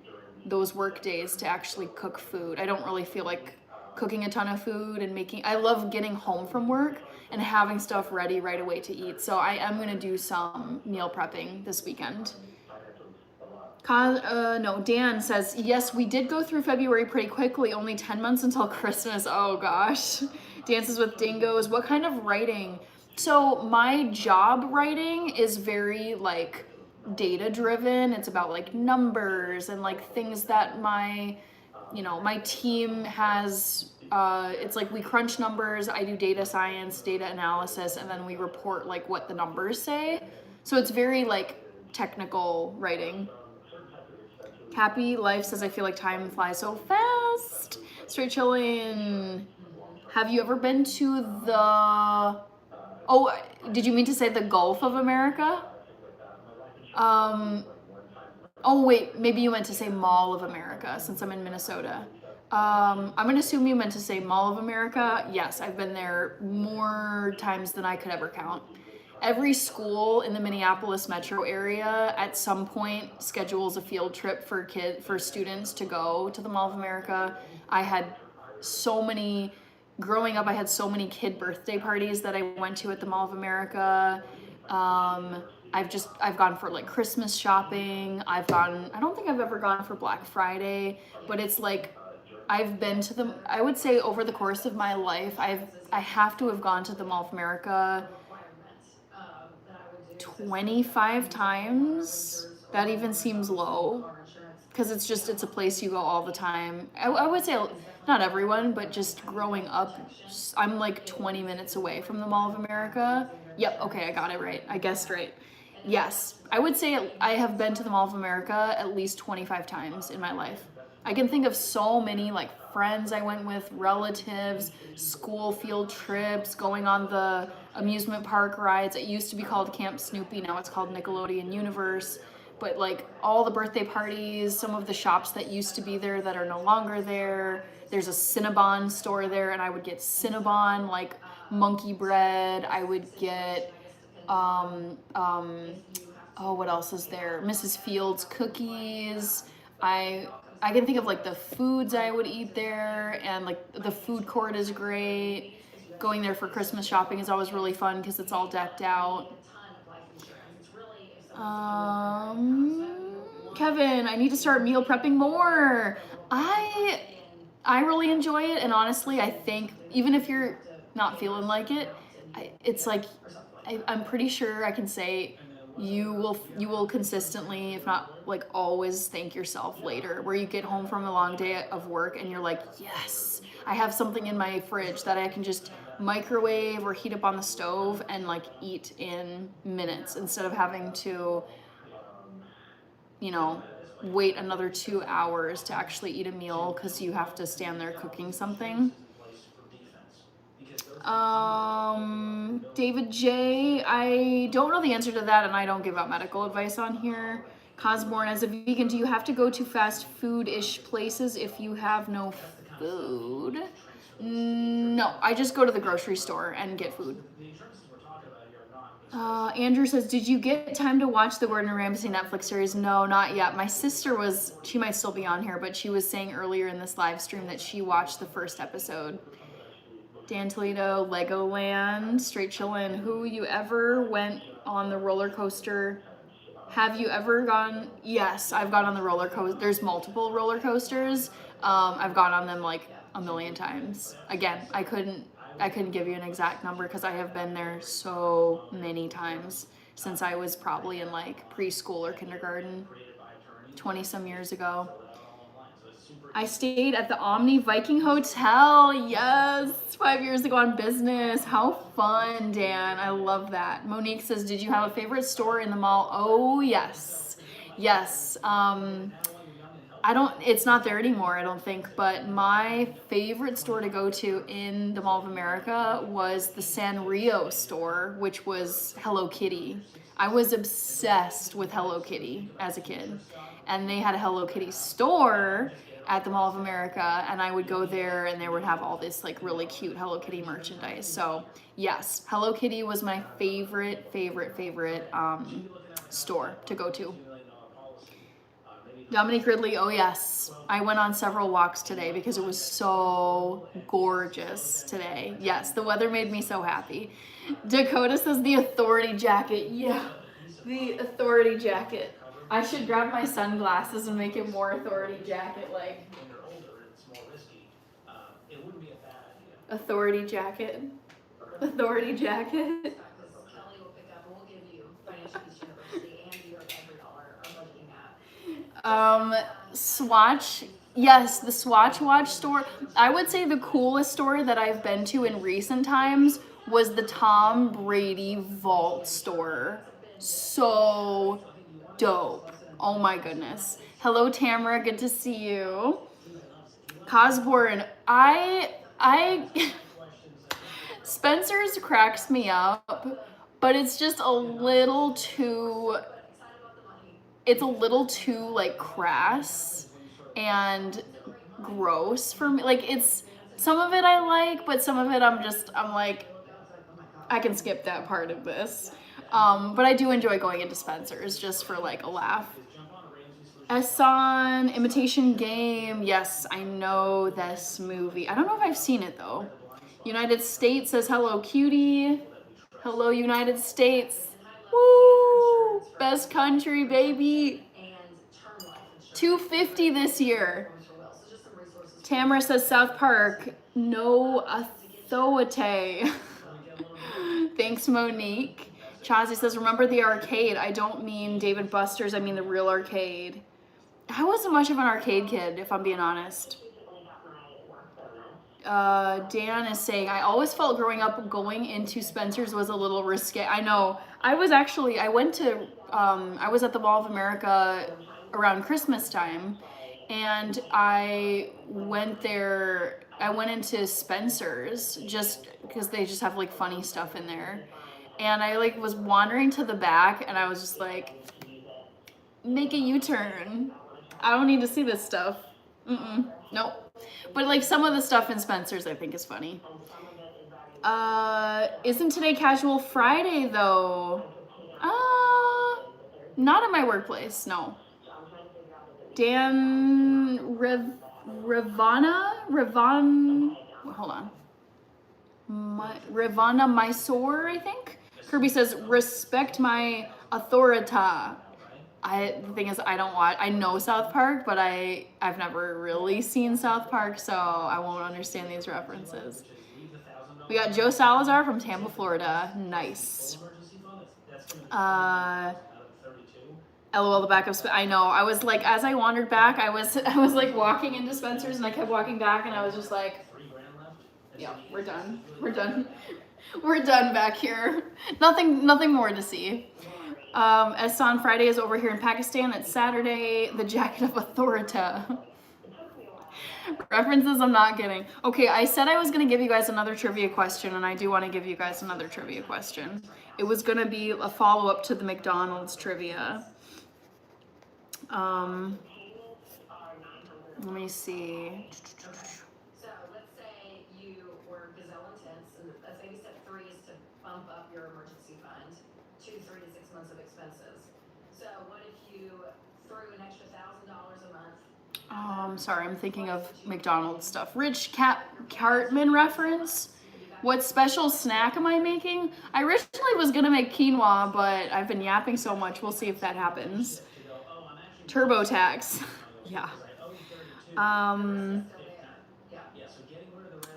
those work days to actually cook food. I don't really feel like cooking a ton of food and I love getting home from work and having stuff ready right away to eat. So I am gonna do some meal prepping this weekend. No, Dan says, yes, we did go through February pretty quickly, only 10 months until Christmas. Oh gosh. Dances with Dingoes. What kind of writing? So my job writing is very like data driven. It's about like numbers and like things that my team has. It's like we crunch numbers, I do data science, data analysis, and then we report like what the numbers say. So it's very like technical writing. Happy Life says, I feel like time flies so fast. Straight chillin'. Have you ever been to did you mean to say the Gulf of America? Oh wait, maybe you meant to say Mall of America, since I'm in Minnesota. I'm gonna assume you meant to say Mall of America. Yes, I've been there more times than I could ever count. Every school in the Minneapolis metro area at some point schedules a field trip for students to go to the Mall of America. Growing up, I had so many kid birthday parties that I went to at the Mall of America. I've gone for like Christmas shopping. I don't think I've ever gone for Black Friday, but it's like I've been to I would say over the course of my life, I have to have gone to the Mall of America 25 times. That even seems low, because it's a place you go all the time. I would say not everyone, but just growing up, I'm like 20 minutes away from the Mall of America. Yep, okay, I got it right. I guessed right. Yes, I would say I have been to the Mall of America at least 25 times in my life. I can think of so many like friends I went with, relatives, school field trips, going on the amusement park rides. It used to be called Camp Snoopy, now it's called Nickelodeon Universe. But like all the birthday parties, some of the shops that used to be there that are no longer there. There's a Cinnabon store there, and I would get Cinnabon, like monkey bread. I would get what else is there? Mrs. Fields cookies. I can think of like the foods I would eat there, and like the food court is great. Going there for Christmas shopping is always really fun because it's all decked out. Kevin, I need to start meal prepping more. I really enjoy it, and honestly, I think even if you're not feeling like it, it's like I'm pretty sure I can say you will consistently, if not like always, thank yourself later, where you get home from a long day of work and you're like, yes, I have something in my fridge that I can just microwave or heat up on the stove and like eat in minutes instead of having to, you know, wait another 2 hours to actually eat a meal because you have to stand there cooking something. David J, I don't know the answer to that, and I don't give out medical advice on here. Cosborn, as a vegan, do you have to go to fast food-ish places if you have no food? No, I just go to the grocery store and get food. Andrew says, did you get time to watch the Gordon Ramsay Netflix series? No, not yet. My sister she might still be on here, but she was saying earlier in this live stream that she watched the first episode. Dan Toledo, Legoland, Straight Chillin'. Who you ever went on the roller coaster? Have you ever gone? Yes, I've gone on the roller coaster. There's multiple roller coasters. I've gone on them like a million times. Again, I couldn't give you an exact number because I have been there so many times since I was probably in like preschool or kindergarten 20 some years ago. I stayed at the Omni Viking Hotel, yes, 5 years ago on business. How fun, Dan. I love that. Monique says, did you have a favorite store in the mall? Oh, yes. Yes. It's not there anymore, I don't think, but my favorite store to go to in the Mall of America was the Sanrio store, which was Hello Kitty. I was obsessed with Hello Kitty as a kid, and they had a Hello Kitty store at the Mall of America, and I would go there and they would have all this like really cute Hello Kitty merchandise. So yes, Hello Kitty was my favorite store to go to. Dominique Ridley, oh yes. I went on several walks today because it was so gorgeous today. Yes, the weather made me so happy. Dakota says the authority jacket. Yeah, the authority jacket. I should grab my sunglasses and make it more authority jacket-like. Authority jacket. Authority jacket. Swatch. Yes, the Swatch Watch store. I would say the coolest store that I've been to in recent times was the Tom Brady Vault store. So dope. Oh my goodness. Hello, Tamara. Good to see you. Cosborn. Spencer's cracks me up, but it's just a little too like crass and gross for me. Like some of it I like, but some of it I'm like, I can skip that part of this. But I do enjoy going into Spencer's just for like a laugh. Esan, Imitation Game. Yes, I know this movie. I don't know if I've seen it though. United States says hello, cutie. Hello, United States. Woo! Best country, baby. 250 this year. Tamara says South Park. No authority. Thanks, Monique. Chazzy says, remember the arcade. I don't mean Dave & Buster's, I mean the real arcade. I wasn't much of an arcade kid, if I'm being honest. Dan is saying, I always felt growing up going into Spencer's was a little risque. I know. I was at the Mall of America around Christmas time, and I went into Spencer's just because they just have like funny stuff in there. And I like was wandering to the back and I was just like, make a U-turn. I don't need to see this stuff. Nope. But like some of the stuff in Spencer's I think is funny. Isn't today Casual Friday though? Not at my workplace, no. Dan hold on. Ravana Mysore, I think. Kirby says, respect my authority. The thing is, I know South Park, but I've never really seen South Park, so I won't understand these references. We got Joe Salazar from Tampa, Florida. Nice. LOL, the back of I know. I was like, as I wandered back, I was like walking into Spencer's, and I kept walking back, and I was just like, yeah, we're done. We're done. We're done back here. Nothing more to see. Ehsan Friday is over here in Pakistan. It's Saturday. The jacket of Authorita. References I'm not getting. Okay, I said I was gonna give you guys another trivia question, and I do want to give you guys another trivia question. It was gonna be a follow-up to the McDonald's trivia. Let me see. So let's say you were gazelle intense, and let's say step 3 is to bump up your emergency fund to 3 to 6 months of expenses. So what if you threw an extra $1,000 a month? Sorry, I'm thinking of McDonald's stuff. Rich Cartman reference. What special snack am I making? I originally was gonna make quinoa, but I've been yapping so much. We'll see if that happens. TurboTax. Yeah.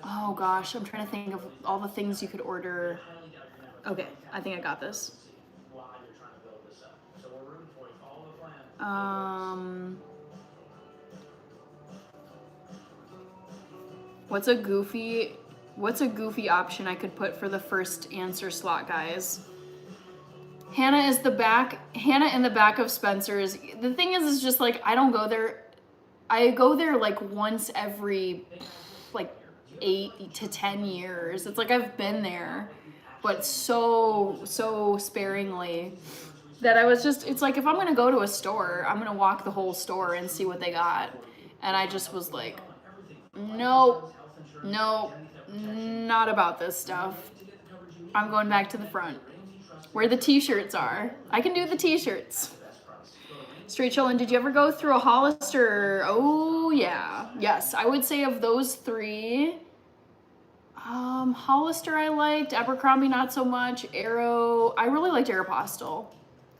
Oh gosh, I'm trying to think of all the things you could order. Okay, I think I got this. What's a goofy option I could put for the first answer slot, guys? Hannah in the back of Spencer's. The thing is just like, I don't go there. I go there like once every like 8 to 10 years. It's like I've been there, but so sparingly that I was just, it's like, if I'm gonna go to a store, I'm gonna walk the whole store and see what they got. And I just was like, nope, not about this stuff. I'm going back to the front where the t-shirts are. I can do the t-shirts. Straight chillin', did you ever go through a Hollister? Oh yeah, yes. I would say of those 3, Hollister I liked, Abercrombie not so much, Aero, I really liked Aeropostale.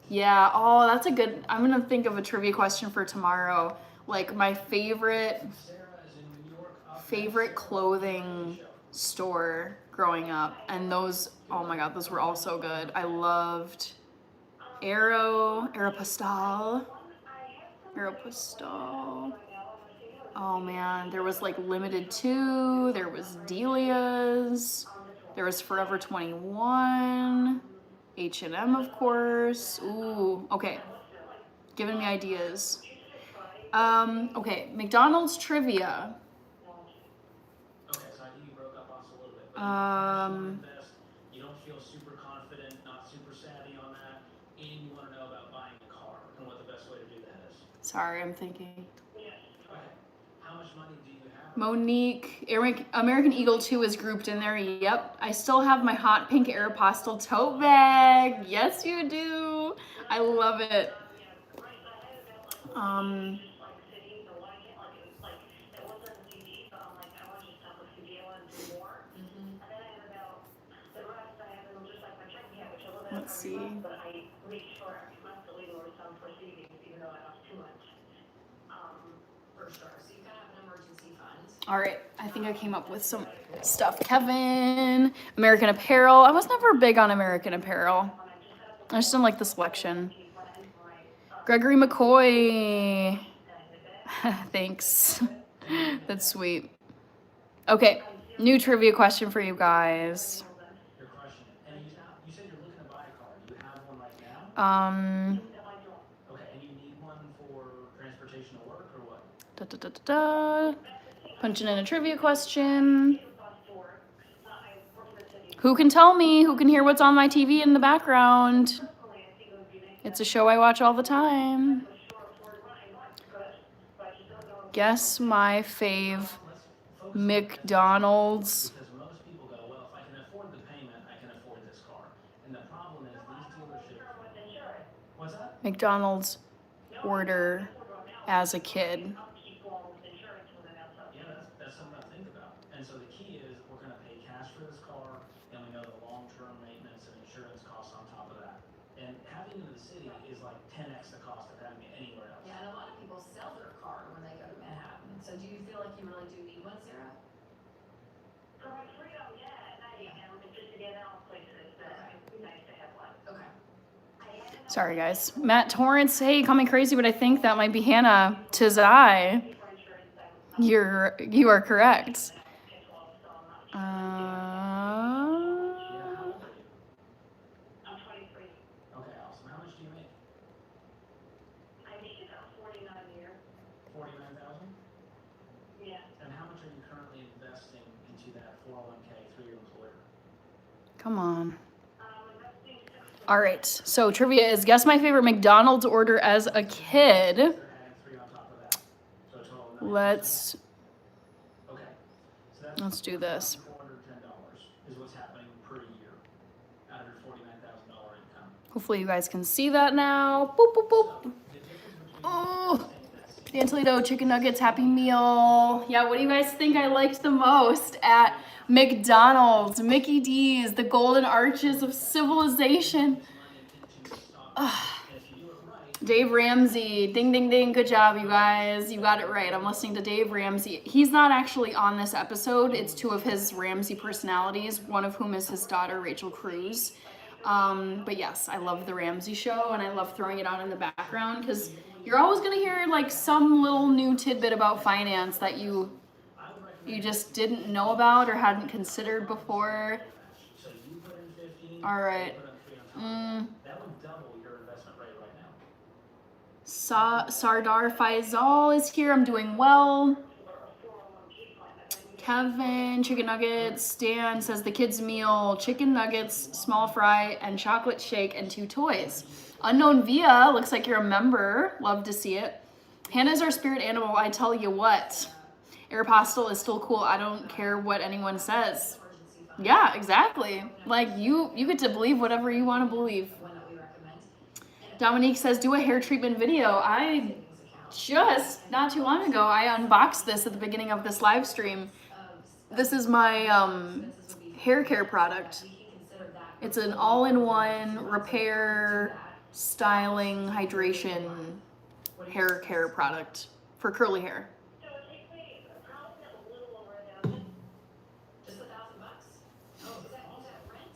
Yeah, oh, that's a good, I'm gonna think of a trivia question for tomorrow. Like my favorite clothing store growing up, and those, oh my god, those were all so good. I loved Aeropostale. Oh man, there was like Limited 2, there was Delia's, there was Forever 21, H&M of course. Ooh, okay, giving me ideas. Okay, McDonald's trivia. Okay, so I think you broke up us a little bit. You don't feel super confident, not super savvy on that, and you want to know about buying a car and what the best way to do that is. Sorry, I'm thinking. Okay. How much money do you have? Monique, American Eagle 2 is grouped in there. Yep. I still have my hot pink Aeropostale tote bag. Yes, you do. I love it. Let's see. All right, I think I came up with some stuff. Kevin, American Apparel. I was never big on American Apparel. I just didn't like the selection. Gregory McCoy. Thanks. That's sweet. Okay, new trivia question for you guys. Your question. And you said you're looking to buy a car. Do you have one right now? Okay, and you need one for transportation to work or what? Punching in a trivia question. Who can tell me? Who can hear what's on my TV in the background? It's a show I watch all the time. Guess my fave McDonald's. Because most people go, well, if I can afford the payment, I can afford this car. And the problem is these dealerships. What's that? McDonald's order as a kid. Yeah, that's something to think about. And so the key is we're going to pay cash for this car, and we know the long-term maintenance and insurance costs on top of that. And having it in the city is like 10x the cost of having it anywhere else. Yeah, and a lot of people sell their car when they go to Manhattan. So do you feel like you really do need one, Sarah? Sorry, guys. Matt Torrance, hey, coming crazy, but I think that might be Hannah. 'Tis I. You are correct. Yeah, how old are you? I'm 23. Okay, awesome. How much do you make? I make about 49 a year. 49,000? Yeah. And how much are you currently investing into that 401k through your employer? Come on. Investing 6%. All right. So trivia is guess my favorite McDonald's order as a kid. They're adding 3 on top of that. So a total of 9%. Let's Okay. So that's do this. $410 is what's happening per year out of your $49,000 income. Hopefully you guys can see that now. Boop, boop, boop. So the difference between Oh, investing in that Dan Toledo, chicken nuggets, Happy Meal. Yeah, what do you guys think I liked the most at McDonald's? Mickey D's, the golden arches of civilization. Dave Ramsey, ding, ding, ding. Good job, you guys. You got it right. I'm listening to Dave Ramsey. He's not actually on this episode. It's 2 of his Ramsey personalities, one of whom is his daughter, Rachel Cruz. But yes, I love the Ramsey show, and I love throwing it on in the background because you're always going to hear like some little new tidbit about finance that you just didn't know about or hadn't considered before. So you put in 15, All right. put in 3 on top. That would double your investment rate right now. Sardar Faisal is here. I'm doing well. Kevin, chicken nuggets. Dan says the kids' meal, chicken nuggets, small fry, and chocolate shake, and 2 toys. Unknown Via, looks like you're a member. Love to see it. Hannah's our spirit animal. I tell you what. Aeropostale is still cool. I don't care what anyone says. Yeah, exactly. Like you get to believe whatever you want to believe. Dominique says, do a hair treatment video. I just, not too long ago, I unboxed this at the beginning of this live stream. This is my hair care product. It's an all-in-one repair, styling, hydration hair care product for curly hair. So it takes me a little over $1,000. Just $1,000? Oh, is that rent?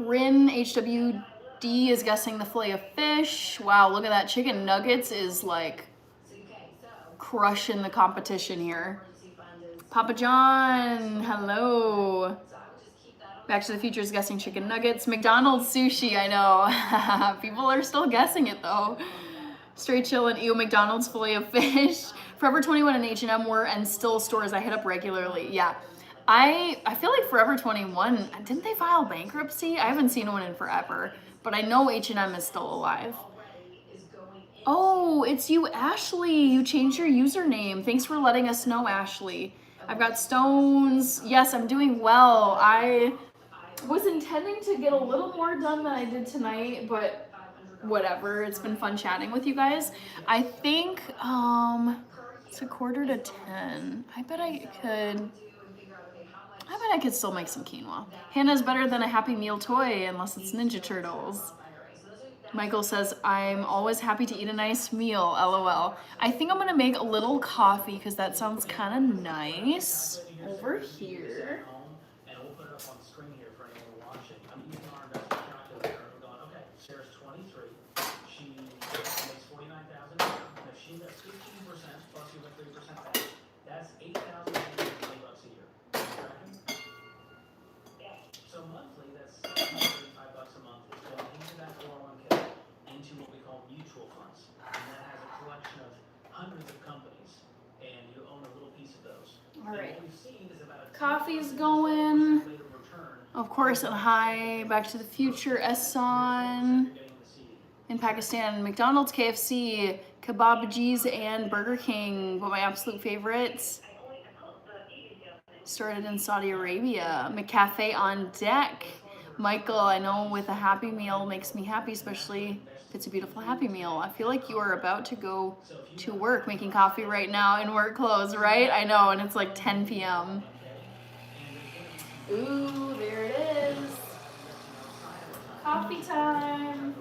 Rin HWD is guessing the fillet of fish. Wow, look at that. Chicken nuggets is like crushing the competition here. Papa John, hello. Back to the Future is guessing chicken nuggets. McDonald's sushi, I know. People are still guessing it though. Straight chill and ew, McDonald's fillet of fish. Forever 21 and H&M were and still stores I hit up regularly. Yeah. I feel like Forever 21, didn't they file bankruptcy? I haven't seen one in forever, but I know H&M is still alive. Oh, it's you, Ashley. You changed your username. Thanks for letting us know, Ashley. I've got stones. Yes, I'm doing well. I was intending to get a little more done than I did tonight, but whatever. It's been fun chatting with you guys. I think it's 9:45. I bet I could still make some quinoa. Hannah's better than a Happy Meal toy unless it's Ninja Turtles. Michael says, I'm always happy to eat a nice meal, LOL. I think I'm gonna make a little coffee because that sounds kind of nice. Over here. And we'll put it up on the screen here for anyone watching. I'm using our investment calculator. I'm going, okay, Sarah's 23. She makes $49,000. If she invests 15% plus you have 3% back, that's $8,820 a year. Yeah. So monthly, that's $35 a month. It's going into that 401k, into what we call mutual funds. And that has a collection of hundreds of companies, and you own a little piece of those. All right. And what we've seen is about a Coffee's going. rate of return. Of course, and hi, Back to the Future, Ehsan. In Pakistan, McDonald's, KFC, Kebabji's, and Burger King. But my absolute favorites started in Saudi Arabia. McCafe on deck. Michael, I know with a Happy Meal makes me happy, especially if it's a beautiful Happy Meal. I feel like you are about to go to work making coffee right now in work clothes, right? I know, and it's like 10 p.m. Ooh, there it is. Coffee time. And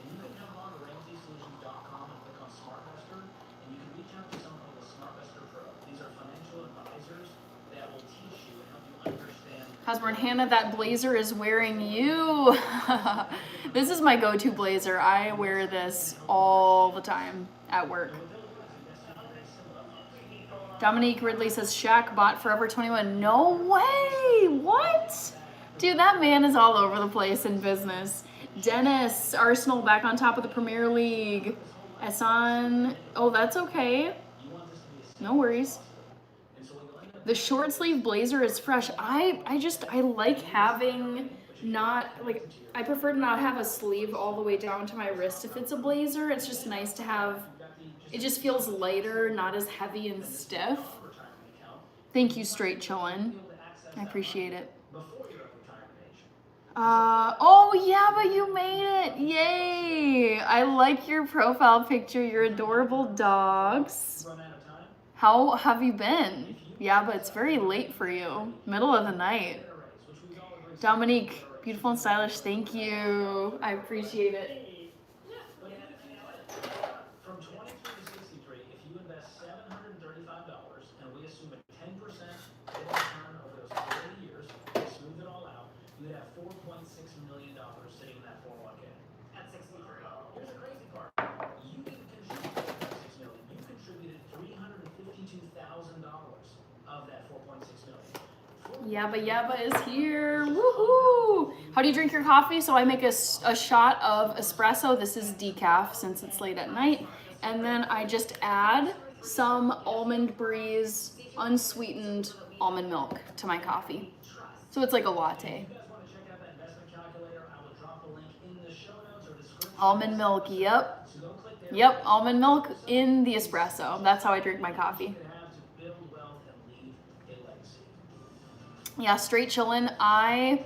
you can jump on to RamseySolutions.com and click on SmartVestor, and you can reach out to someone called a SmartVestor Pro. These are financial advisors that will teach you and help you understand Cosborn, Hannah, that blazer is wearing you. This is my go-to blazer. I wear this all the time at work. Dominique Ridley says Shaq bought Forever 21. No way! What? Dude, that man is all over the place in business. Dennis, Arsenal back on top of the Premier League. Esan, oh, that's okay. No worries. The short sleeve blazer is fresh. I like having not, like, I prefer to not have a sleeve all the way down to my wrist if it's a blazer. It's just nice to have, it just feels lighter, not as heavy and stiff. Thank you, Straight Chillin'. I appreciate it. Oh yeah, but you made it. Yay. I like your profile picture, your adorable dogs. How have you been? Yeah, but it's very late for you. Middle of the night. Dominique, beautiful and stylish. Thank you. I appreciate it. From 23 to 63, if you invest $735 and we assume a 10% rate of return over those 40 years, to smooth it all out, you would have $4.6 million sitting in that 401k. At 63. Here's the crazy part. You didn't contribute $4.6 million. You contributed $352,000 of that $4.6 million. Yabba is here. Woohoo! How do you drink your coffee? So I make a shot of espresso. This is decaf since it's late at night. And then I just add some Almond Breeze unsweetened almond milk to my coffee. So it's like a latte. Almond milk, yep. Yep, almond milk in the espresso. That's how I drink my coffee. Yeah, Straight Chillin'. I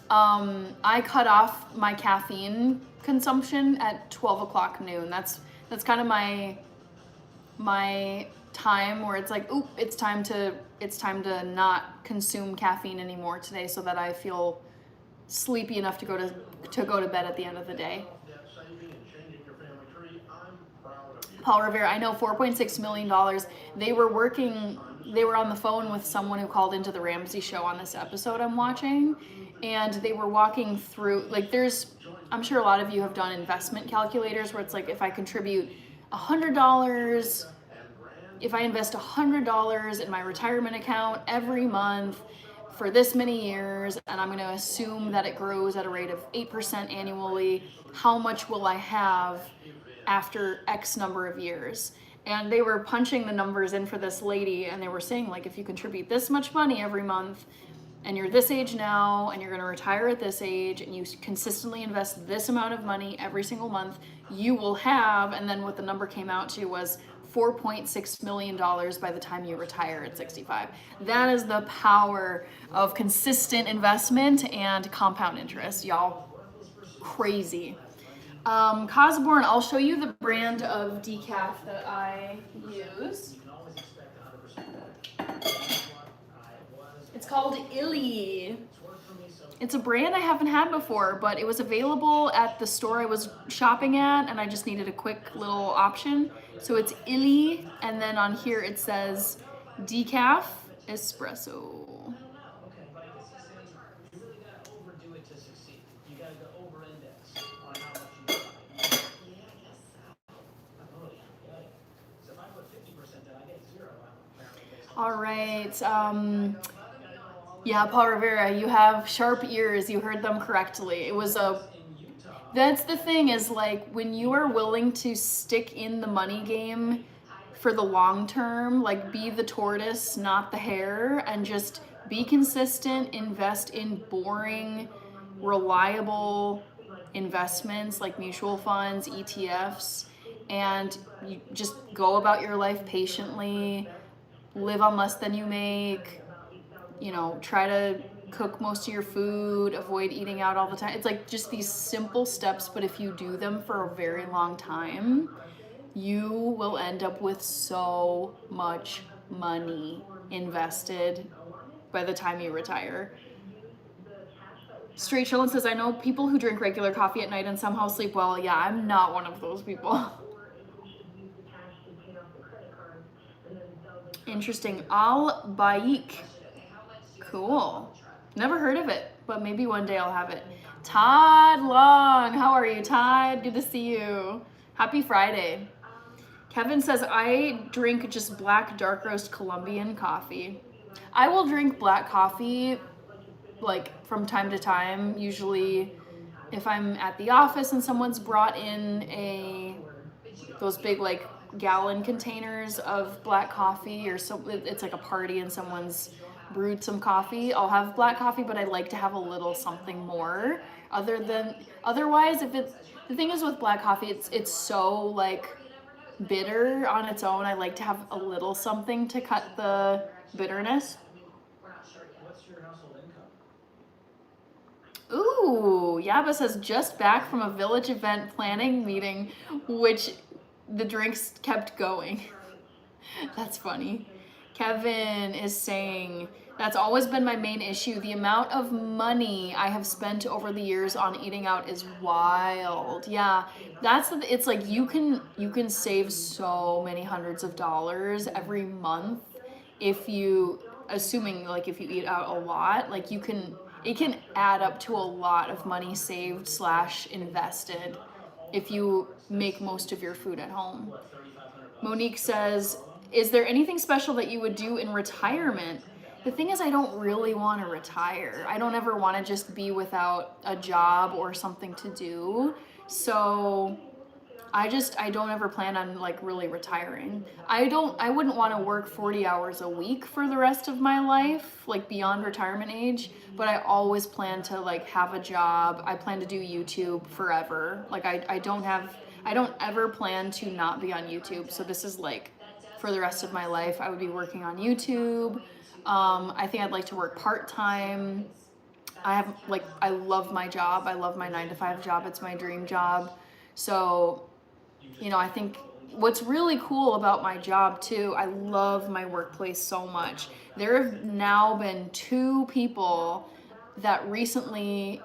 cut off my caffeine consumption at 12 o'clock noon. That's kind of my time where it's like, oop, it's time to not consume caffeine anymore today, so that I feel sleepy enough to go to bed at the end of the day. Paul Rivera, I know $4.6 million. They were on the phone with someone who called into the Ramsey show on this episode I'm watching, and they were walking through, like, I'm sure a lot of you have done investment calculators where it's like, if I contribute $100, if I invest $100 in my retirement account every month for this many years, and I'm going to assume that it grows at a rate of 8% annually, how much will I have after X number of years? And they were punching the numbers in for this lady, and they were saying, like, if you contribute this much money every month, and you're this age now, and you're gonna retire at this age, and you consistently invest this amount of money every single month, you will have, and then what the number came out to was $4.6 million by the time you retire at 65. That is the power of consistent investment and compound interest, y'all. Crazy. Cosborn, I'll show you the brand of decaf that I use. It's called Illy. It's a brand I haven't had before, but it was available at the store I was shopping at, and I just needed a quick little option. So it's Illy, and then on here it says decaf espresso. All right. Yeah, Paul Rivera, you have sharp ears. You heard them correctly. That's the thing, is like, when you are willing to stick in the money game for the long term, like, be the tortoise, not the hare, and just be consistent, invest in boring, reliable investments like mutual funds, ETFs, and you just go about your life patiently, live on less than you make, try to cook most of your food, avoid eating out all the time. It's like just these simple steps, but if you do them for a very long time, you will end up with so much money invested by the time you retire. Straight Chillin' says, I know people who drink regular coffee at night and somehow sleep well. Yeah, I'm not one of those people. Interesting. Al Baik. Cool. Never heard of it, but maybe one day I'll have it. Todd Long, how are you, Todd? Good to see you. Happy Friday. Kevin says, I drink just black dark roast Colombian coffee. I will drink black coffee like from time to time, usually if I'm at the office and someone's brought in those big like gallon containers of black coffee, or so it's like a party and someone's brewed some coffee, I'll have black coffee, but I like to have a little something more. Otherwise, if it's, the thing is with black coffee, it's so like bitter on its own. I like to have a little something to cut the bitterness. What's your household income? Ooh, Yaba says, just back from a village event planning meeting, which the drinks kept going. That's funny. Kevin is saying, that's always been my main issue. The amount of money I have spent over the years on eating out is wild. Yeah, it's like you can save so many hundreds of dollars every month if you, assuming like if you eat out a lot, like it can add up to a lot of money saved / invested if you make most of your food at home. Monique says, is there anything special that you would do in retirement? The thing is, I don't really want to retire. I don't ever want to just be without a job or something to do. So I don't ever plan on like really retiring. I wouldn't want to work 40 hours a week for the rest of my life, like beyond retirement age, but I always plan to like have a job. I plan to do YouTube forever. Like I don't ever plan to not be on YouTube. So this is like for the rest of my life, I would be working on YouTube. I think I'd like to work part-time. I love my job. I love my 9-to-5 job. It's my dream job. So, I think what's really cool about my job too, I love my workplace so much. There have now been 2 people that recently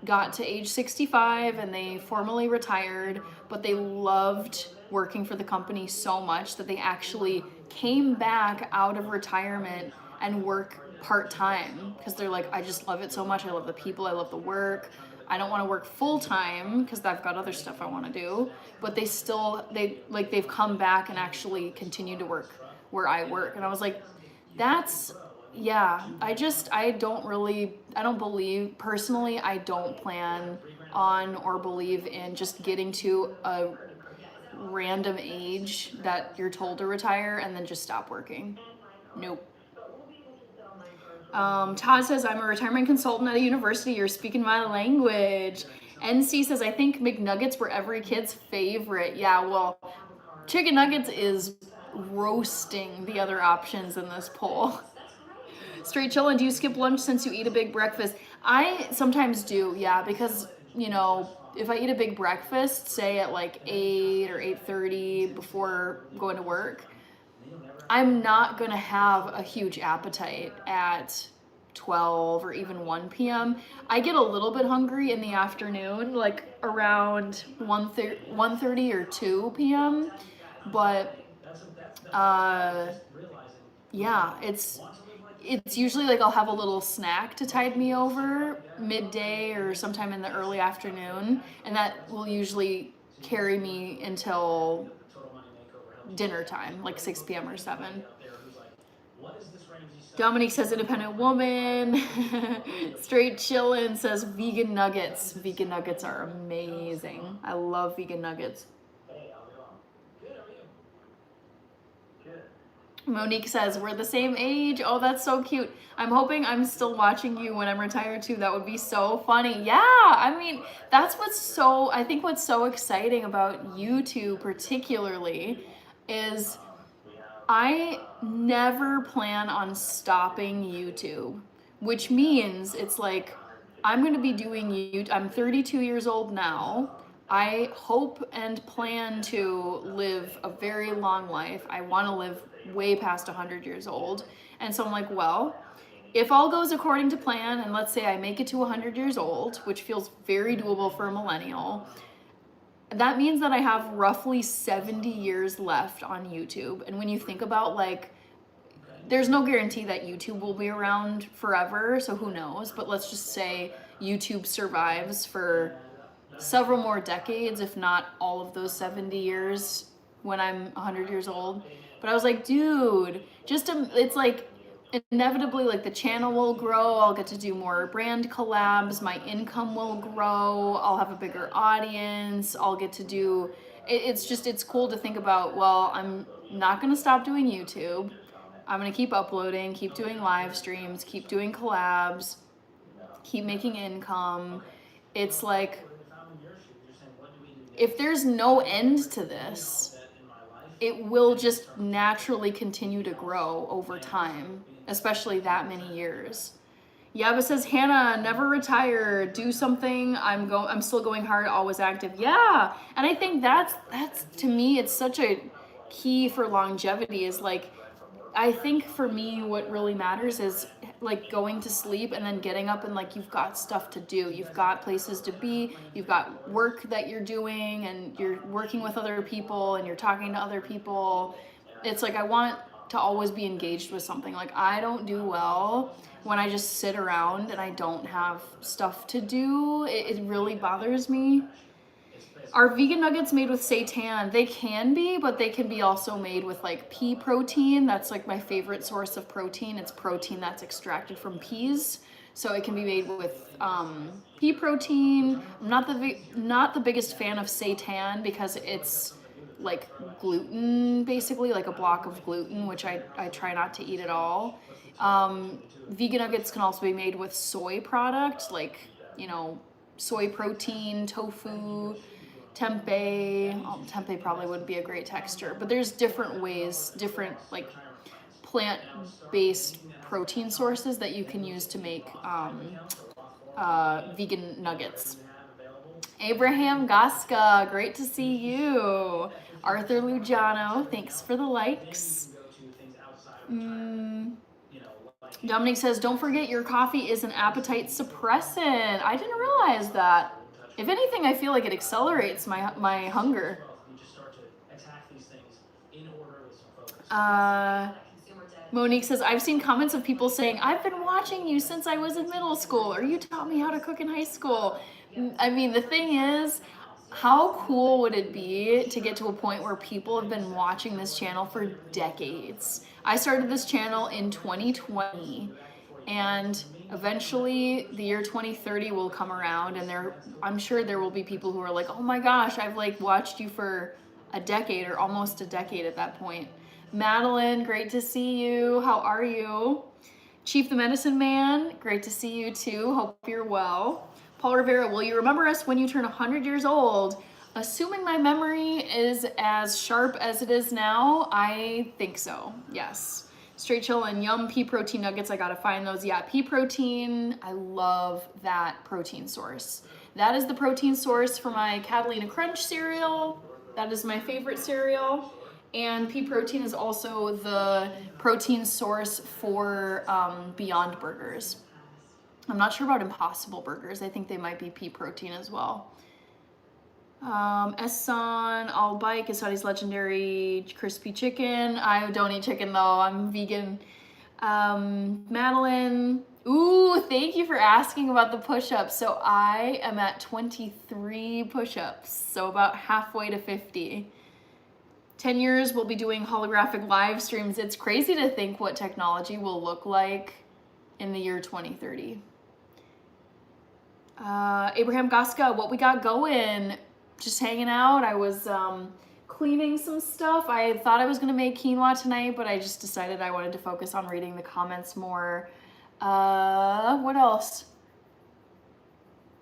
got to age 65 and they formally retired, but they loved working for the company so much that they actually came back out of retirement and work part-time because they're like, I just love it so much. I love the people, I love the work. I don't want to work full-time because I've got other stuff I want to do, but they've come back and actually continued to work where I work. And I was like, I don't believe, personally, I don't plan on or believe in just getting to a random age that you're told to retire and then just stop working. Nope. Todd says, I'm a retirement consultant at a university. You're speaking my language. NC says, I think McNuggets were every kid's favorite. Yeah, well, chicken nuggets is roasting the other options in this poll. Straight chillin', do you skip lunch since you eat a big breakfast? I sometimes do, yeah, because, if I eat a big breakfast, say at like 8 or 8:30 before going to work, I'm not going to have a huge appetite at 12 or even 1 p.m. I get a little bit hungry in the afternoon, like around 1:30 or 2 p.m. But yeah, it's usually like I'll have a little snack to tide me over midday or sometime in the early afternoon, and that will usually carry me until dinner time, like 6 p.m. or 7. Dominique says independent woman. Straight chillin' says vegan nuggets. Vegan nuggets are amazing. I love vegan nuggets. Monique says, we're the same age. Oh, that's so cute. I'm hoping I'm still watching you when I'm retired too. That would be so funny. Yeah, I mean, I think what's so exciting about YouTube particularly is I never plan on stopping YouTube, which means it's like I'm going to be doing YouTube. I'm 32 years old now. I hope and plan to live a very long life. I want to live way past 100 years old. And so I'm like, well, if all goes according to plan, and let's say I make it to 100 years old, which feels very doable for a millennial, that means that I have roughly 70 years left on YouTube. And when you think about like there's no guarantee that YouTube will be around forever, so who knows, but let's just say YouTube survives for several more decades, if not all of those 70 years when I'm 100 years old. But I was like, dude, it's like inevitably like the channel will grow, I'll get to do more brand collabs, my income will grow, I'll have a bigger audience, I'll get to do, it's cool to think about, well, I'm not gonna stop doing YouTube, I'm gonna keep uploading, keep doing live streams, keep doing collabs, keep making income. It's like, if there's no end to this, it will just naturally continue to grow over time, especially that many years. Yaba says, Hannah, never retire, do something, I'm still going hard, always active. Yeah, and I think that's to me, it's such a key for longevity, is like, I think for me, what really matters is like going to sleep and then getting up and like you've got stuff to do. You've got places to be, you've got work that you're doing, and you're working with other people and you're talking to other people. It's like I want to always be engaged with something. Like I don't do well when I just sit around and I don't have stuff to do. It really bothers me. Are vegan nuggets made with seitan? They can be, but they can be also made with like pea protein. That's like my favorite source of protein. It's protein that's extracted from peas. So it can be made with pea protein. I'm not the biggest fan of seitan because it's like gluten, basically, like a block of gluten, which I try not to eat at all. Vegan nuggets can also be made with soy product, like, you know, soy protein, tofu, tempeh. Tempeh probably wouldn't be a great texture, but there's different ways, different like plant-based protein sources that you can use to make vegan nuggets. Abraham Gaska, great to see you. Arthur Lujano, thanks for the likes. Dominic says, don't forget your coffee is an appetite suppressant. I didn't realize that. If anything, I feel like it accelerates my hunger. Monique says, I've seen comments of people saying, I've been watching you since I was in middle school, or you taught me how to cook in high school. I mean, the thing is, how cool would it be to get to a point where people have been watching this channel for decades? I started this channel in 2020, and eventually the year 2030 will come around, and I'm sure there will be people who are like, oh my gosh, I've like watched you for a decade or almost a decade at that point. Madeline, great to see you. How are you? Chief the Medicine Man, great to see you too. Hope you're well. Paul Rivera, will you remember us when you turn 100 years old? Assuming my memory is as sharp as it is now, I think so, yes. Straight Chill and Yum pea protein nuggets, I gotta find those. Yeah, pea protein, I love that protein source. That is the protein source for my Catalina Crunch cereal. That is my favorite cereal. And pea protein is also the protein source for Beyond Burgers. I'm not sure about Impossible Burgers. I think they might be pea protein as well. Esson, All Bike, Isadi's Legendary Crispy Chicken. I don't eat chicken though, I'm vegan. Madeline, ooh, thank you for asking about the push-ups. So I am at 23 push-ups, so about halfway to 50. 10 years we'll be doing holographic live streams. It's crazy to think what technology will look like in the year 2030. Abraham Gaska, what we got going? Just hanging out. I was cleaning some stuff. I thought I was gonna make quinoa tonight, but I just decided I wanted to focus on reading the comments more. What else?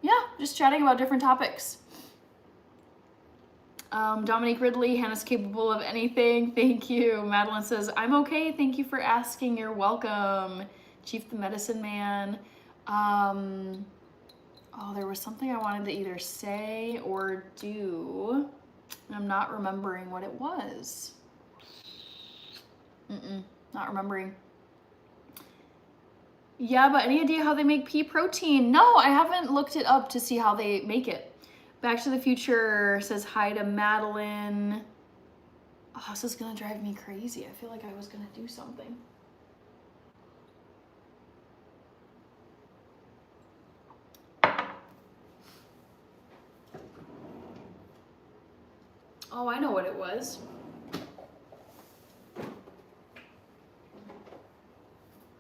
Yeah, just chatting about different topics. Dominique Ridley, Hannah's capable of anything. Thank you. Madeline says, I'm okay. Thank you for asking. You're welcome. Chief the Medicine Man. Oh, there was something I wanted to either say or do. I'm not remembering what it was. Not remembering. Yeah, but any idea how they make pea protein? No, I haven't looked it up to see how they make it. Back to the Future says hi to Madeline. Oh, this is gonna drive me crazy. I feel like I was gonna do something. Oh, I know what it was.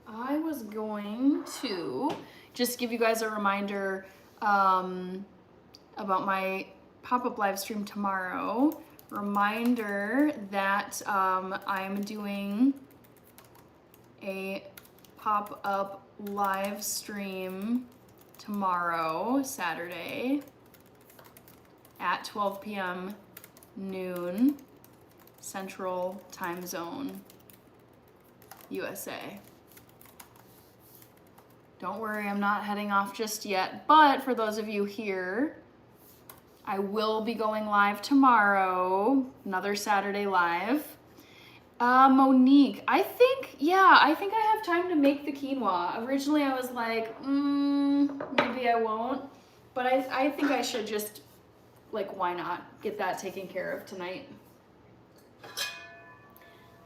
I was going to just give you guys a reminder about my pop-up live stream tomorrow. Reminder that I'm doing a pop-up live stream tomorrow, Saturday, at 12 p.m. noon, Central Time Zone, USA. Don't worry, I'm not heading off just yet, but for those of you here, I will be going live tomorrow, another Saturday live. Monique, I think I have time to make the quinoa. Originally I was like, maybe I won't, but I think I should just, like, why not get that taken care of tonight.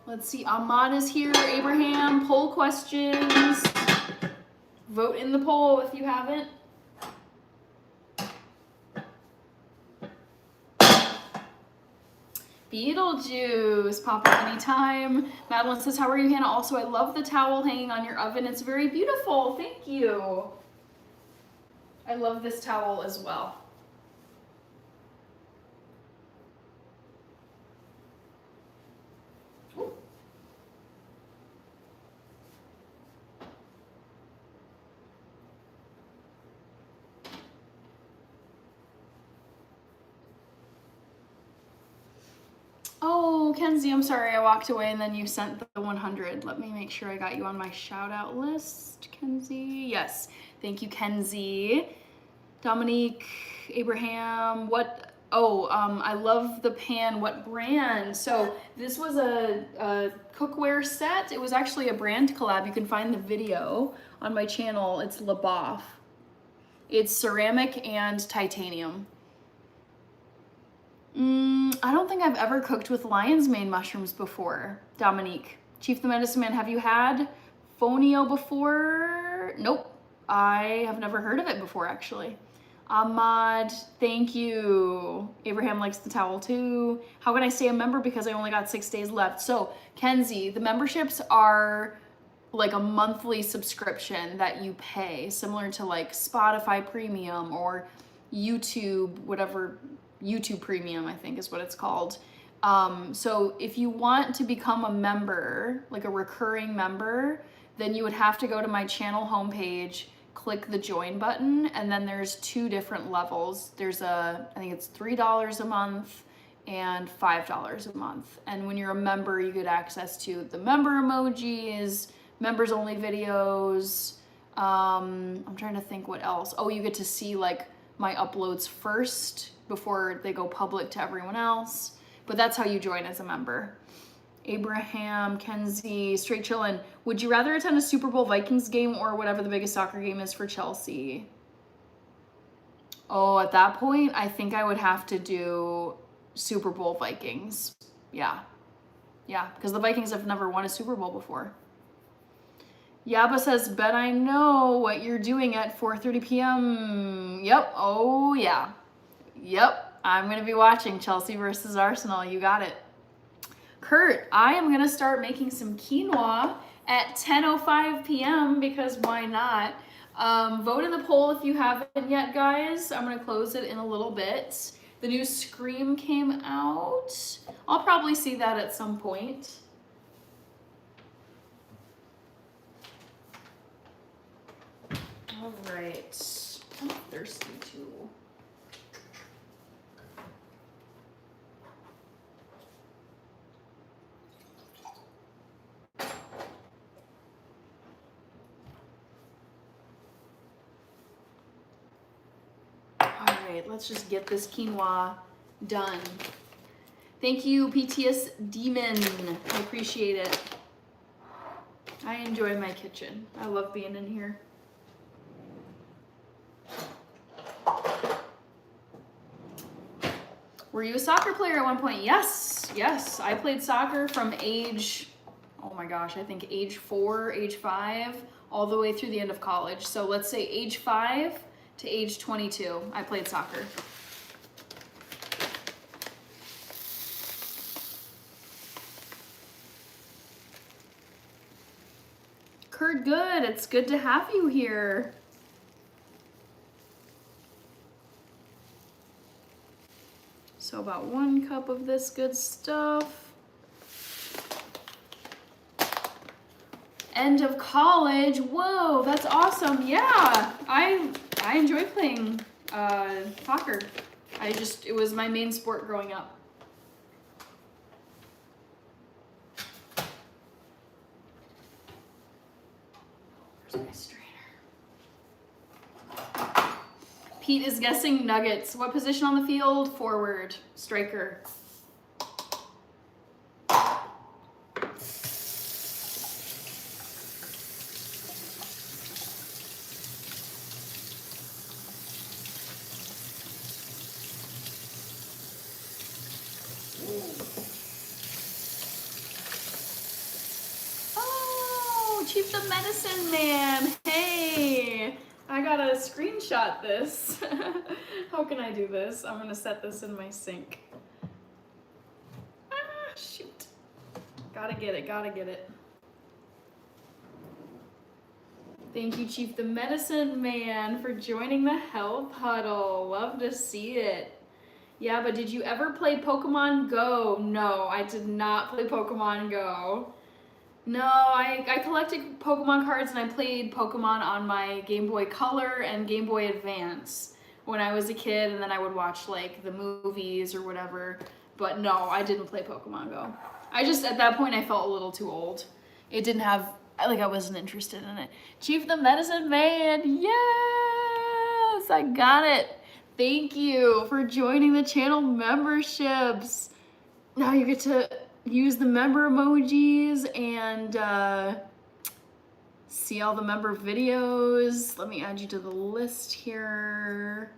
Let's see, Ahmad is here, Abraham, poll questions. Vote in the poll if you haven't. Beetlejuice, pop up anytime. Madeline says, how are you, Hannah? Also, I love the towel hanging on your oven. It's very beautiful. Thank you. I love this towel as well. Oh, Kenzie, I'm sorry I walked away and then you sent the 100. Let me make sure I got you on my shout out list, Kenzie. Yes, thank you, Kenzie. Dominique, Abraham, I love the pan, what brand? So this was a cookware set. It was actually a brand collab. You can find the video on my channel. It's LaBoff. It's ceramic and titanium. I don't think I've ever cooked with lion's mane mushrooms before. Dominique. Chief the Medicine Man, have you had fonio before? Nope. I have never heard of it before, actually. Ahmad, thank you. Abraham likes the towel too. How can I stay a member because I only got 6 days left? So, Kenzie, the memberships are like a monthly subscription that you pay, similar to like Spotify Premium or YouTube, whatever, YouTube Premium, I think is what it's called. So if you want to become a member, like a recurring member, then you would have to go to my channel homepage, click the join button, and then there's 2 different levels. There's I think it's $3 a month and $5 a month. And when you're a member, you get access to the member emojis, members only videos. I'm trying to think what else. Oh, you get to see like my uploads first before they go public to everyone else. But that's how you join as a member. Abraham, Kenzie, straight chillin'. Would you rather attend a Super Bowl Vikings game or whatever the biggest soccer game is for Chelsea? Oh, at that point, I think I would have to do Super Bowl Vikings. Yeah, because the Vikings have never won a Super Bowl before. Yaba says, bet I know what you're doing at 4:30 p.m. Yep, oh yeah. Yep, I'm going to be watching Chelsea versus Arsenal. You got it. Kurt, I am going to start making some quinoa at 10:05 p.m. because why not? Vote in the poll if you haven't yet, guys. I'm going to close it in a little bit. The new Scream came out. I'll probably see that at some point. All right. I'm thirsty too. Let's just get this quinoa done. Thank you, PTS Demon. I appreciate it. I enjoy my kitchen. I love being in here. Were you a soccer player at one point? Yes. I played soccer from age, oh my gosh, I think age 4, age 5, all the way through the end of college. So let's say age 5 to age 22, I played soccer. Kurt, good. It's good to have you here. So about 1 cup of this good stuff. End of college. Whoa, that's awesome. Yeah, I enjoy playing soccer. It was my main sport growing up. Where's my strainer? Pete is guessing Nuggets. What position on the field? Forward. Striker. Oh, Chief the Medicine Man. Hey. I gotta screenshot this. How can I do this? I'm gonna set this in my sink. Ah, shoot. Gotta get it, gotta get it. Thank you, Chief the Medicine Man, for joining the Health Huddle. Love to see it. Yeah, but did you ever play Pokemon Go? No, I did not play Pokemon Go. No, I collected Pokemon cards and I played Pokemon on my Game Boy Color and Game Boy Advance when I was a kid, and then I would watch like the movies or whatever. But no, I didn't play Pokemon Go. At that point I felt a little too old. It didn't have, I wasn't interested in it. Chief the Medicine Man, yes, I got it. Thank you for joining the channel memberships. Now you get to use the member emojis and see all the member videos. Let me add you to the list here.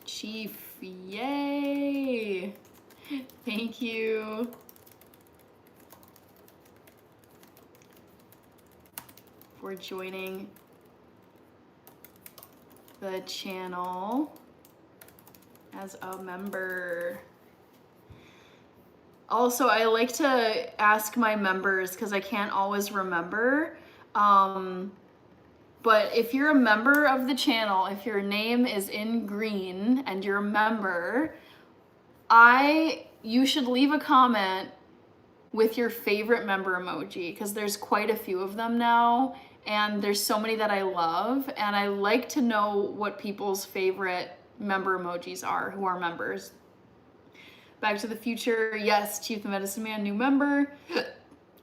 Chief, yay! Thank you. For joining the channel as a member. Also, I like to ask my members because I can't always remember. But if you're a member of the channel, if your name is in green and you're a member, you should leave a comment with your favorite member emoji, because there's quite a few of them now, and there's so many that I love, and I like to know what people's favorite member emojis are who are members. Back to the Future, yes, Chief the Medicine Man, new member.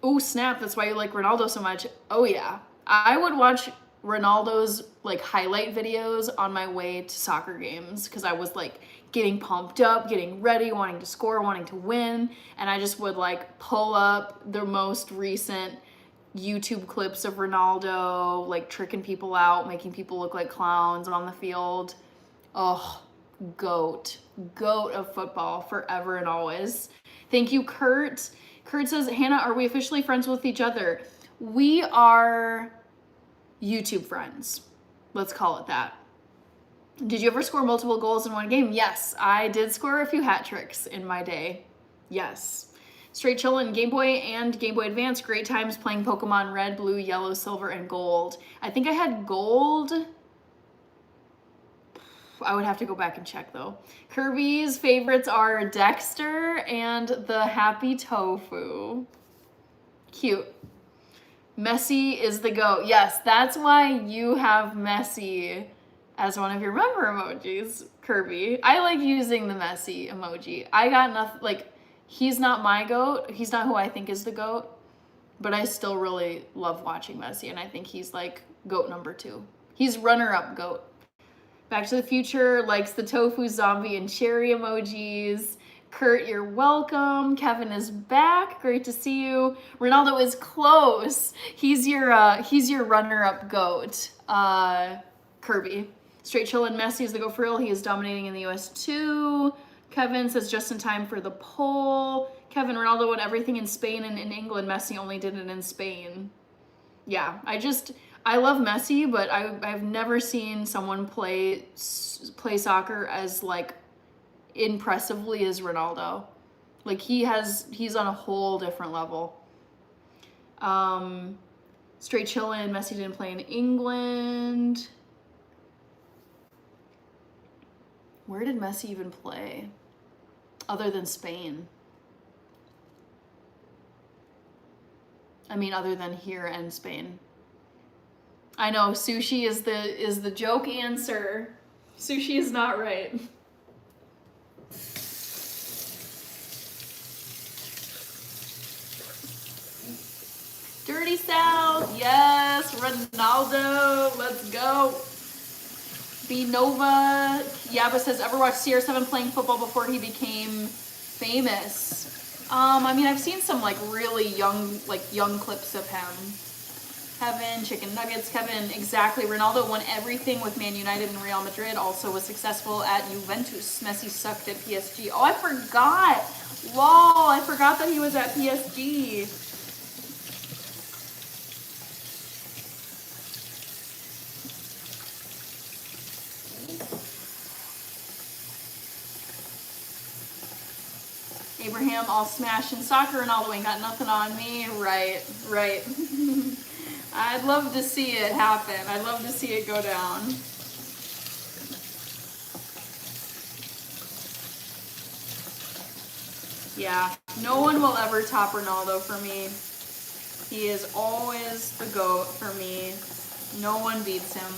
Oh snap, that's why you like Ronaldo so much. Oh yeah, I would watch Ronaldo's like highlight videos on my way to soccer games because I was like getting pumped up, getting ready, wanting to score, wanting to win, and I just would like pull up the most recent YouTube clips of Ronaldo like tricking people out, making people look like clowns on the field. Oh, goat of football forever and always. Thank you, Kurt. Kurt says, Hannah, are we officially friends with each other? We are YouTube friends. Let's call it that. Did you ever score multiple goals in one game? Yes, I did score a few hat tricks in my day. Yes. Straight chillin', Game Boy and Game Boy Advance, great times playing Pokemon Red, Blue, Yellow, Silver, and Gold. I think I had Gold. I would have to go back and check though. Kirby's favorites are Dexter and the Happy Tofu. Cute. Messi is the GOAT. Yes, that's why you have Messi as one of your member emojis, Kirby. I like using the Messi emoji. I got nothing, like, he's not my GOAT. He's not who I think is the GOAT, but I still really love watching Messi, and I think he's like GOAT number 2. He's runner-up GOAT. Back to the Future likes the tofu, zombie, and cherry emojis. Kurt, you're welcome. Kevin is back. Great to see you. Ronaldo is close. He's your runner-up GOAT. Kirby. Straight chill and Messi is the go for real. He is dominating in the US too. Kevin says just in time for the poll. Kevin, Ronaldo won everything in Spain and in England. Messi only did it in Spain. Yeah, I love Messi, but I've never seen someone play soccer as like impressively as Ronaldo. Like he's on a whole different level. Straight chillin', Messi didn't play in England. Where did Messi even play? Other than Spain. I mean, other than here and Spain. I know, sushi is the joke answer. Sushi is not right. Dirty South, yes, Ronaldo, let's go. B Nova, Yaba says, ever watched CR7 playing football before he became famous? I mean, I've seen some like really young clips of him. Kevin, chicken nuggets. Kevin, exactly. Ronaldo won everything with Man United and Real Madrid. Also was successful at Juventus. Messi sucked at PSG. Oh, I forgot. Lol, I forgot that he was at PSG. Abraham, all smash in soccer. Ronaldo ain't got nothing on me. Right. I'd love to see it happen. I'd love to see it go down. Yeah, no one will ever top Ronaldo for me. He is always the GOAT for me. No one beats him.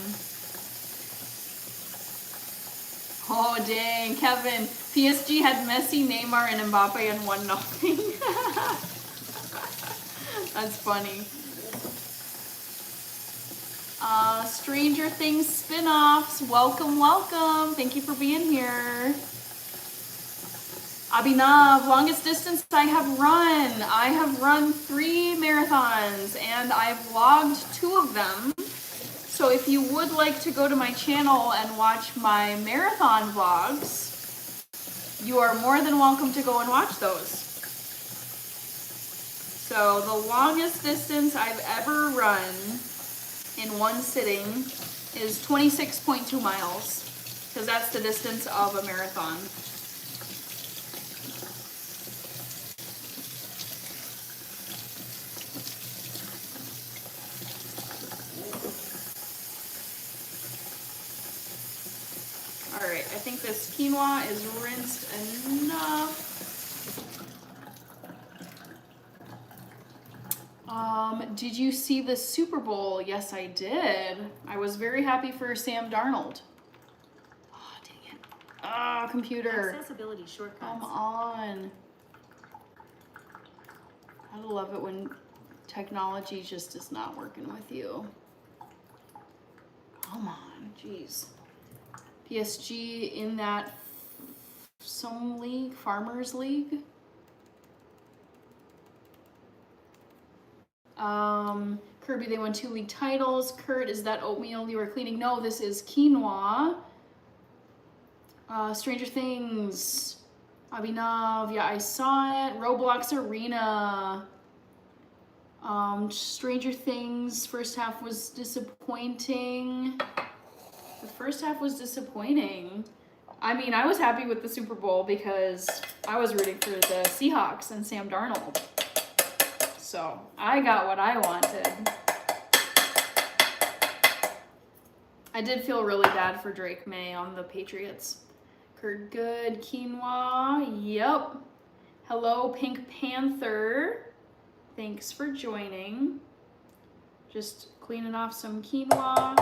Oh, dang, Kevin. PSG had Messi, Neymar, and Mbappe and won nothing. That's funny. Stranger Things spin-offs. Welcome. Thank you for being here. Abhinav, longest distance I have run. I have run 3 marathons and I've vlogged 2 of them. So if you would like to go to my channel and watch my marathon vlogs, you are more than welcome to go and watch those. So the longest distance I've ever run in one sitting is 26.2 miles, because that's the distance of a marathon. All right, I think this quinoa is rinsed enough. Did you see the Super Bowl? Yes, I did. I was very happy for Sam Darnold. Oh, dang it. Ah, computer. Accessibility shortcuts. Come on. I love it when technology just is not working with you. Come on, jeez. PSG in that some league, Farmers League. Kirby, they won 2 league titles. Kurt, is that oatmeal you were cleaning? No, this is quinoa. Stranger Things. Abhinav, yeah, I saw it. Roblox Arena. Stranger Things, first half was disappointing. The first half was disappointing. I mean, I was happy with the Super Bowl because I was rooting for the Seahawks and Sam Darnold. So I got what I wanted. I did feel really bad for Drake May on the Patriots. Kurt, good. Quinoa, yep. Hello, Pink Panther. Thanks for joining. Just cleaning off some quinoa.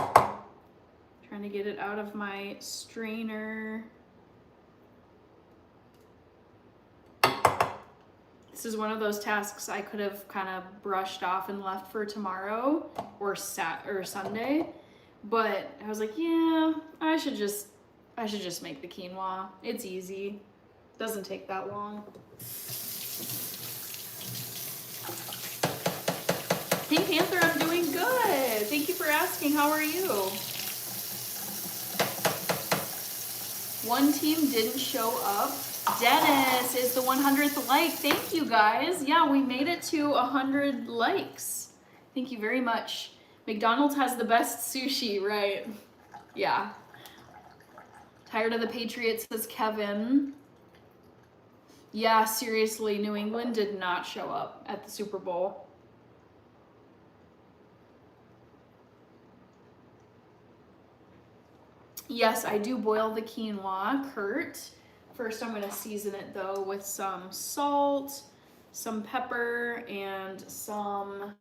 Trying to get it out of my strainer. This is one of those tasks I could have kind of brushed off and left for tomorrow or Sunday, but I was like, yeah, I should just make the quinoa. It's easy. Doesn't take that long. Pink Panther, I'm doing good. Thank you for asking. How are you? One team didn't show up. Dennis is the 100th like. Thank you guys. Yeah, we made it to 100 likes. Thank you very much. McDonald's has the best sushi, right? Yeah. Tired of the Patriots, says Kevin. Yeah, seriously, New England did not show up at the Super Bowl. Yes, I do boil the quinoa, Kurt. First, I'm gonna season it though with some salt, some pepper, and some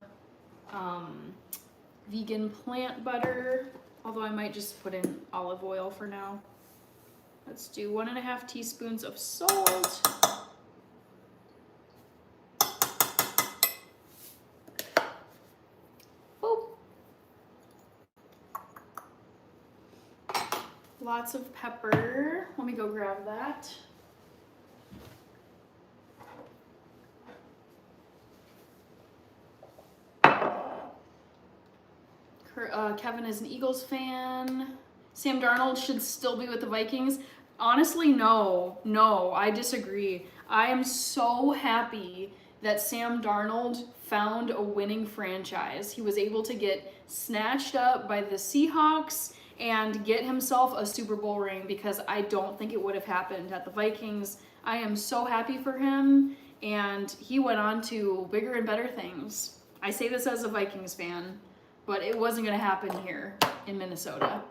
vegan plant butter. Although I might just put in olive oil for now. Let's do 1.5 teaspoons of salt. Lots of pepper. Let me go grab that. Kevin is an Eagles fan. Sam Darnold should still be with the Vikings. Honestly, no, I disagree. I am so happy that Sam Darnold found a winning franchise. He was able to get snatched up by the Seahawks and get himself a Super Bowl ring, because I don't think it would have happened at the Vikings. I am so happy for him, and he went on to bigger and better things. I say this as a Vikings fan, but it wasn't going to happen here in Minnesota.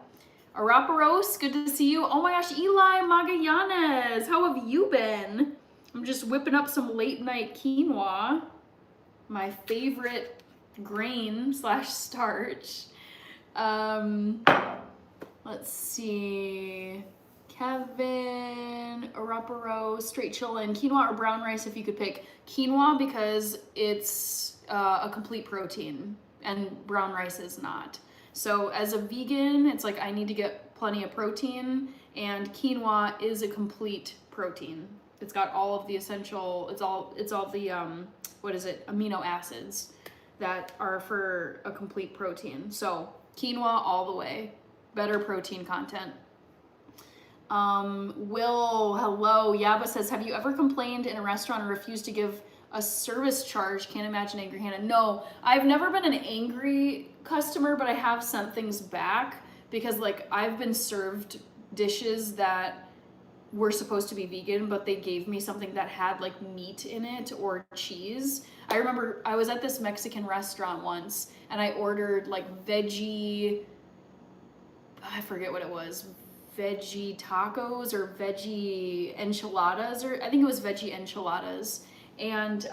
Araparos, good to see you. Oh my gosh, Eli Magallanes, how have you been? I'm just whipping up some late night quinoa, my favorite grain / starch. Let's see. Kevin, Araparos, straight chillin'. Quinoa or brown rice if you could pick. Quinoa because it's a complete protein and brown rice is not. So as a vegan, it's like I need to get plenty of protein, and quinoa is a complete protein. It's got all of the essential, it's all the, amino acids that are for a complete protein. So quinoa all the way, better protein content. Will, hello. Yaba says, have you ever complained in a restaurant or refused to give a service charge? Can't imagine angry Hannah. No, I've never been an angry customer, but I have sent things back because like I've been served dishes that were supposed to be vegan, but they gave me something that had like meat in it or cheese. I remember I was at this Mexican restaurant once and I ordered like veggie, I forget what it was, veggie tacos or veggie enchiladas, or I think it was veggie enchiladas. And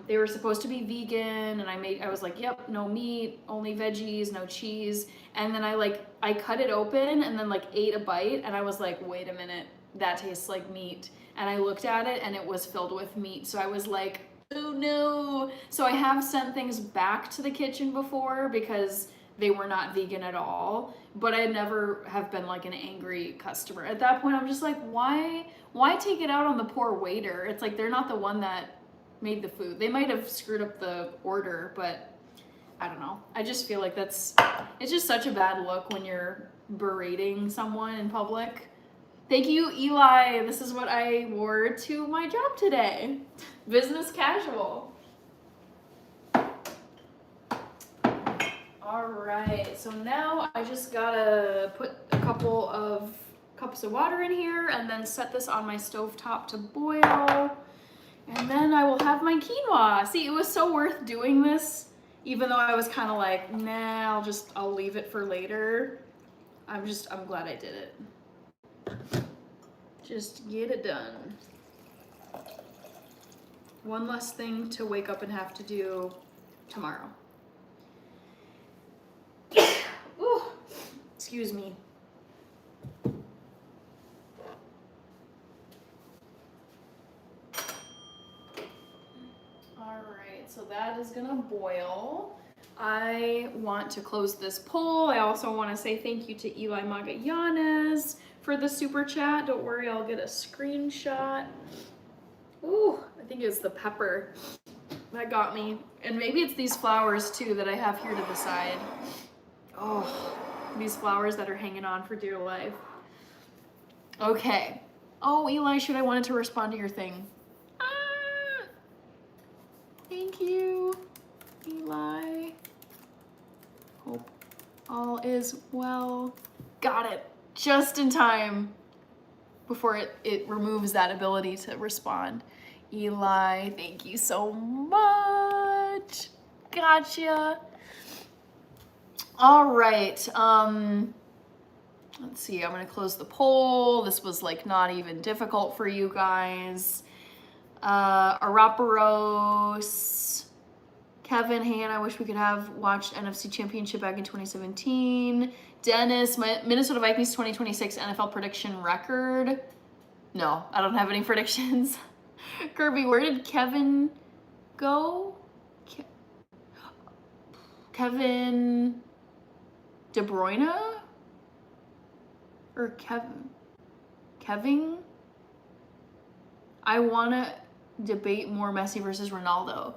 they were supposed to be vegan, and I was like, yep, no meat, only veggies, no cheese. And then I cut it open and then like ate a bite, and I was like, wait a minute, that tastes like meat. And I looked at it and it was filled with meat. So I was like, oh no. So I have sent things back to the kitchen before because they were not vegan at all, but I never have been like an angry customer. At that point, I'm just like, why take it out on the poor waiter? It's like they're not the one that made the food. They might have screwed up the order, but I don't know. I just feel like it's just such a bad look when you're berating someone in public. Thank you, Eli. This is what I wore to my job today. Business casual. All right, so now I just gotta put a couple of cups of water in here and then set this on my stovetop to boil. And then I will have my quinoa. See, it was so worth doing this, even though I was kind of like, nah, I'll leave it for later. I'm glad I did it. Just get it done. One less thing to wake up and have to do tomorrow. Ooh, excuse me. Alright, so that is gonna boil. I want to close this poll. I also want to say thank you to Eli Magallanes for the super chat. Don't worry, I'll get a screenshot. Ooh, I think it's the pepper that got me. And maybe it's these flowers too that I have here to the side. Oh, these flowers that are hanging on for dear life. Okay. Oh, Eli, should I wanted to respond to your thing? Thank you, Eli. Hope all is well. Got it. Just in time before it removes that ability to respond. Eli, thank you so much. Gotcha. All right. Let's see. I'm gonna close the poll. This was like not even difficult for you guys. Araparos, Kevin, Hannah, I wish we could have watched NFC Championship back in 2017. Dennis, my Minnesota Vikings 2026 NFL prediction record. No, I don't have any predictions. Kirby, where did Kevin go? Kevin De Bruyne? Or Kevin? I want to debate more Messi versus Ronaldo.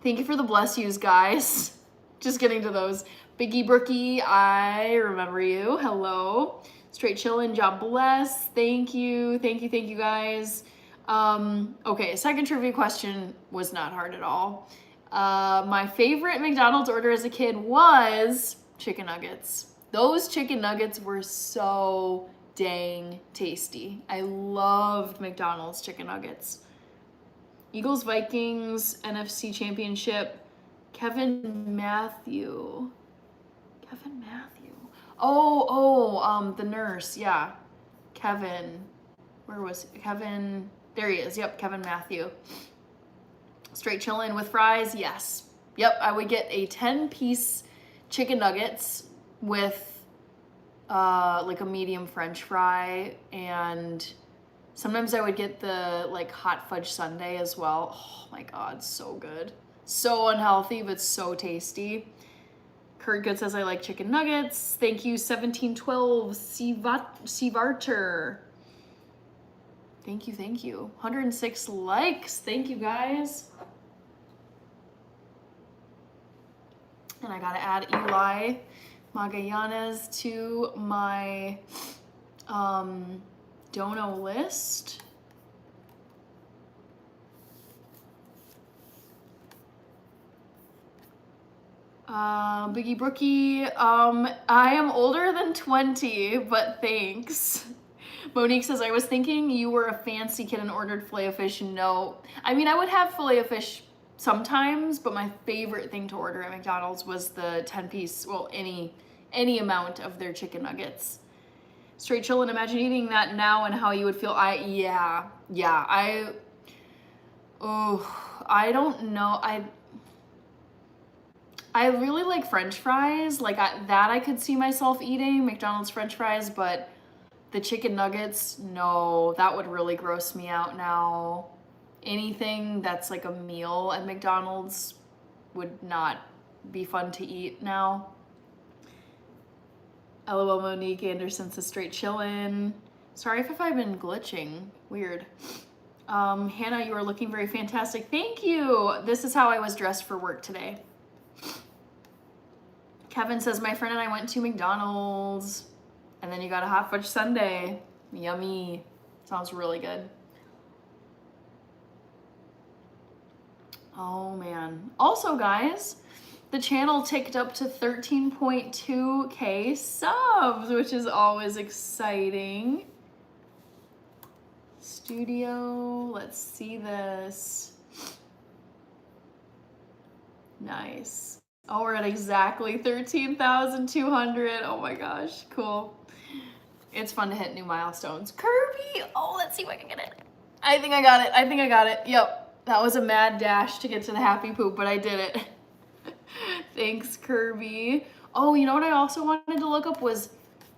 Thank you for the bless yous, guys. Just getting to those. Biggie Brookie, I remember you. Hello. Straight chillin', job bless. Thank you guys. Okay, second trivia question was not hard at all. My favorite McDonald's order as a kid was chicken nuggets. Those chicken nuggets were so dang tasty. I loved McDonald's chicken nuggets. Eagles, Vikings, NFC Championship. Kevin Matthew. The nurse, yeah. Kevin. Where was Kevin? There he is. Yep, Kevin Matthew. Straight chillin' with fries, yes. Yep, I would get a 10-piece chicken nuggets with like a medium French fry, and sometimes I would get the like hot fudge sundae as well. Oh my God, so good. So unhealthy, but so tasty. Kurt Good says I like chicken nuggets. Thank you, 1712 Sivarter. Thank you. 106 likes. Thank you, guys. And I gotta add Eli Magallanes to my dono list. Biggie Brookie, I am older than 20, but thanks. Monique says, I was thinking you were a fancy kid and ordered Filet-O-Fish. No. I mean, I would have Filet-O-Fish sometimes, but my favorite thing to order at McDonald's was the 10-piece, well, any amount of their chicken nuggets. Straight chillin', imagine eating that now and how you would feel. I don't know. I really like French fries. Like I could see myself eating McDonald's French fries, but the chicken nuggets, no, that would really gross me out now. Anything that's like a meal at McDonald's would not be fun to eat now. LOL Monique Anderson says straight chillin'. Sorry if I've been glitching. Weird. Hannah, you are looking very fantastic. Thank you. This is how I was dressed for work today. Kevin says, my friend and I went to McDonald's and then you got a hot fudge sundae. Yummy. Sounds really good. Oh man. Also guys, the channel ticked up to 13.2K subs, which is always exciting. Studio, let's see this. Nice. Oh, we're at exactly 13,200. Oh my gosh, cool. It's fun to hit new milestones. Kirby, oh, let's see if I can get it. I think I got it. Yep, that was a mad dash to get to the happy poop, but I did it. Thanks, Kirby. Oh, you know what I also wanted to look up was,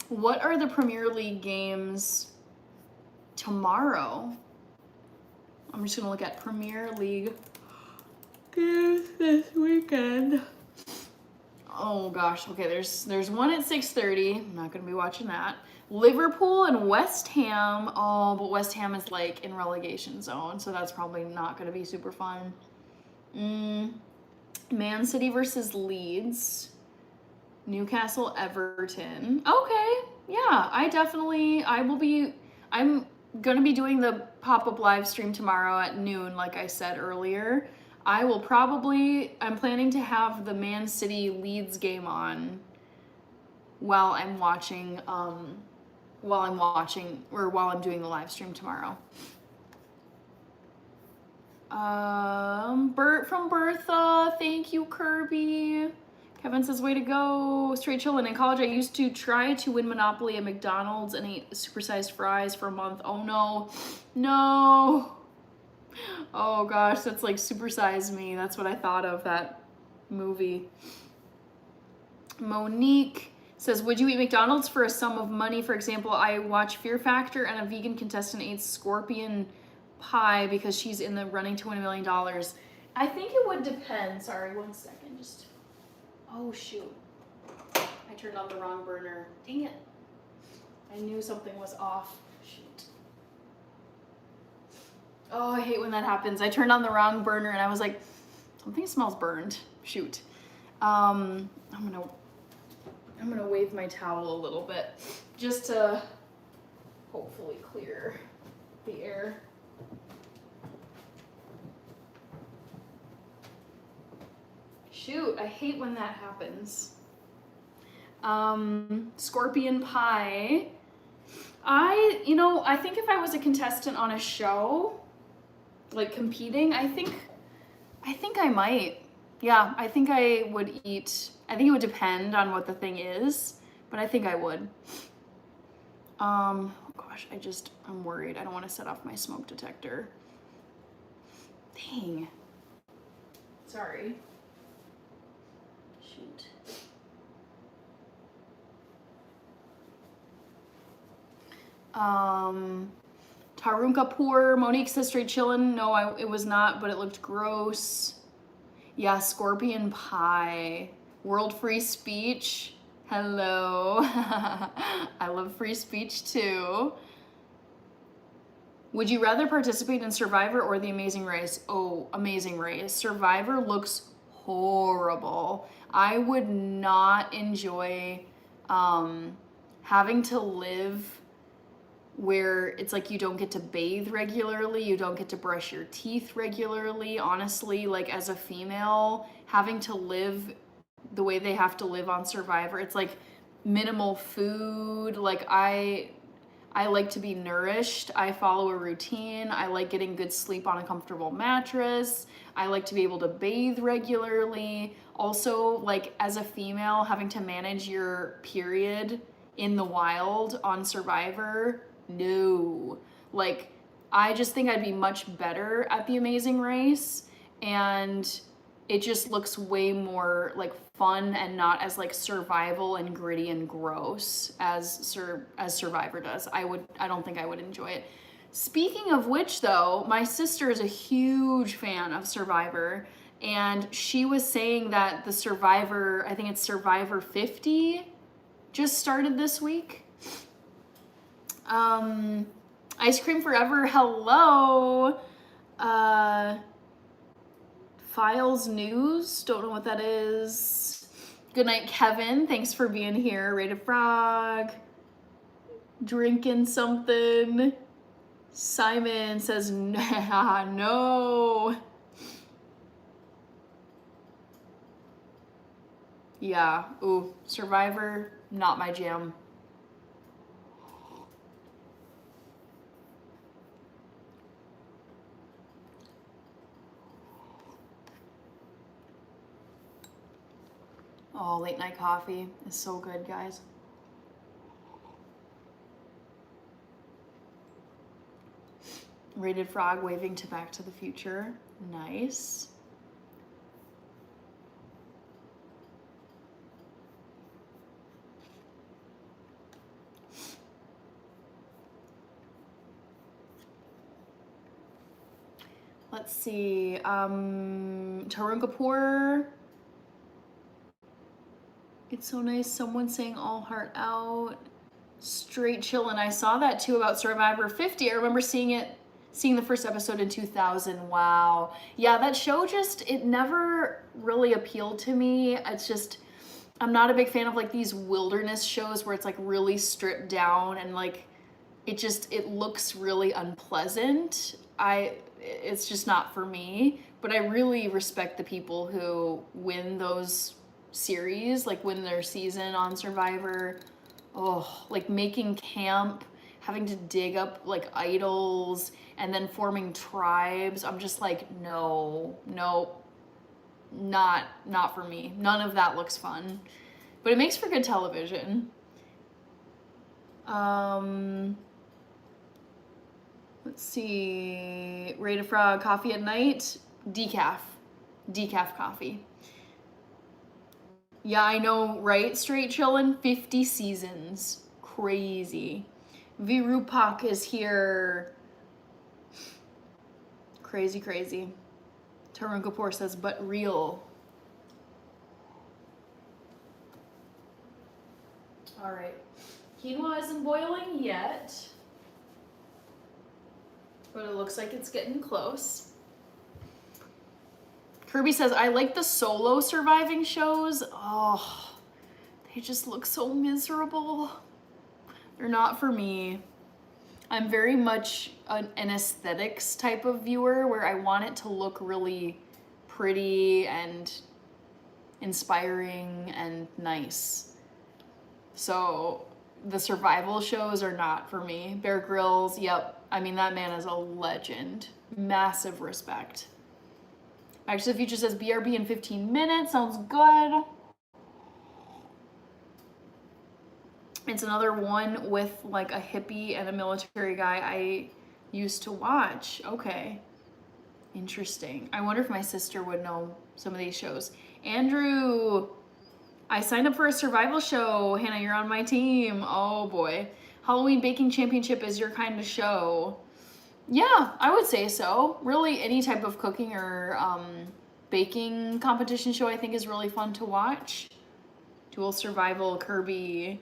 what are the Premier League games tomorrow? I'm just gonna look at Premier League games this weekend. Oh gosh, okay, there's one at 6:30. I'm not gonna be watching that. Liverpool and West Ham. Oh, but West Ham is like in relegation zone, so that's probably not gonna be super fun. Man City versus Leeds. Newcastle, Everton. Okay, yeah, I'm gonna be doing the pop-up live stream tomorrow at noon, like I said earlier. I'm planning to have the Man City Leeds game on while I'm doing the live stream tomorrow. Bert from Bertha, thank you, Kirby. Kevin says, way to go. Straight chillin'. In college, I used to try to win Monopoly at McDonald's and ate supersized fries for a month. Oh no, no. Oh gosh, that's like Supersize Me. That's what I thought of, that movie. Monique says, would you eat McDonald's for a sum of money? For example, I watch Fear Factor and a vegan contestant ate scorpion pie because she's in the running to win $1 million. I think it would depend. Sorry, one second. Just, oh shoot. I turned on the wrong burner. Dang it. I knew something was off. Shoot. Oh, I hate when that happens. I turned on the wrong burner and I was like, something smells burned. Shoot. I'm gonna wave my towel a little bit just to hopefully clear the air. Shoot, I hate when that happens. Scorpion pie. I think if I was a contestant on a show, like competing, I think I might. Yeah, I think I would eat. I think it would depend on what the thing is, but I think I would. Oh gosh, I'm worried. I don't want to set off my smoke detector. Dang. Sorry. Shoot. Tarun Kapoor, Monique says straight chillin'. No, it was not, but it looked gross. Yeah, scorpion pie. World free speech. Hello. I love free speech too. Would you rather participate in Survivor or The Amazing Race? Oh, Amazing Race. Survivor looks horrible. I would not enjoy having to live where it's like you don't get to bathe regularly, you don't get to brush your teeth regularly. Honestly, like as a female, having to live the way they have to live on Survivor, it's like minimal food. Like I like to be nourished. I follow a routine. I like getting good sleep on a comfortable mattress. I like to be able to bathe regularly. Also, like as a female, having to manage your period in the wild on Survivor, no. Like, I just think I'd be much better at The Amazing Race, and it just looks way more like fun and not as like survival and gritty and gross as Survivor does. I don't think I would enjoy it. Speaking of which though, my sister is a huge fan of Survivor, and she was saying that the Survivor, I think it's Survivor 50, just started this week. Ice Cream Forever, hello. Files News, don't know what that is. Good night, Kevin. Thanks for being here. Rated Frog. Drinking something. Simon says, no. Yeah, ooh, Survivor, not my jam. Oh, late night coffee is so good, guys. Rated Frog waving to Back to the Future. Nice. Let's see. Tarun Kapoor. It's so nice. Someone saying all heart out. Straight chill. And I saw that too about Survivor 50. I remember seeing the first episode in 2000. Wow. Yeah, that show it never really appealed to me. It's just, I'm not a big fan of like these wilderness shows where it's like really stripped down and like, it looks really unpleasant. It's just not for me, but I really respect the people who win those series, like win their season on Survivor. Oh, like making camp, having to dig up like idols and then forming tribes. I'm just like, no, not for me. None of that looks fun, but it makes for good television. Let's see, Rate a Frog, coffee at night, decaf coffee. Yeah, I know, right? Straight chillin', 50 seasons, crazy. Virupak is here. Crazy. Tarun Kapoor says, but real. All right, quinoa isn't boiling yet, but it looks like it's getting close. Kirby says, I like the solo surviving shows. Oh, they just look so miserable. They're not for me. I'm very much an aesthetics type of viewer where I want it to look really pretty and inspiring and nice. So the survival shows are not for me. Bear Grylls, yep. I mean, that man is a legend. Massive respect. Back to the Future says BRB in 15 minutes. Sounds good. It's another one with like a hippie and a military guy I used to watch. Okay. Interesting. I wonder if my sister would know some of these shows. Andrew, I signed up for a survival show. Hannah, you're on my team. Oh boy. Halloween Baking Championship is your kind of show. Yeah, I would say so. Really, any type of cooking or baking competition show I think is really fun to watch. Dual Survival, Kirby.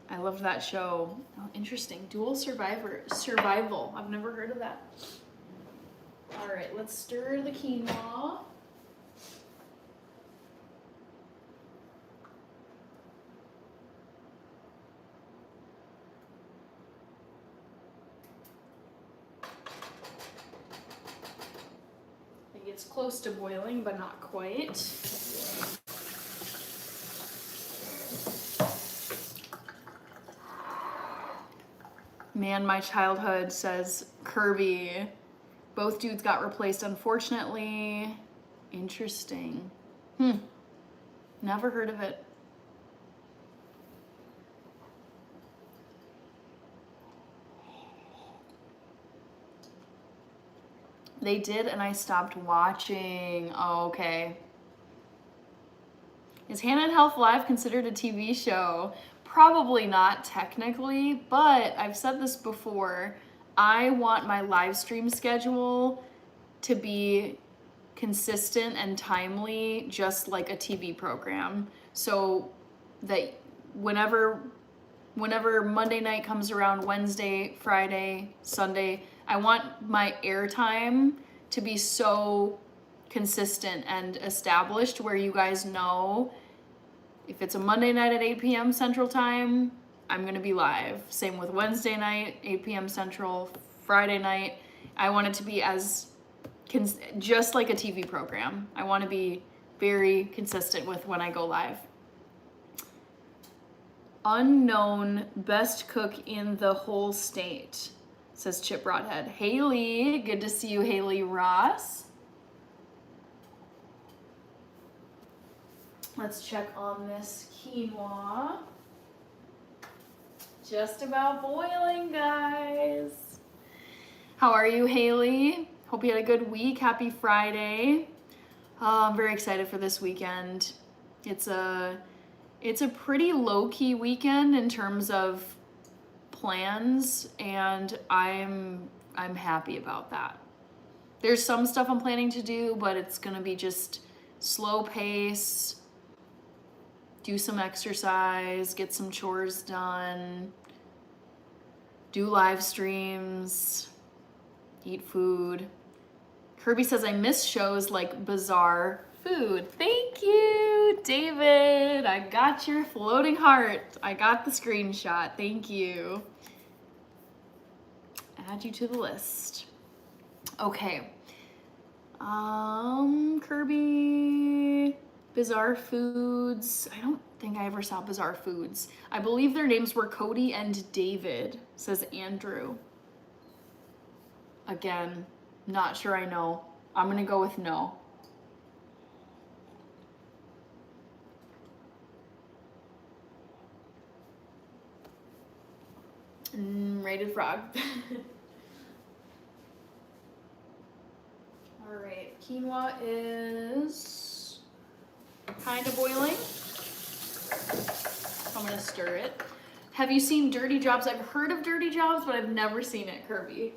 I loved that show. Oh, interesting. Dual Survival. I've never heard of that. All right, let's stir the quinoa. It's close to boiling, but not quite. Man, my childhood, says Kirby. Both dudes got replaced, unfortunately. Interesting. Never heard of it. They did, and I stopped watching. Oh, okay. Is Hannah and Health Live considered a TV show? Probably not technically, but I've said this before. I want my live stream schedule to be consistent and timely, just like a TV program. So that whenever Monday night comes around, Wednesday, Friday, Sunday, I want my airtime to be so consistent and established where you guys know if it's a Monday night at 8 p.m. Central Time, I'm going to be live. Same with Wednesday night, 8 p.m. Central, Friday night. I want it to be just like a TV program. I want to be very consistent with when I go live. Unknown best cook in the whole state, says Chip Broadhead. Haley, good to see you, Haley Ross. Let's check on this quinoa. Just about boiling, guys. How are you, Haley? Hope you had a good week. Happy Friday. I'm very excited for this weekend. It's a pretty low-key weekend in terms of plans, and I'm happy about that. There's some stuff I'm planning to do, but it's gonna be just slow pace, do some exercise, get some chores done, do live streams, eat food. Kirby says, I miss shows like Bizarre Food. Thank you, David. I got your floating heart. I got the screenshot. Thank you. Add you to the list. Okay. Kirby, Bizarre Foods. I don't think I ever saw Bizarre Foods. I believe their names were Cody and David, says Andrew. Again, not sure I know. I'm gonna go with no. Rated frog. All right, quinoa is kind of boiling. I'm gonna stir it. Have you seen Dirty Jobs? I've heard of Dirty Jobs, but I've never seen it, Kirby.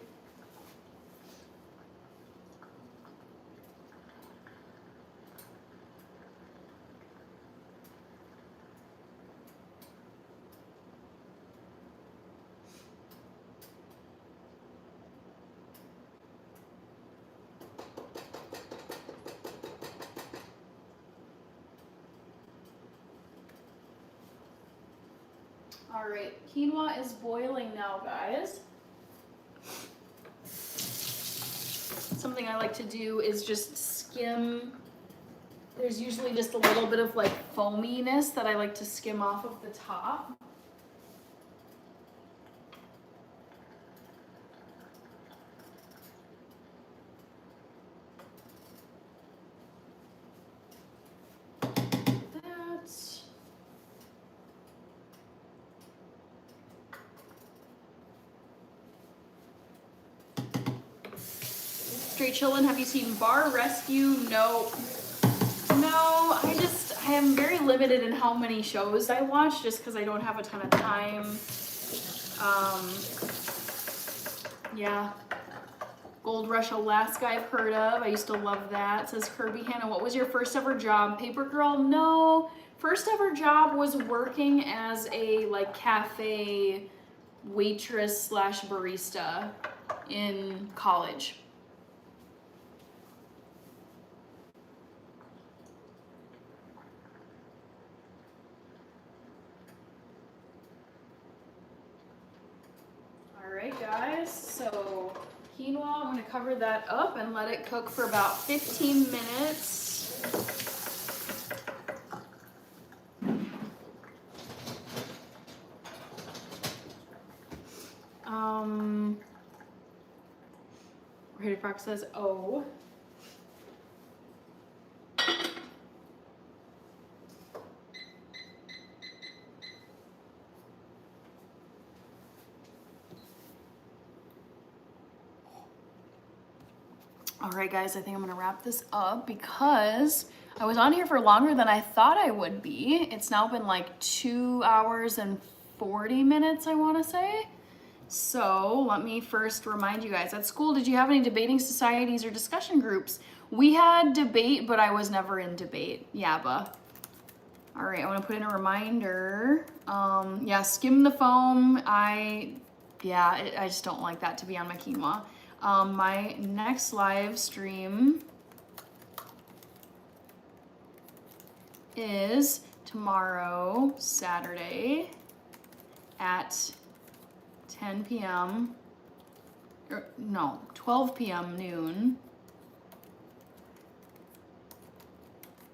All right, quinoa is boiling now, guys. Something I like to do is just skim. There's usually just a little bit of like foaminess that I like to skim off of the top. Straight chillin', have you seen Bar Rescue? No. No, I am very limited in how many shows I watch just because I don't have a ton of time. Yeah. Gold Rush Alaska I've heard of. I used to love that. Says Kirby Hannah, what was your first ever job? Paper girl? No. First ever job was working as a like cafe waitress slash barista in college. Alright guys, so quinoa, I'm going to cover that up and let it cook for about 15 minutes. Rated Frog says, oh. All right, guys, I think I'm gonna wrap this up because I was on here for longer than I thought I would be. It's now been like 2 hours and 40 minutes, I wanna say. So let me first remind you guys, at school, did you have any debating societies or discussion groups? We had debate, but I was never in debate. Yabba. All right, I wanna put in a reminder. Yeah, skim the foam. I just don't like that to be on my quinoa. My next live stream is tomorrow, Saturday, at 10 p.m. or no, 12 p.m. noon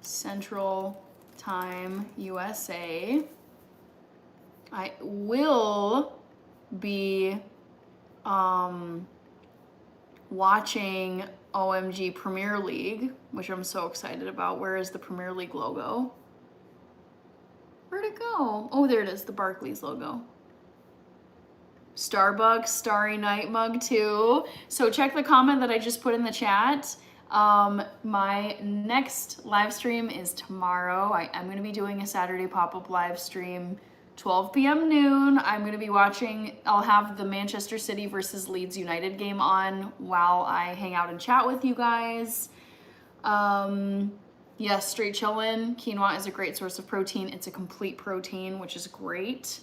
Central Time, USA. I will be watching OMG Premier League, which I'm so excited about. Where is the Premier League logo? Where'd it go? Oh, there it is, the Barclays logo. Starbucks Starry Night mug too. So check the comment that I just put in the chat. My next live stream is tomorrow. I'm going to be doing a Saturday pop-up live stream, 12 p.m. noon. I'm going to be watching, I'll have the Manchester City versus Leeds United game on while I hang out and chat with you guys. Yes, straight chillin'. Quinoa is a great source of protein. It's a complete protein, which is great.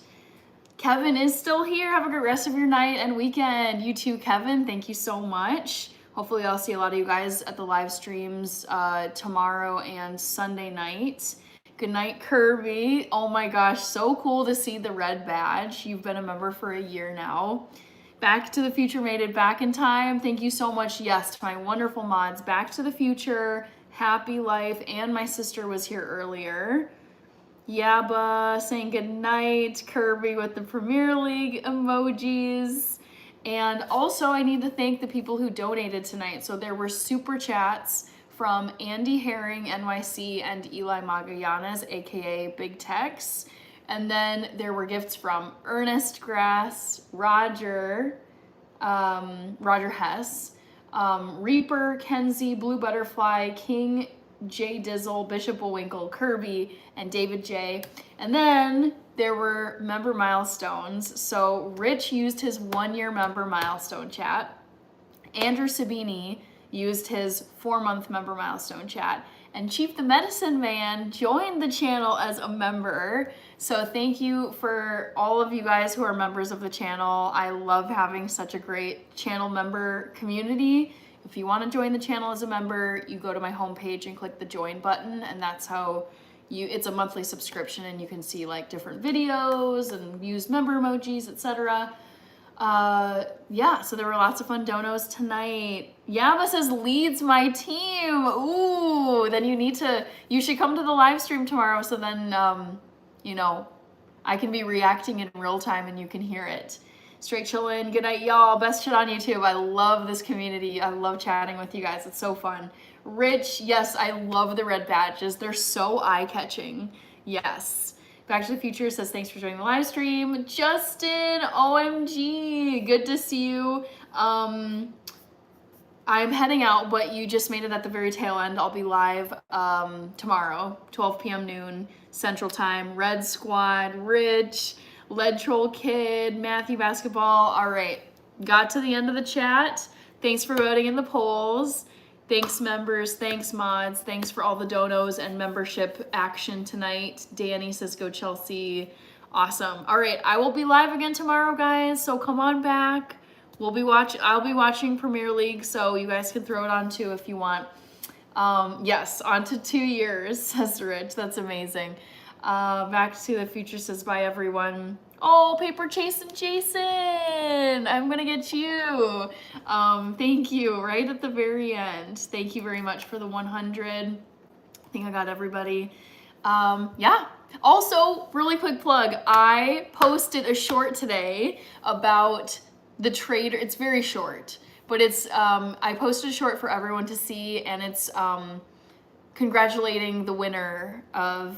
Kevin is still here. Have a great rest of your night and weekend. You too, Kevin. Thank you so much. Hopefully I'll see a lot of you guys at the live streams tomorrow and Sunday night. Good night, Kirby. Oh my gosh, so cool to see the red badge. You've been a member for a year now. Back to the Future made it back in time. Thank you so much. Yes, to my wonderful mods. Back to the Future, Happy Life, and my sister was here earlier. Yaba saying goodnight. Kirby with the Premier League emojis. And also I need to thank the people who donated tonight. So there were super chats from Andy Herring, NYC, and Eli Magallanes, aka Big Tex. And then there were gifts from Ernest Grass, Roger Hess, Reaper, Kenzie, Blue Butterfly, King J Dizzle, Bishop Winkle, Kirby, and David J. And then there were member milestones. So Rich used his 1-year member milestone chat. Andrew Sabini used his 4-month member milestone chat. And Chief the Medicine Man joined the channel as a member. So thank you for all of you guys who are members of the channel. I love having such a great channel member community. If you want to join the channel as a member, you go to my homepage and click the join button, and that's how it's a monthly subscription, and you can see like different videos and use member emojis, etc. Yeah, so there were lots of fun donos tonight. Yama says leads my team. Ooh, then you should come to the live stream tomorrow, so then you know, I can be reacting in real time and you can hear it. Straight chillin', good night y'all. Best shit on YouTube. I love this community. I love chatting with you guys. It's so fun. Rich, yes, I love the red badges. They're so eye-catching. Yes. Back to the Future says thanks for joining the live stream. Justin, OMG, good to see you. I'm heading out, but you just made it at the very tail end. I'll be live tomorrow, 12 p.m. noon Central Time. Red Squad, Rich, Lead Troll Kid, Matthew Basketball. All right, got to the end of the chat. Thanks for voting in the polls. Thanks members, thanks mods, thanks for all the donos and membership action tonight. Danny says go Chelsea. Awesome. All right, I will be live again tomorrow, guys, so come on back. I'll be watching Premier League, so you guys can throw it on too if you want. Yes, on to 2 years, says Rich. That's amazing. Back to the Future says bye everyone. Oh, Paper Chase and Jason, I'm gonna get you. Thank you, right at the very end. Thank you very much for the 100. I think I got everybody. Yeah. Also, really quick plug, I posted a short today about the trader. It's very short, but it's I posted a short for everyone to see, and it's congratulating the winner of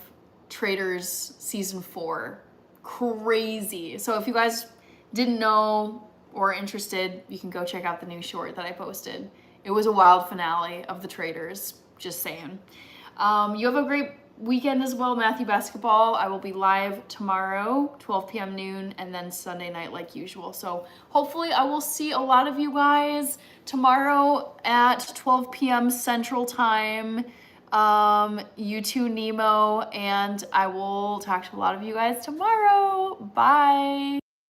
Traders Season 4. Crazy. So if you guys didn't know or are interested, you can go check out the new short that I posted. It was a wild finale of the Traders, just saying. You have a great weekend as well, Matthew Basketball. I will be live tomorrow, 12 p.m. noon, and then Sunday night like usual. So hopefully I will see a lot of you guys tomorrow at 12 p.m. Central Time. You too, Nemo, and I will talk to a lot of you guys tomorrow. Bye.